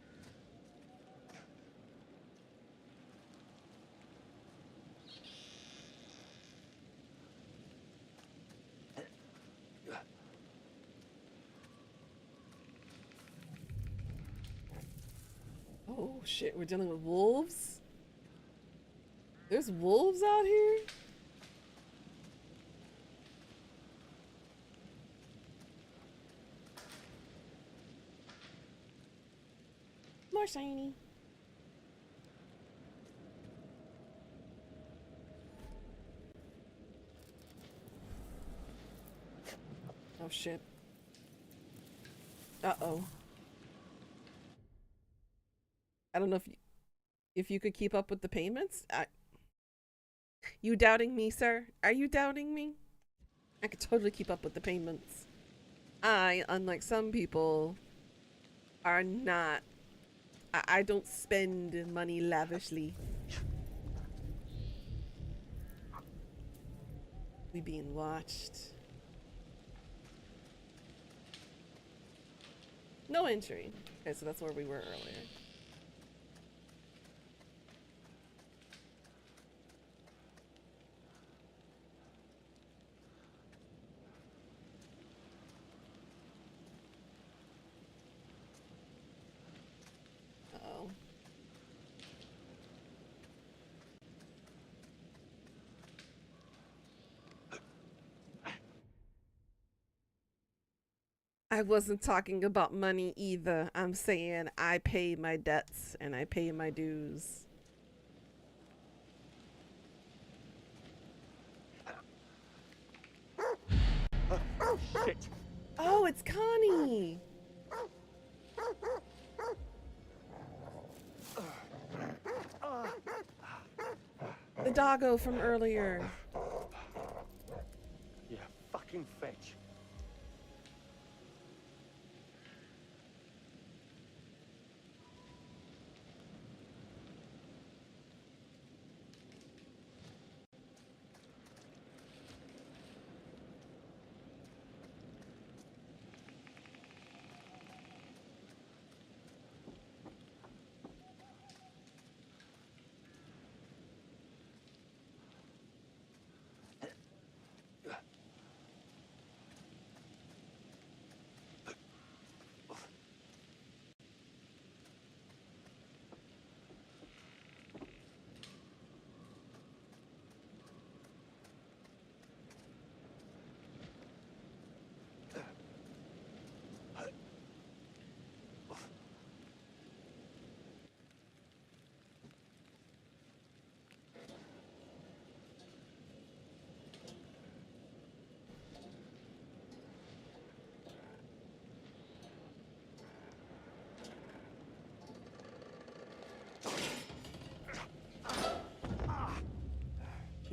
Oh shit, we're dealing with wolves? There's wolves out here? More shiny. Oh shit. Uh-oh. I don't know if you could keep up with the payments. You doubting me, sir? Are you doubting me? I could totally keep up with the payments. I, unlike some people, are not. I don't spend money lavishly. We being watched. No entry. Okay, so that's where we were earlier. Uh-oh. I wasn't talking about money either. I'm saying I pay my debts and I pay my dues.
Shit.
Oh, it's Connie. The doggo from earlier.
You fucking fetch.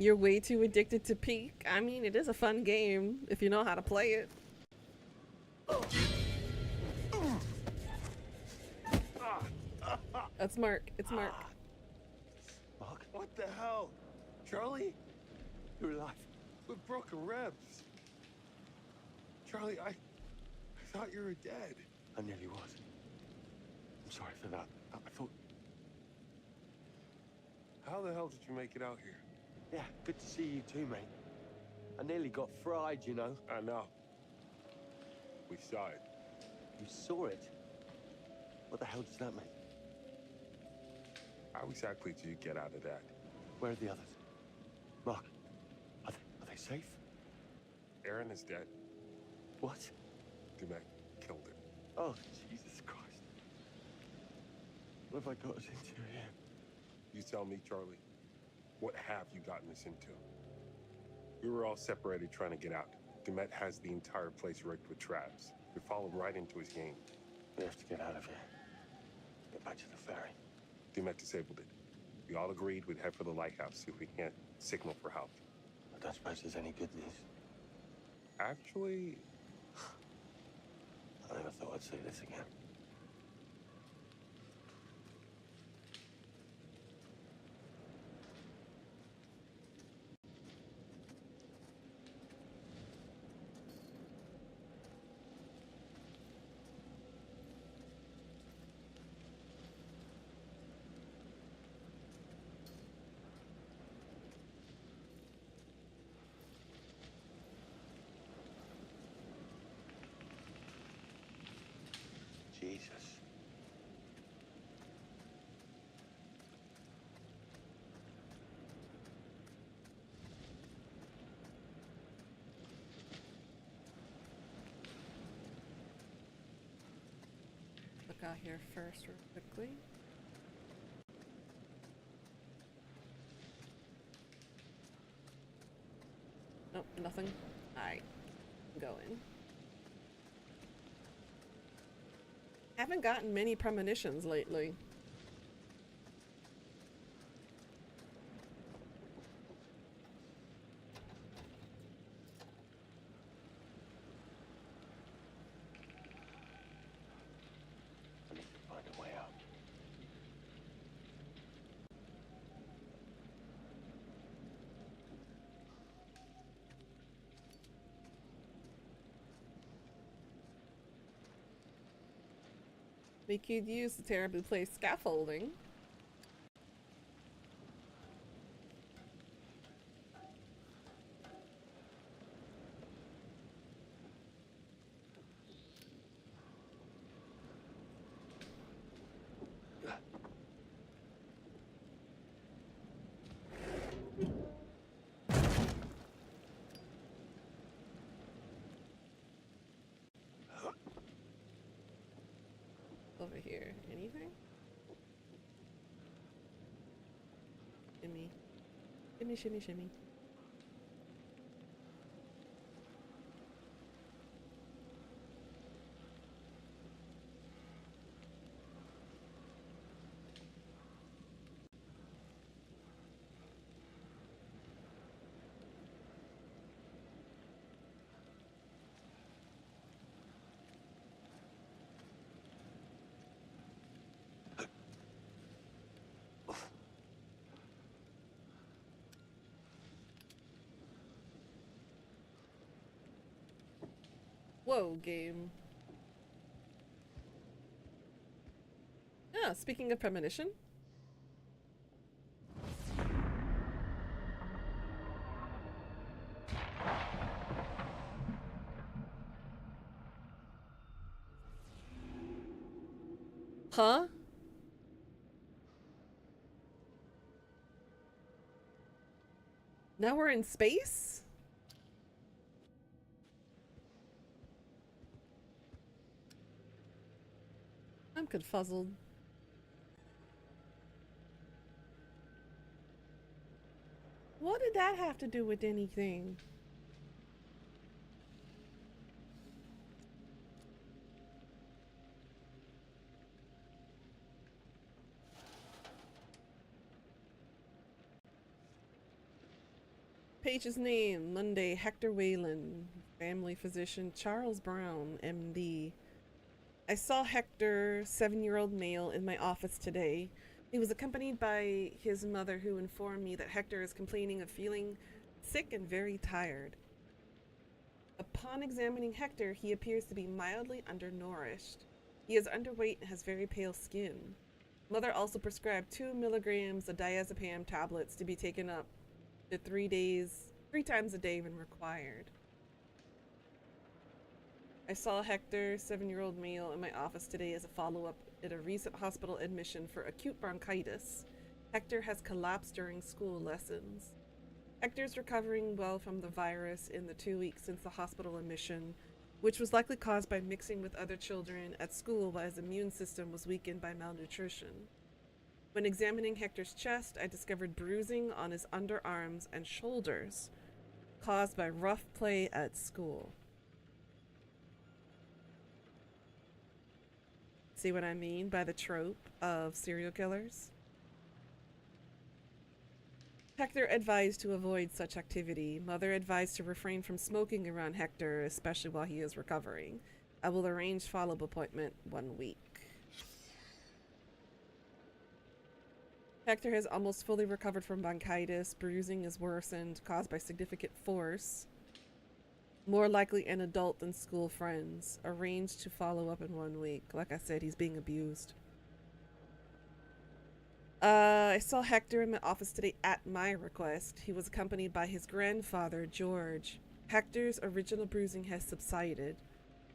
You're way too addicted to Peak. I mean, it is a fun game if you know how to play it. That's Mark. It's Mark.
Mark? What the hell? Charlie? You're alive. With broken ribs. Charlie, I thought you were dead.
I nearly was. I'm sorry for that. I thought...
How the hell did you make it out here?
Yeah, good to see you too, mate. I nearly got fried, you know.
I know. We saw it.
You saw it? What the hell does that mean?
How exactly did you get out of that?
Where are the others? Mark, are they safe?
Erin is dead.
What?
Dumet killed her.
Oh, Jesus Christ. What have I got us into here?
You tell me, Charlie. What have you gotten us into? We were all separated trying to get out. Dumet has the entire place rigged with traps. We followed right into his game.
We have to get out of here. Get back to the ferry.
Dumet disabled it. We all agreed we'd head for the lighthouse, see if we can't signal for help.
I don't suppose there's any good news.
Actually...
I never thought I'd see this again. Jesus.
Look out here first real quickly. Nope, nothing. Alright. Go in. Haven't gotten many premonitions lately.
I need to find a way out.
We could use the terribly placed scaffolding. Over here. Anything? Shimmy. Shimmy, shimmy, shimmy. Whoa, game. Ah, speaking of premonition. Huh? Now we're in space? I'm confuzzled. What did that have to do with anything? Page's name, Monday, Hector Whalen, family physician, Charles Brown, MD. I saw Hector, 7-year-old male, in my office today. He was accompanied by his mother, who informed me that Hector is complaining of feeling sick and very tired. Upon examining Hector, he appears to be mildly undernourished. He is underweight and has very pale skin. Mother also prescribed 2 milligrams of diazepam tablets to be taken up to 3 times a day when required. I saw Hector, 7-year-old male, in my office today as a follow-up at a recent hospital admission for acute bronchitis. Hector has collapsed during school lessons. Hector's recovering well from the virus in the 2 weeks since the hospital admission, which was likely caused by mixing with other children at school while his immune system was weakened by malnutrition. When examining Hector's chest, I discovered bruising on his underarms and shoulders caused by rough play at school. See what I mean by the trope of serial killers? Hector advised to avoid such activity. Mother advised to refrain from smoking around Hector, especially while he is recovering. I will arrange follow-up appointment 1 week. Hector has almost fully recovered from bronchitis. Bruising is worsened, caused by significant force. More likely an adult than school friends. Arranged to follow up in 1 week. Like I said, he's being abused. I saw Hector in my office today at my request. He was accompanied by his grandfather, George. Hector's original bruising has subsided.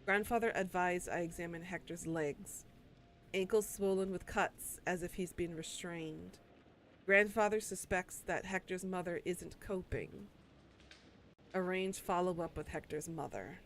Grandfather advised I examine Hector's legs. Ankles swollen with cuts as if he's been restrained. Grandfather suspects that Hector's mother isn't coping. Arrange follow-up with Hector's mother.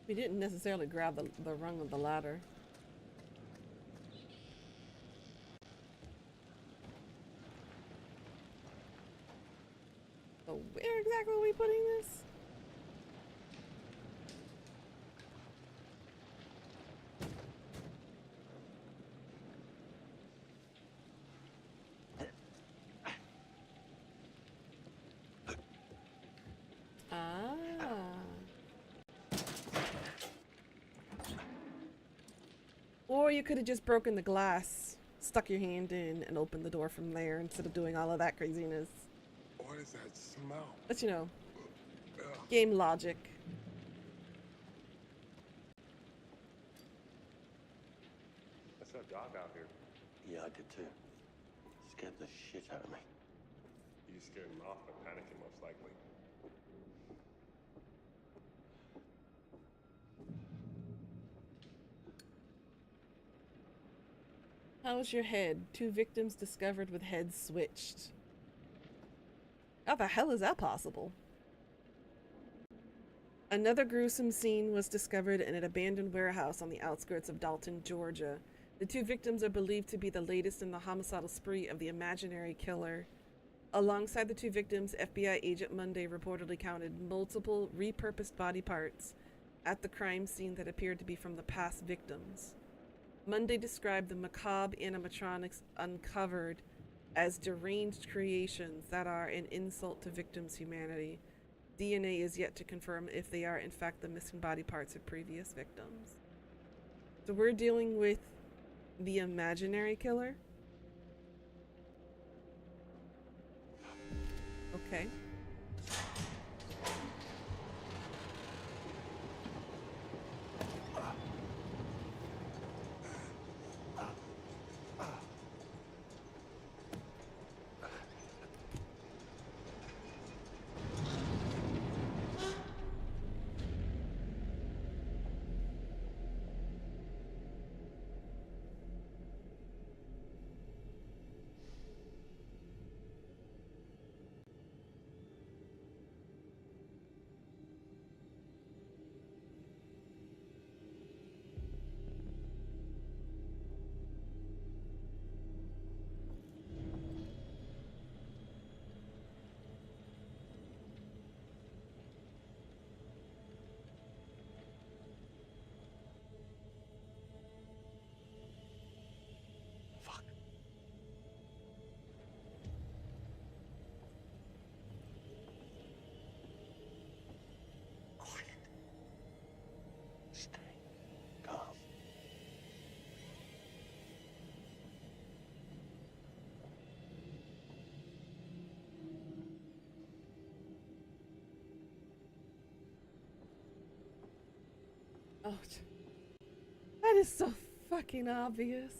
We didn't necessarily grab the rung of the ladder. So where exactly are we putting this? Or you could have just broken the glass, stuck your hand in, and opened the door from there instead of doing all of that craziness.
What is that smell?
But you know, game logic.
I saw a dog out here.
Yeah, I did too. Scared the shit out of me.
You scared him off by panicking, most likely.
How's your head? 2 victims discovered with heads switched. How the hell is that possible? Another gruesome scene was discovered in an abandoned warehouse on the outskirts of Dalton, Georgia. The 2 victims are believed to be the latest in the homicidal spree of the imaginary killer. Alongside the 2 victims, FBI agent Monday reportedly counted multiple repurposed body parts at the crime scene that appeared to be from the past victims. Monday described the macabre animatronics uncovered as deranged creations that are an insult to victims' humanity. DNA is yet to confirm if they are in fact the missing body parts of previous victims. So we're dealing with the imaginary killer? Okay. Oh, that is so fucking obvious.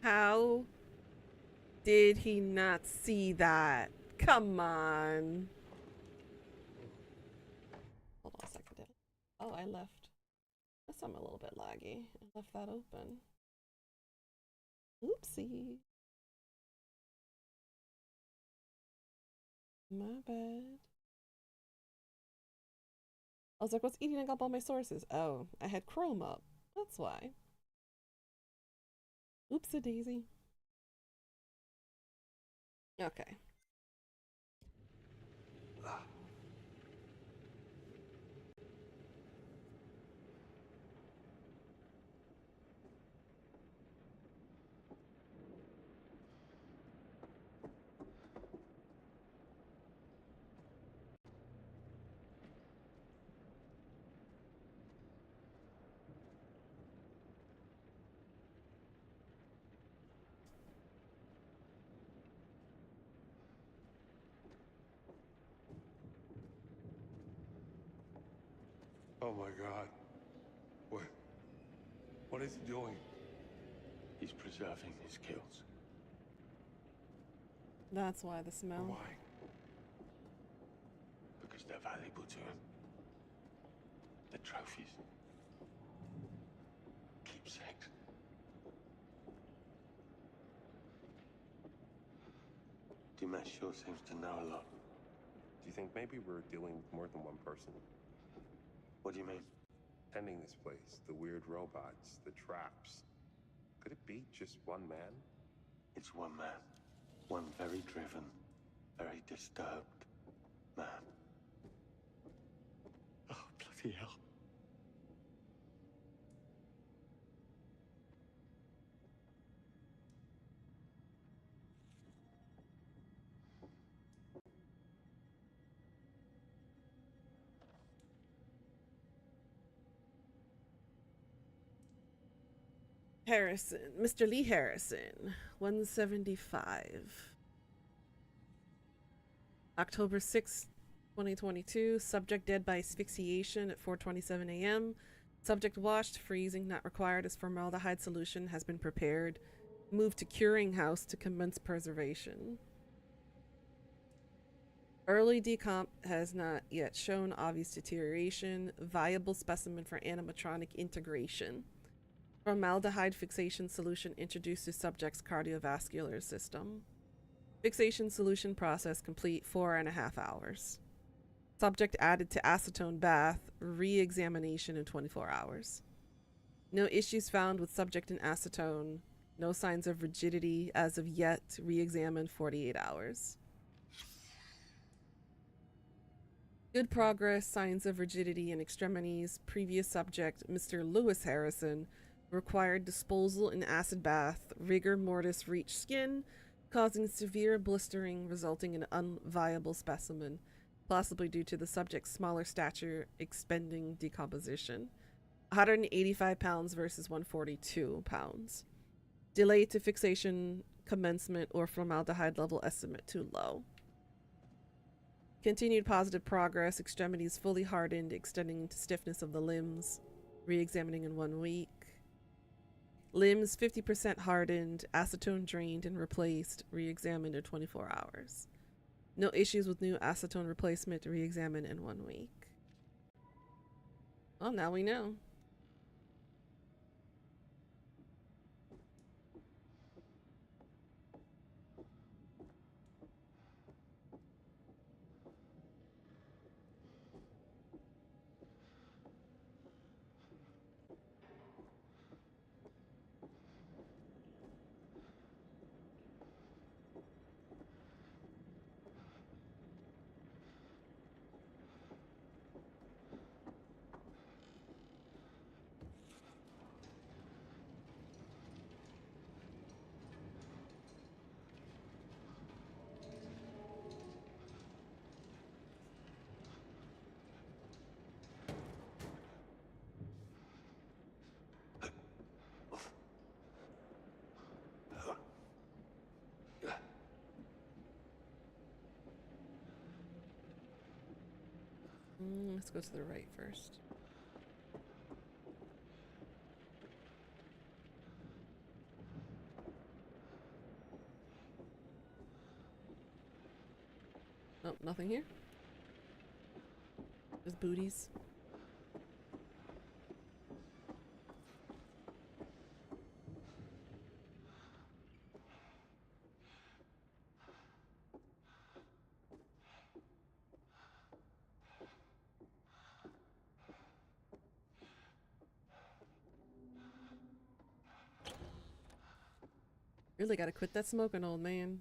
How did he not see that? Come on. Hold on a second. Oh, I left. Guess I'm a little bit laggy. I left that open. Oopsie. My bad. I was like, what's eating up all my sources? Oh, I had Chrome up. That's why. Oopsie daisy. Okay.
Oh my God. What is he doing?
He's preserving his kills.
That's why the smell.
Why? Because they're valuable to him. The trophies. Keepsakes.
Dumas sure seems to know a lot.
Do you think maybe we're dealing with more than one person?
What do you mean?
Tending this place, the weird robots, the traps. Could it be just one man?
It's one man. One very driven, very disturbed man.
Oh, bloody hell.
Harrison, Mr. Lee Harrison, 175. October 6th, 2022. Subject dead by asphyxiation at 4:27 a.m. Subject washed, freezing not required as formaldehyde solution has been prepared. Moved to curing house to commence preservation. Early decomp has not yet shown obvious deterioration. Viable specimen for animatronic integration. Formaldehyde fixation solution introduced to subject's cardiovascular system. Fixation solution process complete 4.5 hours. Subject added to acetone bath, re-examination in 24 hours. No issues found with subject in acetone. No signs of rigidity as of yet. Re-examined 48 hours. Good progress, signs of rigidity in extremities. Previous subject, Mr. Lewis Harrison, required disposal in acid bath. Rigor mortis reached skin, causing severe blistering, resulting in unviable specimen, possibly due to the subject's smaller stature expending decomposition. 185 pounds versus 142 pounds. Delay to fixation commencement or formaldehyde level estimate too low. Continued positive progress, extremities fully hardened, extending to stiffness of the limbs, re-examining in 1 week. Limbs 50% hardened, acetone drained and replaced, re-examined in 24 hours. No issues with new acetone replacement, re-examined in 1 week. Well, now we know. Let's go to the right first. Oh, nothing here. Just booties. Really gotta quit that smoking, old man.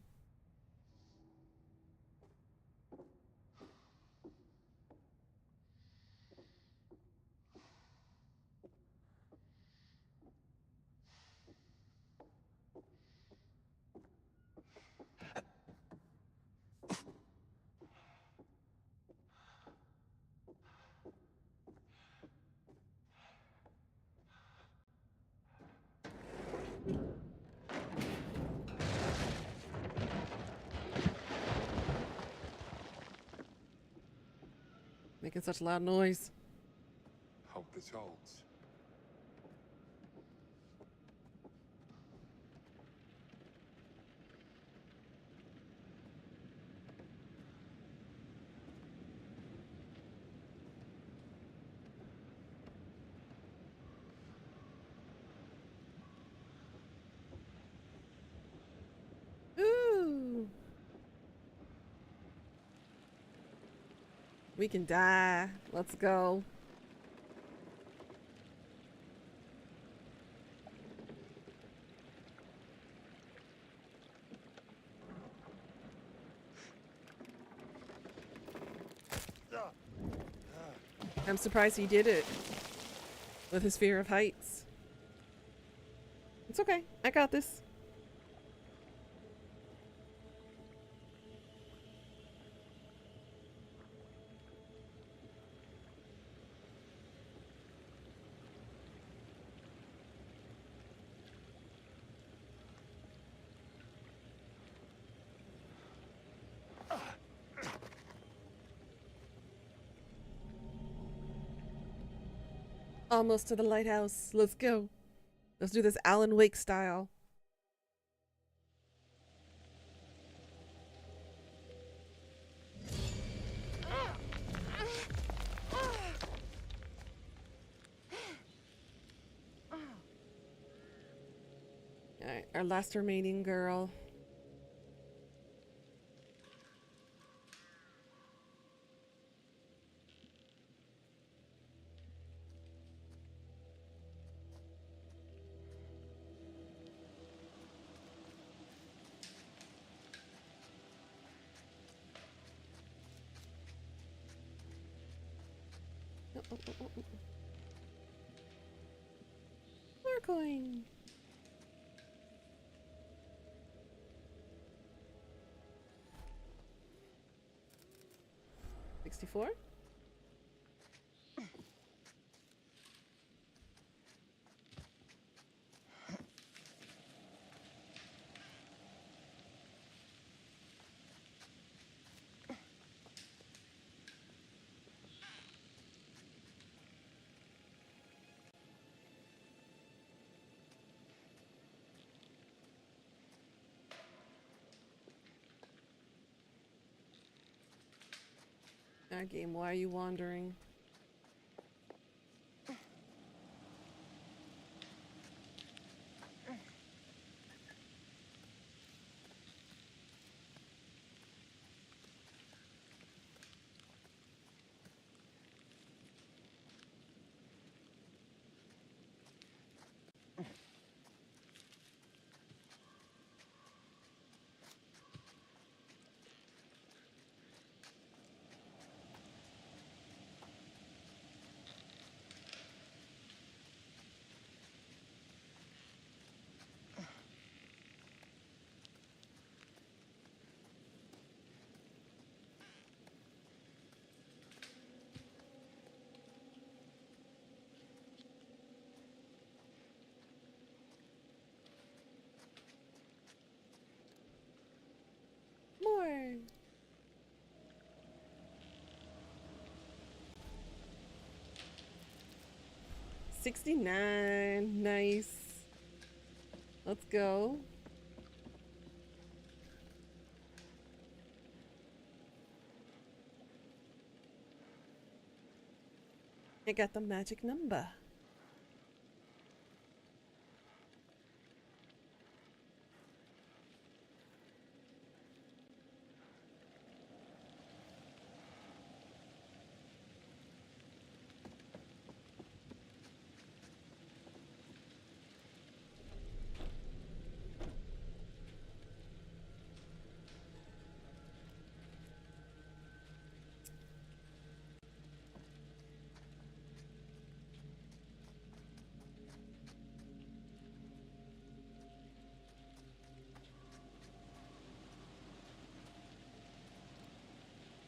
Making such loud noise.
Hope this holds.
Ooh. We can die. Let's go. I'm surprised he did it with his fear of heights. It's okay. I got this. Almost to the lighthouse. Let's go. Let's do this Alan Wake style. Alright, our last remaining girl. More coin. $64. Our game, why are you wandering? 69. Nice. Let's go. I got the magic number.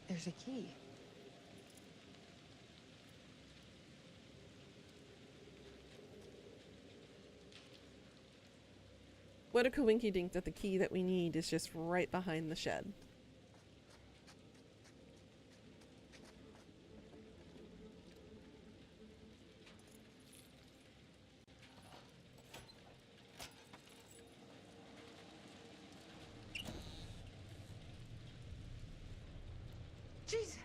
There's a key.
What a coinky dink that the key that we need is just right behind the shed.
Jesus!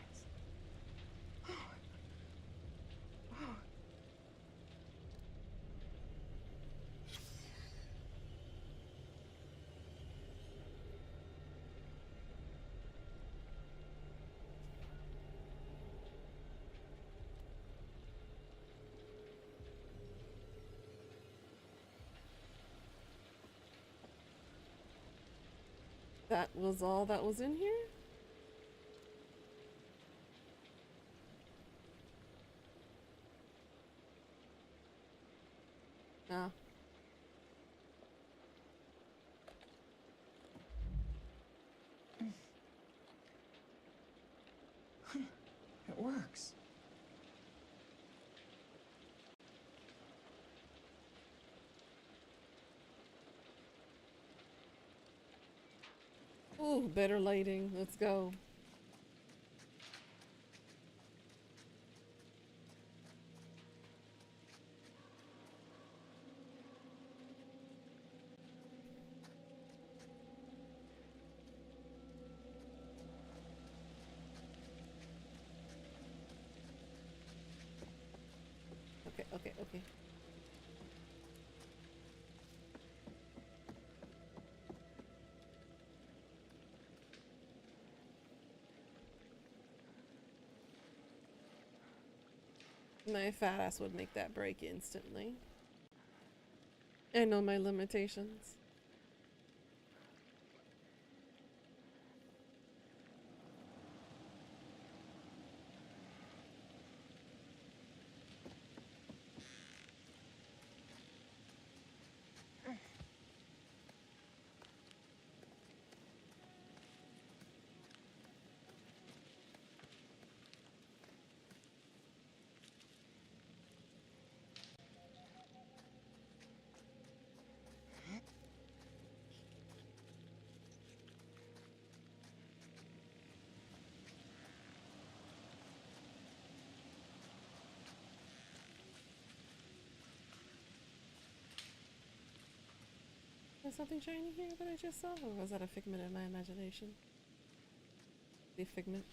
That was all that was in here? Ah.
It works.
Ooh, better lighting. Let's go. Okay. My fat ass would make that break instantly. I know my limitations. There's something shiny here that I just saw, or was that a figment of my imagination? The figment.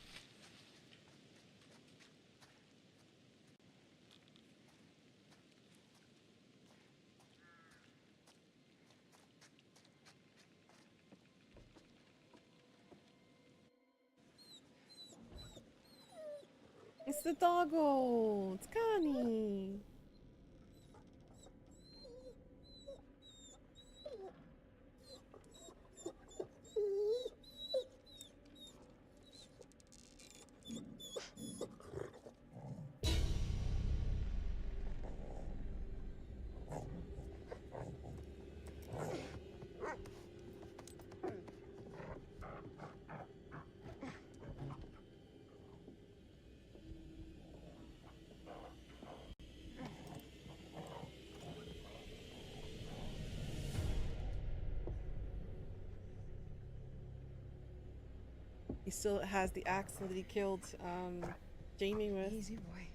It's the doggo! It's Connie! He still has the axe that he killed Jamie with.
Easy boy.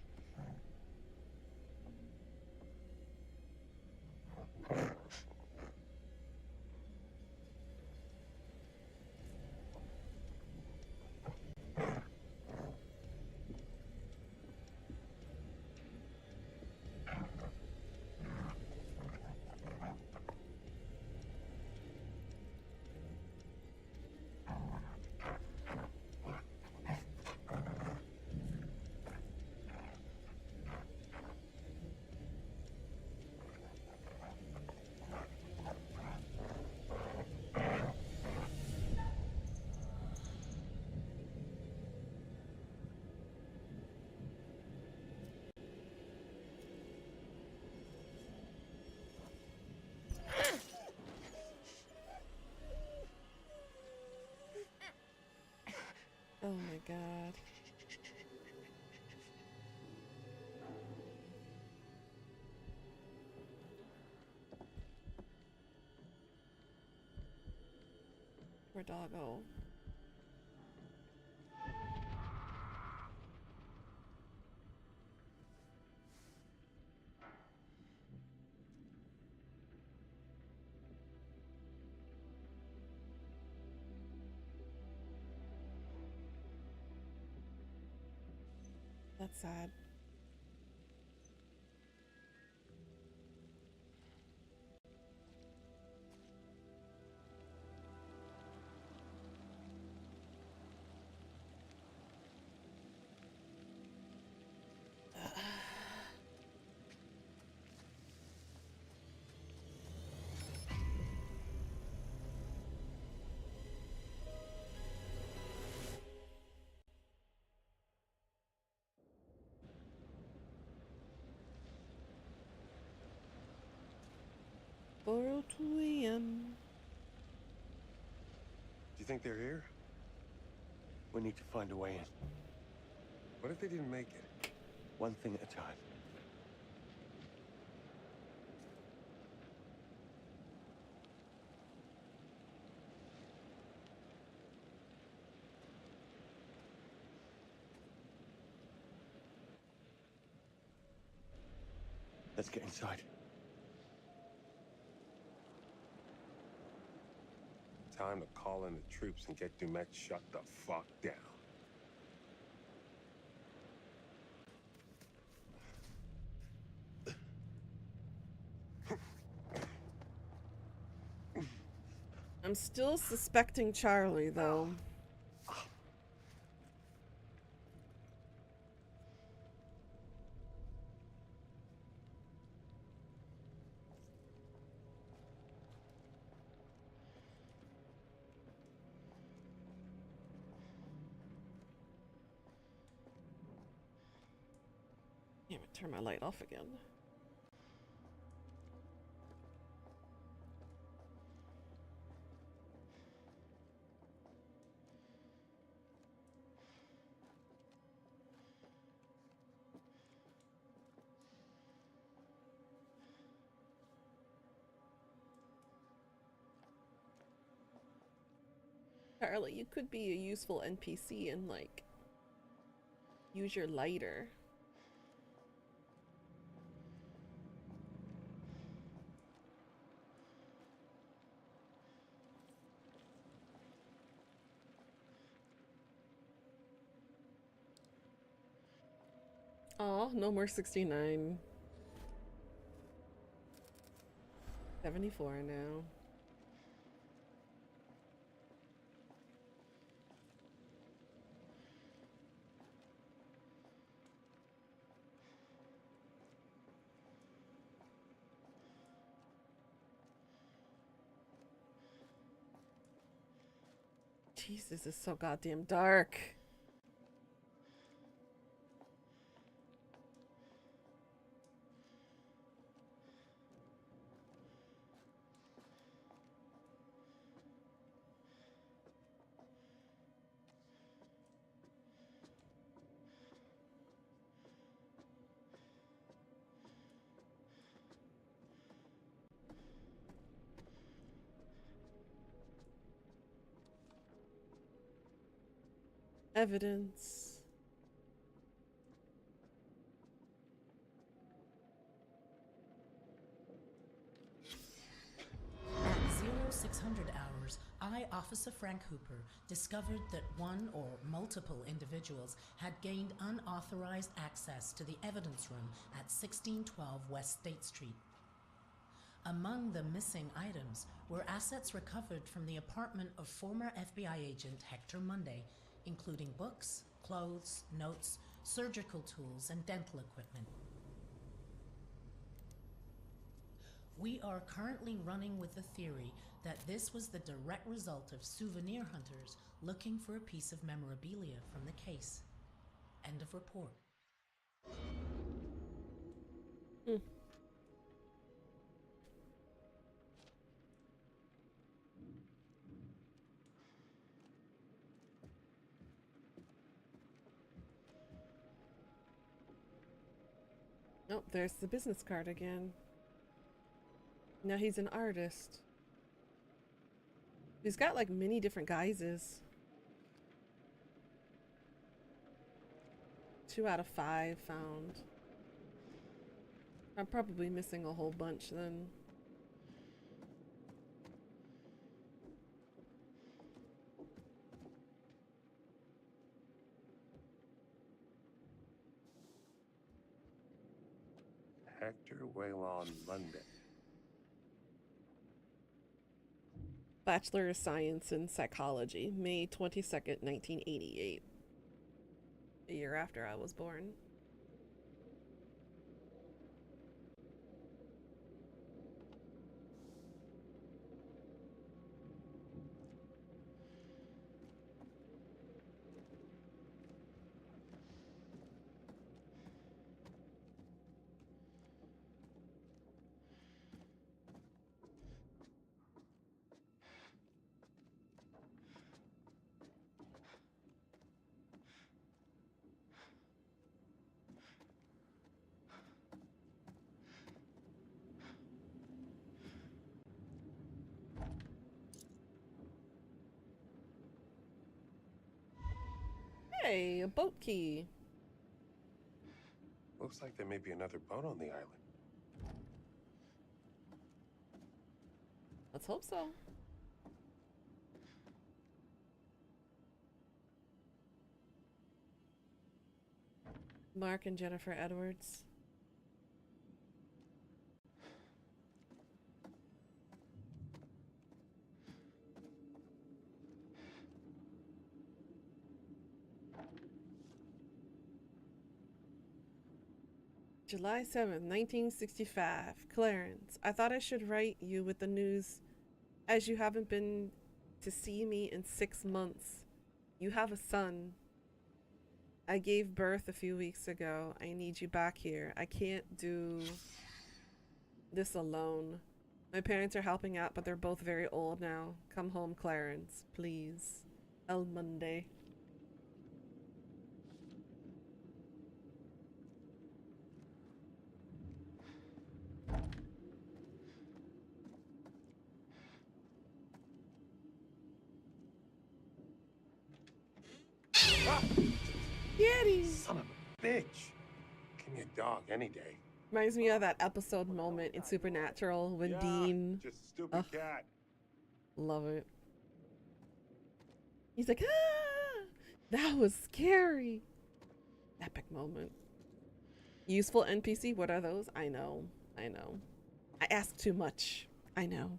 Oh my god. Poor doggo. That's sad. Borrow 2 a.m.
Do you think they're here?
We need to find a way in.
What if they didn't make it?
One thing at a time. Let's get inside.
Time to call in the troops and get Dumet shut the fuck down.
I'm still suspecting Charlie, though. Damn it, turn my light off again. Charlie, you could be a useful NPC and, like, use your lighter. Aw, no more 69. 74 now. Jesus, it's so goddamn dark. Evidence.
At 0600 hours, I, Officer Frank Hooper, discovered that one or multiple individuals had gained unauthorized access to the evidence room at 1612 West State Street. Among the missing items were assets recovered from the apartment of former FBI agent Hector Monday, including books, clothes, notes, surgical tools, and dental equipment. We are currently running with the theory that this was the direct result of souvenir hunters looking for a piece of memorabilia from the case. End of report.
Oh, there's the business card again. Now he's an artist. He's got like many different guises. 2 out of 5 found. I'm probably missing a whole bunch then.
Hector Waylon Monday.
Bachelor of Science in Psychology, May 22nd, 1988. A year after I was born. Hey, a boat key.
Looks like there may be another boat on the island.
Let's hope so. Mark and Jennifer Edwards. July 7th, 1965. Clarence, I thought I should write you with the news as you haven't been to see me in 6 months. You have a son. I gave birth a few weeks ago. I need you back here. I can't do this alone. My parents are helping out, but they're both very old now. Come home, Clarence, please. El Monday. Yeti!
Son of a bitch! Give me a dog any day.
Reminds me of that episode moment in Supernatural when
Yeah,
Dean.
just stupid cat.
Love it. He's like, ah! That was scary. Epic moment. Useful NPC? What are those? I know. I know. I ask too much. I know.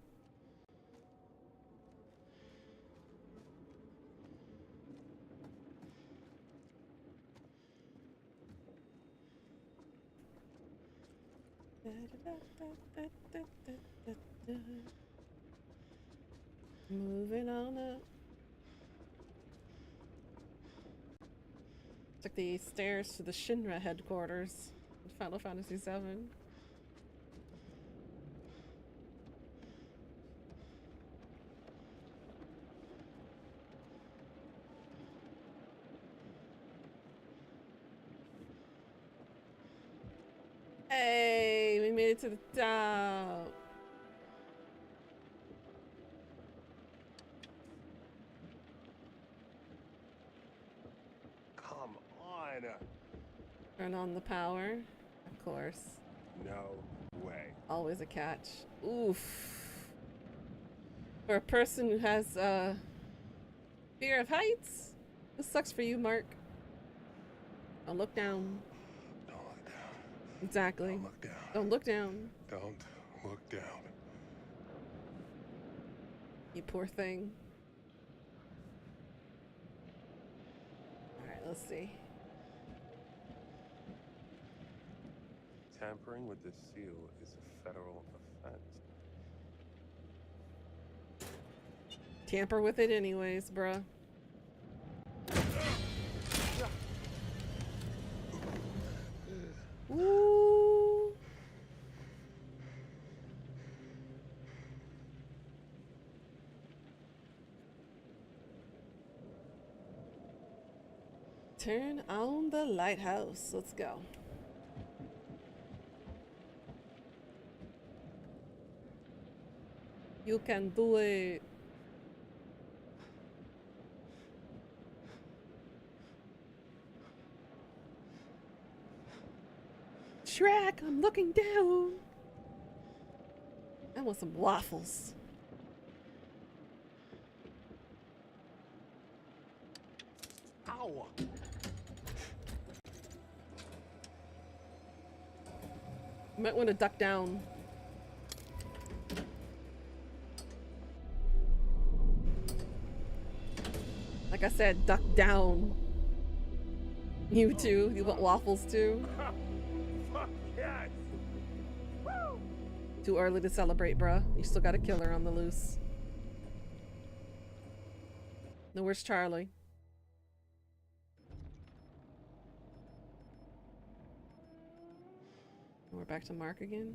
Moving on up. Took the stairs to the Shinra headquarters in Final Fantasy VII. Hey, we made it to the top.
Come on.
Turn on the power. Of course.
No way.
Always a catch. Oof. For a person who has fear of heights, this sucks for you, Mark. Don't look down.
Don't look down.
Exactly.
Don't look down.
Don't look down.
Don't look down.
You poor thing. Alright, let's see.
Tampering with the seal is a federal offense.
Tamper with it anyways, bruh. Ooh. Turn on the lighthouse. Let's go. You can do it. Shrek, I'm looking down. I want some waffles.
Ow!
You might want to duck down. Like I said, duck down. You too? You want waffles too?
Fuck yes! Woo!
Too early to celebrate, bruh. You still got a killer on the loose. No, where's Charlie? We're back to Mark again.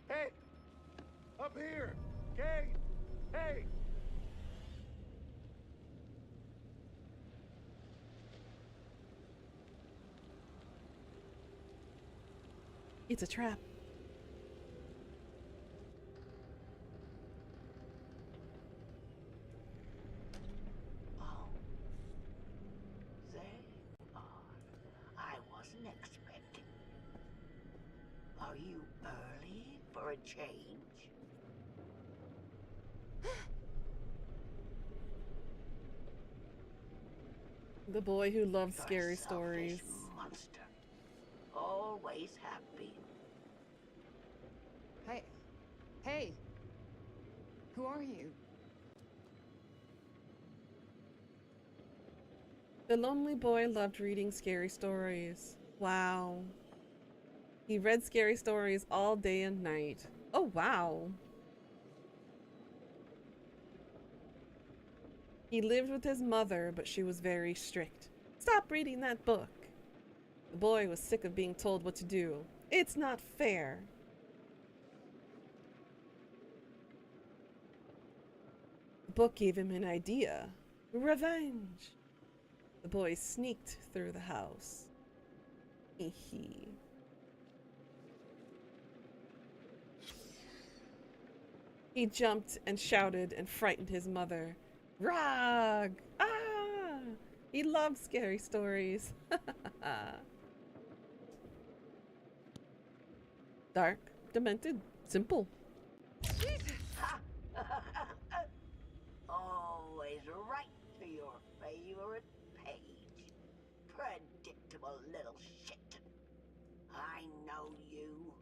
Hey! Up here! Gang! Hey!
It's a trap.
Oh. There you are. I wasn't expecting. Are you early for a change?
The boy who loves
You're a
scary
selfish
stories.
monster. Always have been.
Hey. Hey. Who are you?
The lonely boy loved reading scary stories. Wow. He read scary stories all day and night. Oh, wow. He lived with his mother, but she was very strict. Stop reading that book. The boy was sick of being told what to do. It's not fair. The book gave him an idea. Revenge. The boy sneaked through the house. Hee. He jumped and shouted and frightened his mother. Rog! Ah! He loved scary stories. Dark, demented, simple.
Always right to your favorite page. Predictable little shit. I know you.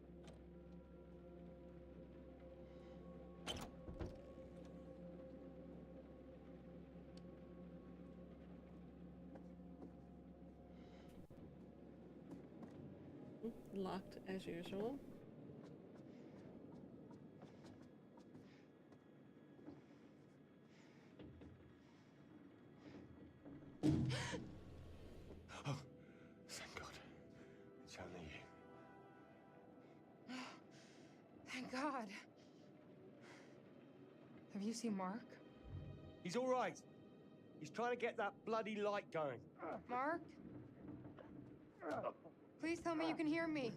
Locked as usual.
Oh, thank God. It's only you.
Thank God. Have you seen Mark?
He's all right. He's trying to get that bloody light going.
Mark? Please tell me you can hear me.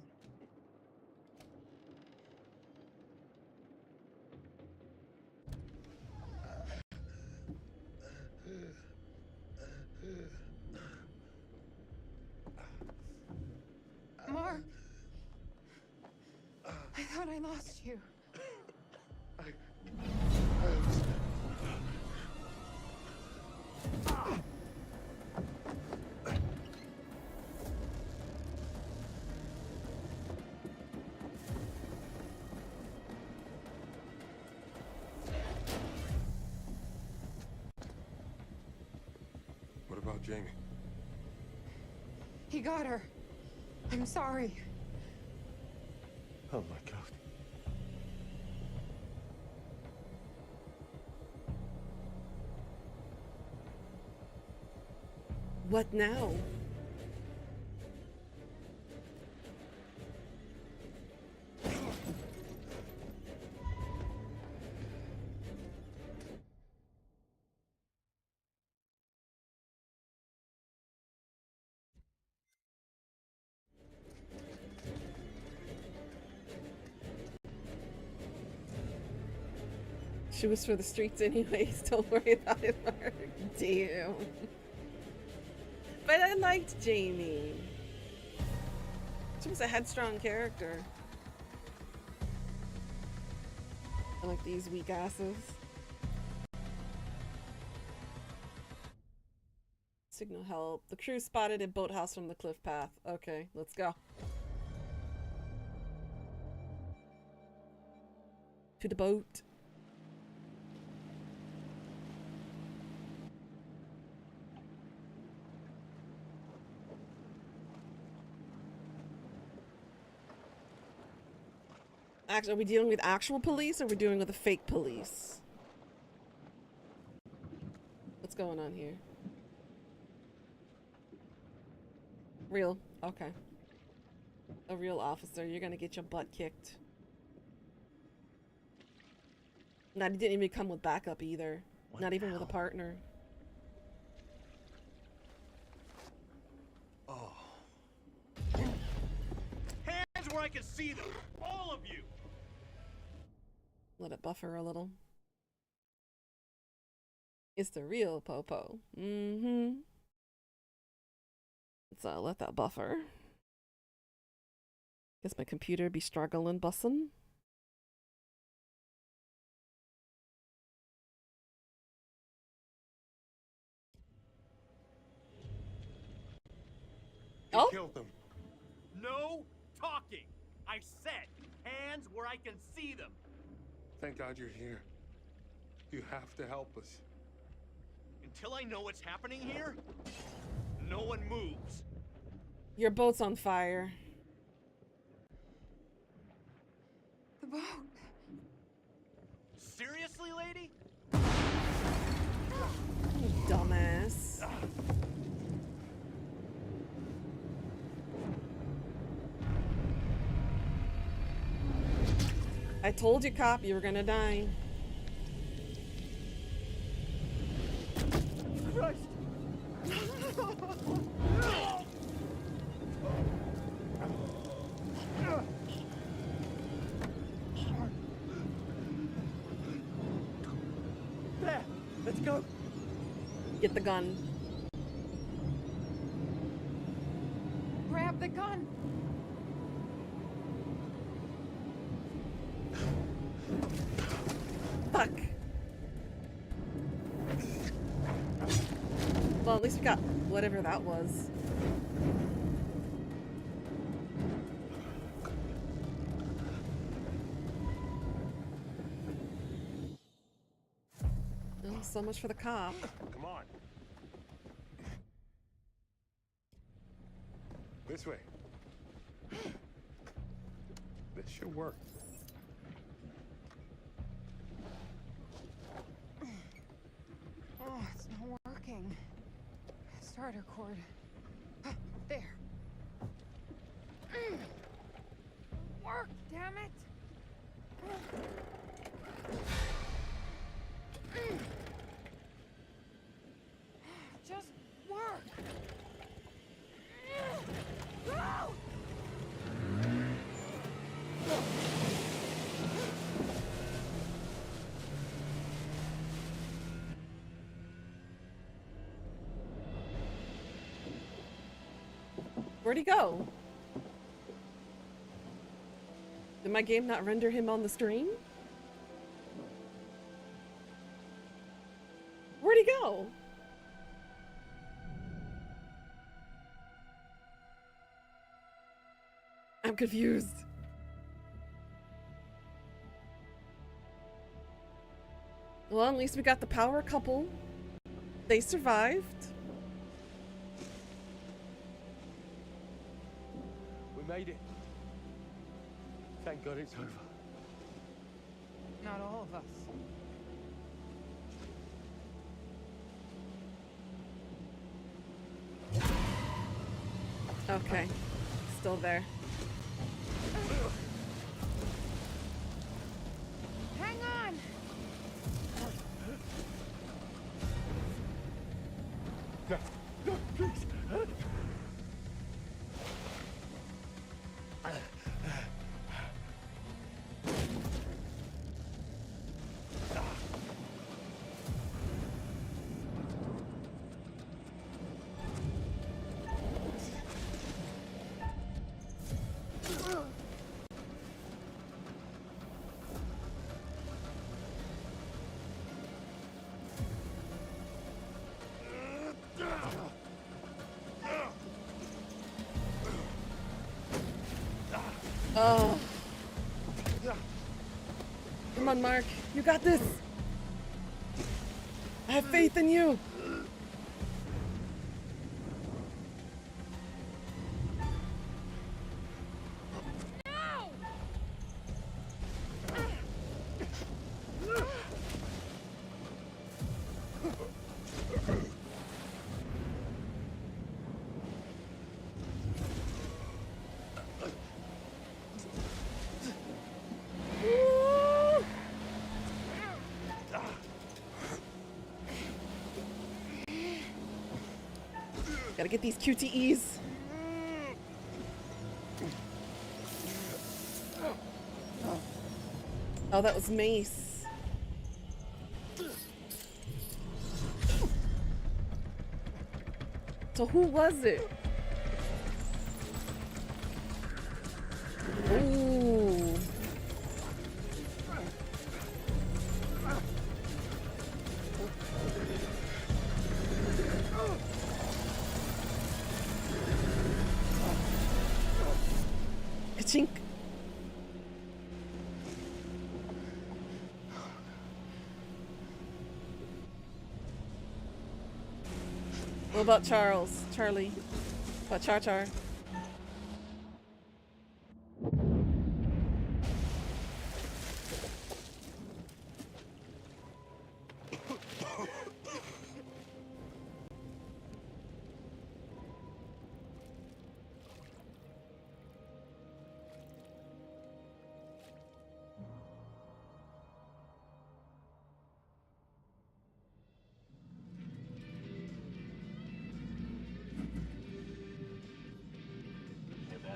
Mark! I thought I lost you.
What about Jamie?
He got her. I'm sorry.
Oh my God.
What now? She was for the streets anyways. Don't worry about it, Mark. Damn. But I liked Jamie. She was a headstrong character. I like these weak asses. Signal help. The crew spotted a boathouse from the cliff path. Okay, let's go. To the boat. Actually, are we dealing with actual police or are we dealing with the fake police? What's going on here? Real. Okay. A real officer. You're gonna get your butt kicked. Not, he didn't even come with backup either. Not even with a partner.
Oh. Hands where I can see them! All of you!
Let it buffer a little. It's the real Popo. Mm-hmm. Let's let that buffer. Guess my computer be struggling, bussin'.
Oh! Killed them. No talking! I said, hands where I can see them!
Thank God you're here. You have to help us.
Until I know what's happening here, no one moves.
Your boat's on fire.
The boat.
Seriously, lady?
You dumbass. I told you, cop, you were gonna die.
Christ! There! Let's go!
Get the gun.
Grab the gun.
Fuck. Well, at least we got whatever that was. Oh, so much for the cop.
Come on. This way. This should work.
Oh, it's not working. Starter cord. There. Work, damn it! Just work! Go!
Where'd he go? Did my game not render him on the screen? Where'd he go? I'm confused. Well, at least we got the power couple. They survived.
We made it. Thank God it's over.
Not all of us.
Okay. Still there.
Hang on!
No, no, please.
Oh. Come on, Mark. You got this. I have faith in you. Gotta get these QTEs. Oh, that was Mace. So who was it? Ooh. Chink. What about Charles? Charlie? What Char Char?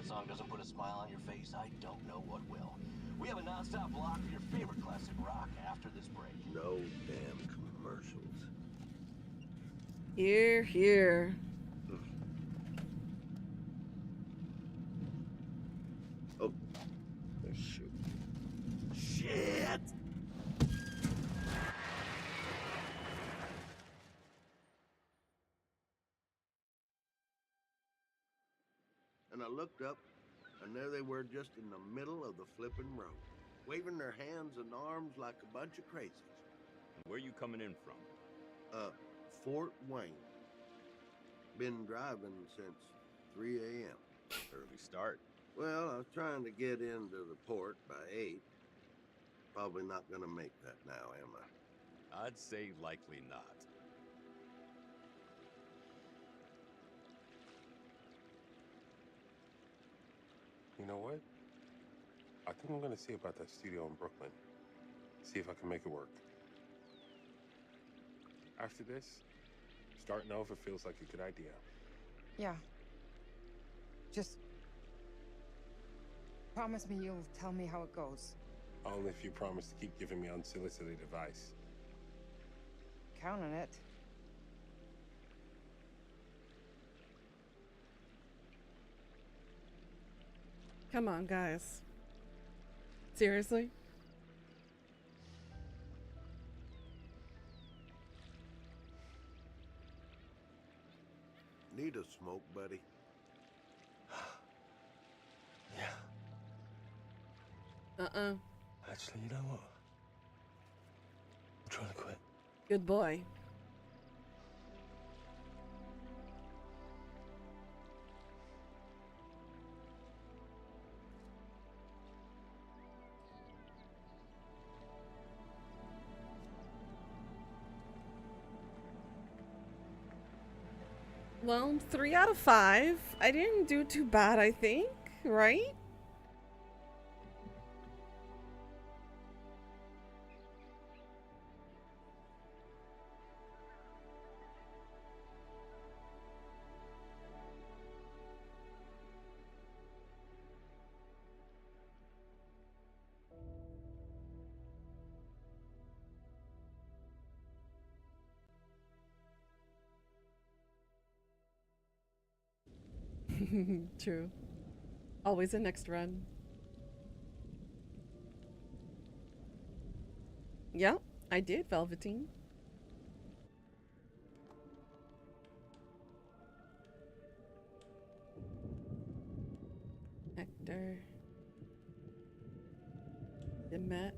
Song doesn't put a smile on your face, I don't know what will. We have a non-stop block for your favorite classic rock after this break.
No damn commercials.
Here, here.
Oh, shoot.
Shit!
And I looked up, and there they were just in the middle of the flippin' road, waving their hands and arms like a bunch of crazies.
Where you coming in from?
Fort Wayne. Been driving since 3 a.m.
Early start.
Well, I was trying to get into the port by 8. Probably not gonna make that now, am I?
I'd say likely not.
You know what? I think I'm gonna see about that studio in Brooklyn. See if I can make it work. After this, starting over feels like a good idea.
Yeah. Just promise me you'll tell me how it goes.
Only if you promise to keep giving me unsolicited advice.
Count on it.
Come on, guys. Seriously?
Need a smoke, buddy?
Yeah. Actually, you know what? I'm trying to quit.
Good boy. Well, 3 out of 5. I didn't do too bad, I think, right? True. Always a next run. Yeah, I did, Velveteen. Hector. Matt.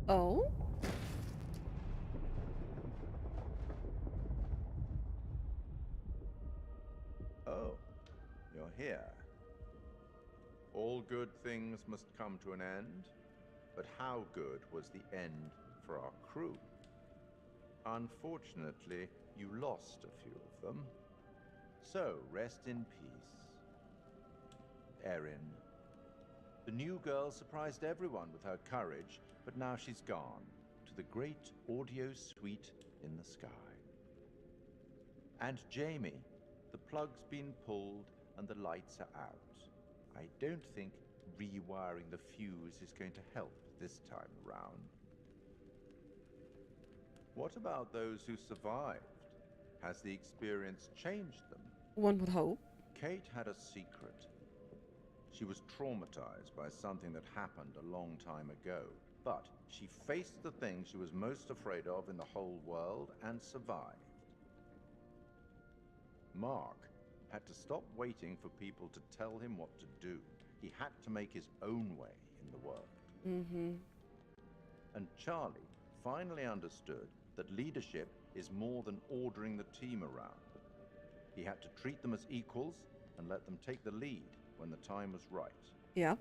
Oh?
Oh, you're here. All good things must come to an end, but how good was the end for our crew? Unfortunately, you lost a few of them. So, rest in peace. Erin. The new girl surprised everyone with her courage, but now she's gone to the great audio suite in the sky. And Jamie, the plug's been pulled and the lights are out. I don't think rewiring the fuse is going to help this time around. What about those who survived? Has the experience changed them?
One would hope.
Kate had a secret. She was traumatized by something that happened a long time ago, but she faced the thing she was most afraid of in the whole world and survived. Mark had to stop waiting for people to tell him what to do. He had to make his own way in the world.
Mm-hmm.
And Charlie finally understood that leadership is more than ordering the team around. He had to treat them as equals and let them take the lead when the time was right.
Yeah.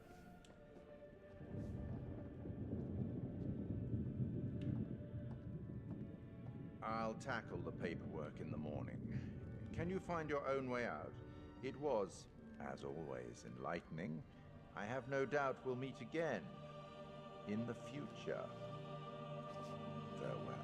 I'll tackle the paperwork in the morning. Can you find your own way out? It was, as always, enlightening. I have no doubt we'll meet again in the future. Farewell.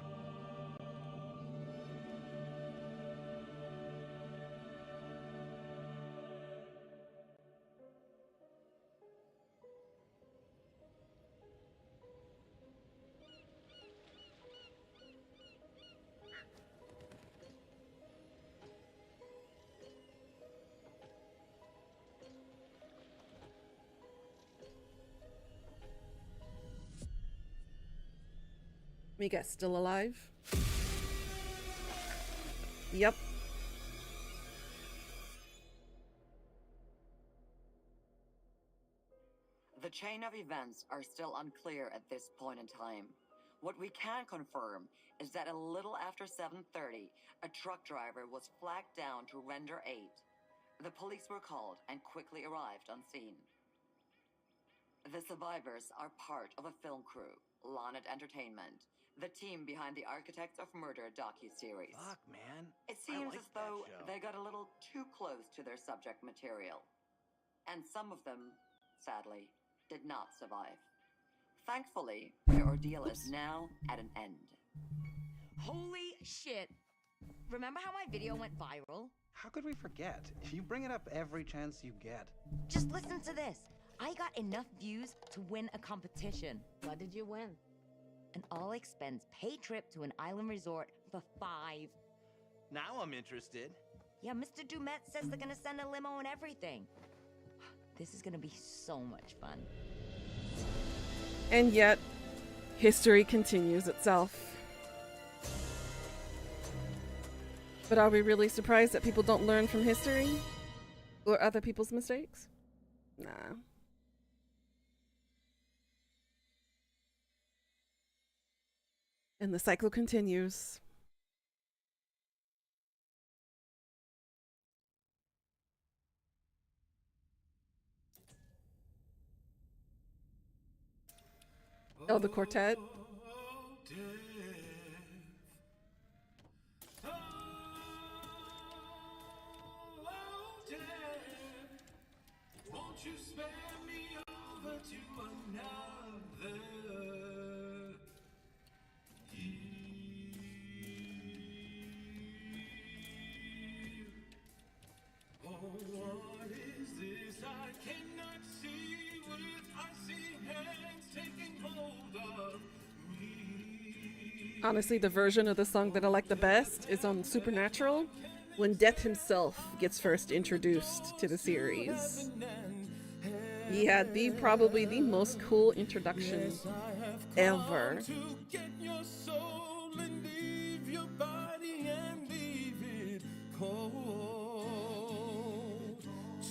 Mika still alive? Yep.
The chain of events are still unclear at this point in time. What we can confirm is that a little after 7:30, a truck driver was flagged down to render aid. The police were called and quickly arrived on scene. The survivors are part of a film crew, Lonnet Entertainment, the team behind the Architects of Murder docuseries.
Fuck, man.
It
I
seems
like
as though
that show.
they got a little too close to their subject material. And some of them, sadly, did not survive. Thankfully, their ordeal is now at an end.
Holy shit. Remember how my video went viral?
How could we forget? You bring it up every chance you get.
Just listen to this. I got enough views to win a competition. What did you win? An all-expense paid trip to an island resort for 5.
Now I'm interested.
Yeah, Mr. Dumet says they're gonna send a limo and everything. This is gonna be so much fun.
And yet, history continues itself. But are we really surprised that people don't learn from history? Or other people's mistakes? Nah. And the cycle continues. Oh, the quartet.
Won't you spare me over to another year? Oh,
Honestly, the version of the song that I like the best is on Supernatural, when Death himself gets first introduced to the series. He had probably the most cool introduction ever.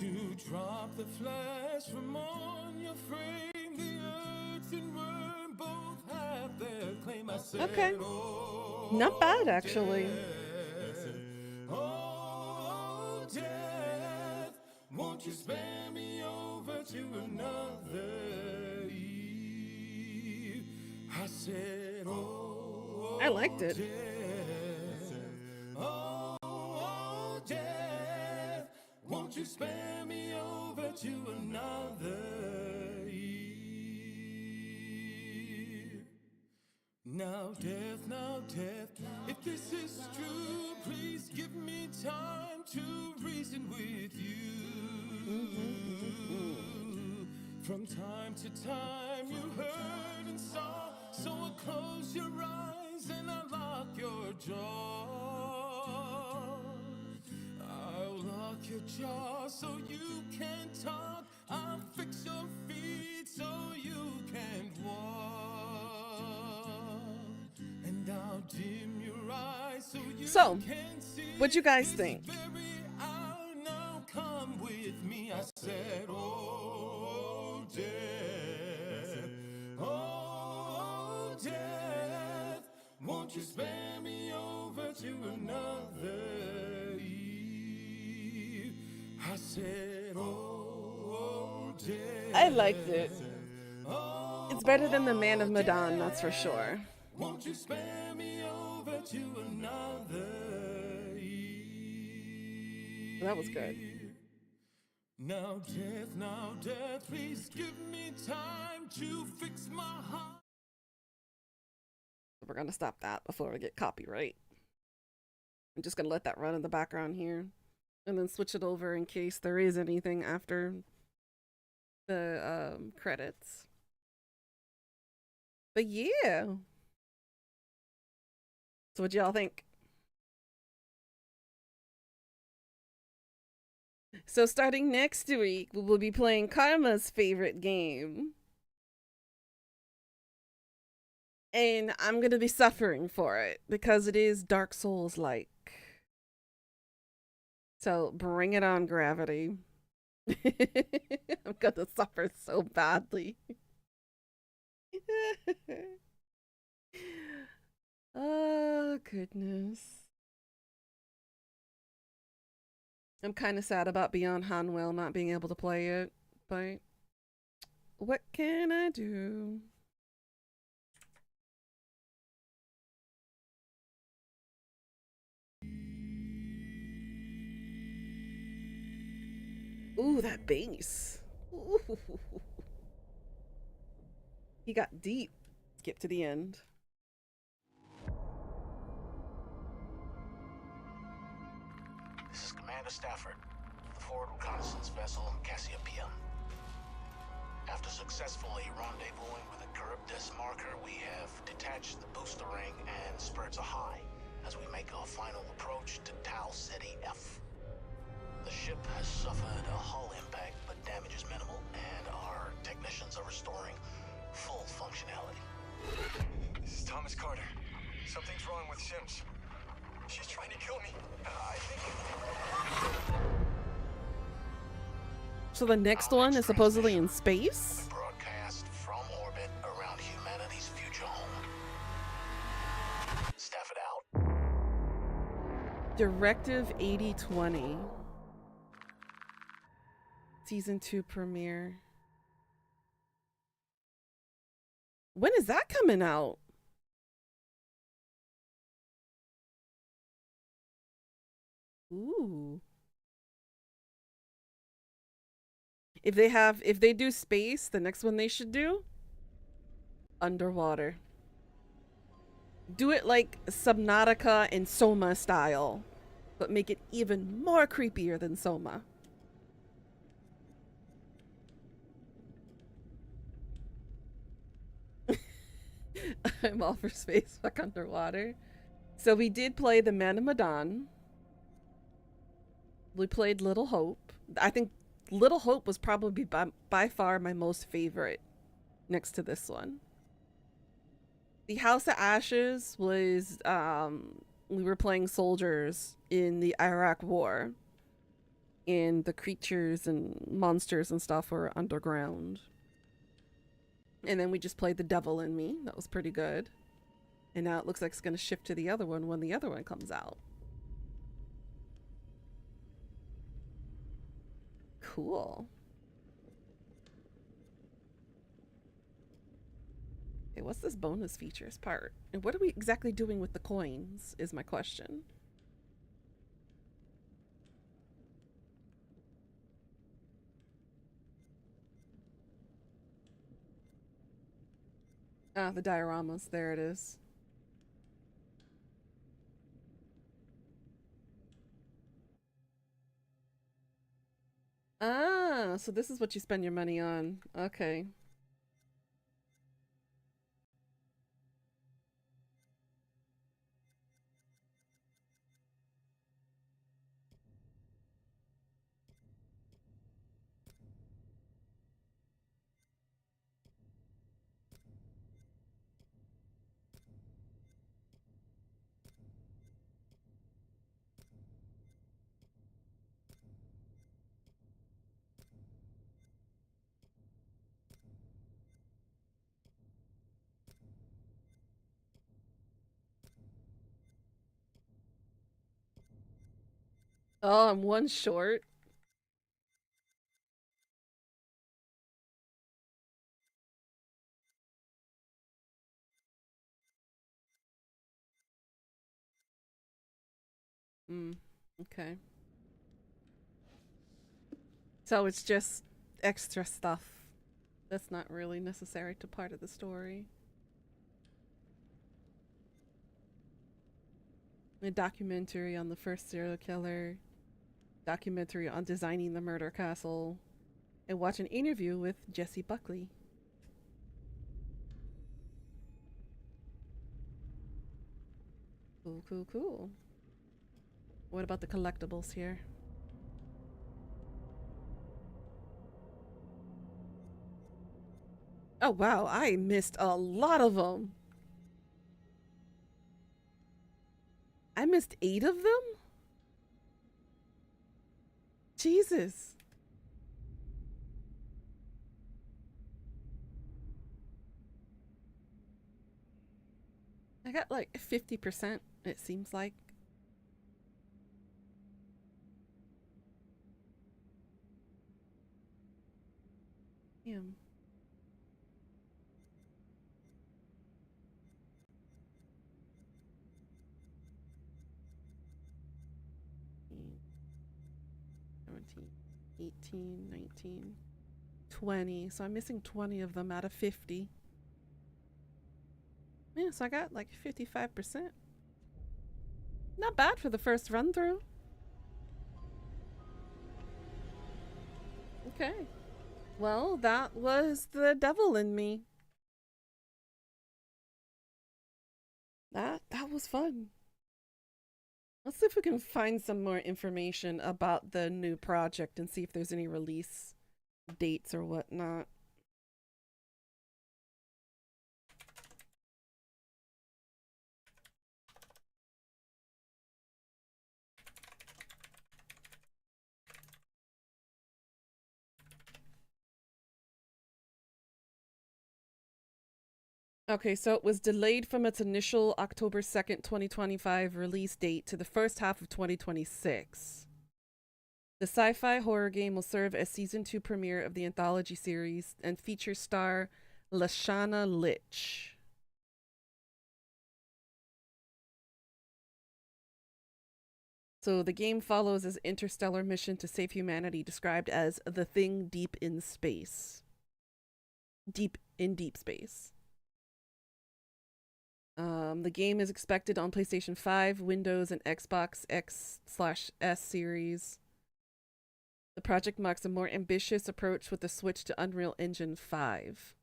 To drop the flash from on your frame, the earth and worm both have their claim. I said,
Okay. Not bad, actually.
oh, death, won't you spare me over to another Eve? I said, oh,
I liked it.
oh, death, won't you spare me over to another Eve? Now death, if this is true, please give me time to reason with you. From time to time you heard and saw, so I close your eyes and I lock your jaw. I'll lock your jaw so you can't talk. I'll fix your feet so you can't walk. And I'll dim your eyes so you can't see.
What'd you guys think?
Now come with me, I said, oh, death, oh, death, won't you spare me over to another Eve? I said, oh, death.
I liked it. It's better than The Man of Medan, that's for sure.
Won't you spare me over to another Eve?
That was good.
Now death, please give me time to fix my heart.
We're gonna stop that before we get copyright. I'm just gonna let that run in the background here, and then switch it over in case there is anything after the credits. But yeah. So what y'all think? So starting next week, we will be playing Karma's favorite game. And I'm going to be suffering for it because it is Dark Souls-like. So bring it on, Gravity. I'm going to suffer so badly. Oh, goodness. I'm kind of sad about Beyond Hanwell not being able to play it, but what can I do? Ooh, that bass. Ooh. He got deep. Skip to the end.
This is Commander Stafford, the forward reconnaissance vessel Cassiopeia. After successfully rendezvousing with a Charybdis marker, we have detached the booster ring and spurred a high as we make our final approach to Tau Ceti F. The ship has suffered a hull impact, but damage is minimal, and our technicians are restoring full functionality.
This is Thomas Carter. Something's wrong with Sims. She's trying to kill me. I think...
So the next one is supposedly in space?
Broadcast from orbit around humanity's future home. Stafford out.
Directive 8020. Season 2 premiere. When is that coming out? Ooh. If they do space, the next one they should do underwater. Do it like Subnautica and Soma style, but make it even more creepier than Soma. I'm all for space fuck underwater. So we did play the Man of Medan. We played Little Hope. I think Little Hope was probably by far my most favorite next to this one. The House of Ashes was, we were playing soldiers in the Iraq War. And the creatures and monsters and stuff were underground. And then we just played The Devil in Me. That was pretty good. And now it looks like it's going to shift to the other one when the other one comes out. Cool. Okay, what's this bonus features part? And what are we exactly doing with the coins is my question. Ah, the dioramas. There it is. Ah, so this is what you spend your money on. Okay. Oh, I'm one short. Okay. So it's just extra stuff that's not really necessary to part of the story. A documentary on the first serial killer, documentary on designing the murder castle, and watch an interview with Jesse Buckley. Cool, cool, cool. What about the collectibles here? Oh wow, I missed a lot of them. I missed 8 of them? Jesus. I got like 50%, it seems like. Damn. $17, $18, $19, $20. So I'm missing 20 of them out of 50. Yeah, so I got like 55%. Not bad for the first run through. Okay. Well, that was The Devil in Me. That was fun. Let's see if we can find some more information about the new project and see if there's any release dates or whatnot. Okay, so it was delayed from its initial October 2nd, 2025 release date to the first half of 2026. The sci-fi horror game will serve as season 2 premiere of the anthology series and feature star Lashana Litch. So the game follows as interstellar mission to save humanity, described as the thing deep in space. Deep space. The game is expected on PlayStation 5, Windows, and Xbox X/S series. The project marks a more ambitious approach with the switch to Unreal Engine 5.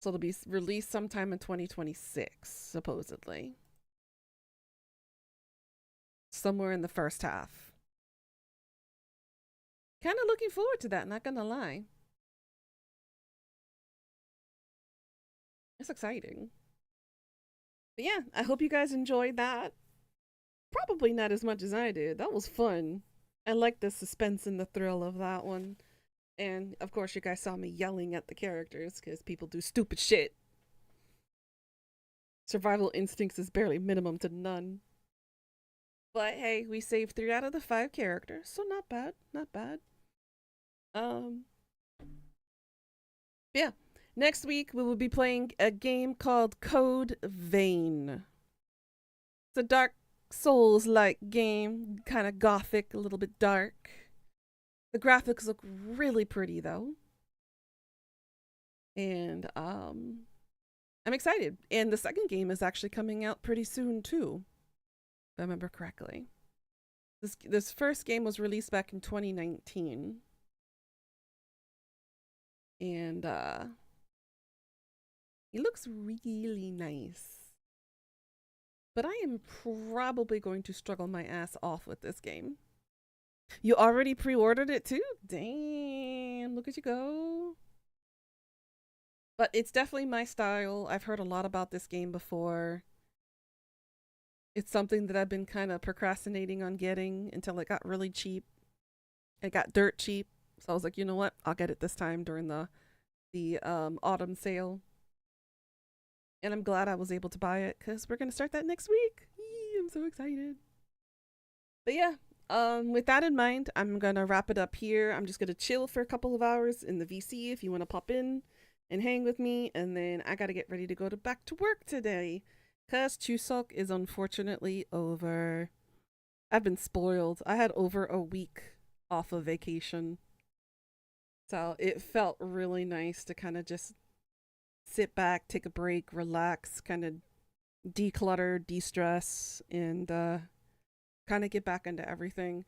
So it'll be released sometime in 2026, supposedly. Somewhere in the first half. Kind of looking forward to that, not gonna lie. It's exciting. But yeah, I hope you guys enjoyed that. Probably not as much as I did. That was fun. I like the suspense and the thrill of that one. And of course, you guys saw me yelling at the characters because people do stupid shit. Survival instincts is barely minimum to none. But hey, we saved 3 out of the 5 characters, so not bad, not bad. Yeah, next week we will be playing a game called Code Vein. It's a Dark Souls-like game, kind of gothic, a little bit dark. The graphics look really pretty though. And I'm excited. And the second game is actually coming out pretty soon too, if I remember correctly. This first game was released back in 2019. And it looks really nice. But I am probably going to struggle my ass off with this game. You already pre-ordered it too? Damn, look at you go. But it's definitely my style. I've heard a lot about this game before. It's something that I've been kind of procrastinating on getting until it got really cheap. It got dirt cheap. So I was like, you know what? I'll get it this time during the autumn sale. And I'm glad I was able to buy it because we're going to start that next week. Yee, I'm so excited. But yeah, with that in mind, I'm going to wrap it up here. I'm just going to chill for a couple of hours in the VC if you want to pop in and hang with me. And then I got to get ready to go back to work today because Chuseok is unfortunately over. I've been spoiled. I had over a week off of vacation. So it felt really nice to kind of just sit back, take a break, relax, kind of declutter, de-stress, and kind of get back into everything.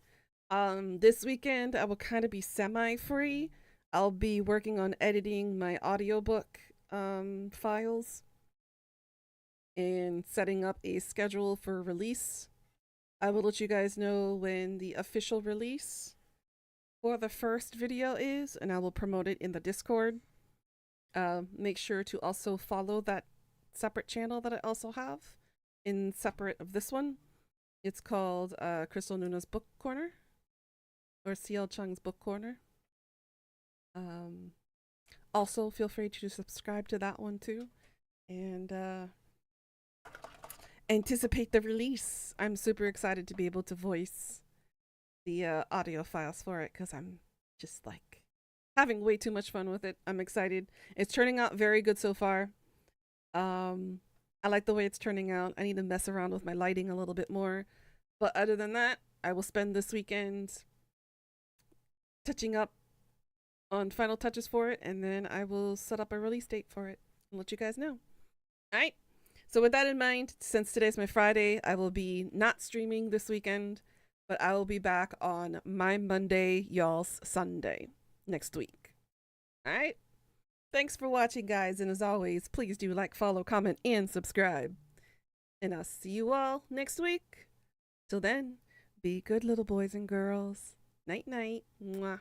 This weekend, I will kind of be semi-free. I'll be working on editing my audiobook files and setting up a schedule for release. I will let you guys know when the official release for the first video is, and I will promote it in the Discord. Make sure to also follow that separate channel that I also have in separate of this one. It's called Crystal Nuna's Book Corner, or CL Chung's Book Corner. Also, feel free to subscribe to that one too, and anticipate the release. I'm super excited to be able to voice the audio files for it because I'm just like having way too much fun with it. I'm excited. It's turning out very good so far. I like the way it's turning out. I need to mess around with my lighting a little bit more. But other than that, I will spend this weekend touching up on final touches for it, and then I will set up a release date for it and let you guys know. All right. So with that in mind, since today's my Friday, I will be not streaming this weekend, but I will be back on my Monday, y'all's Sunday next week. All right. Thanks for watching, guys. And as always, please do like, follow, comment, and subscribe. And I'll see you all next week. Till then, be good little boys and girls. Night, night. Mwah.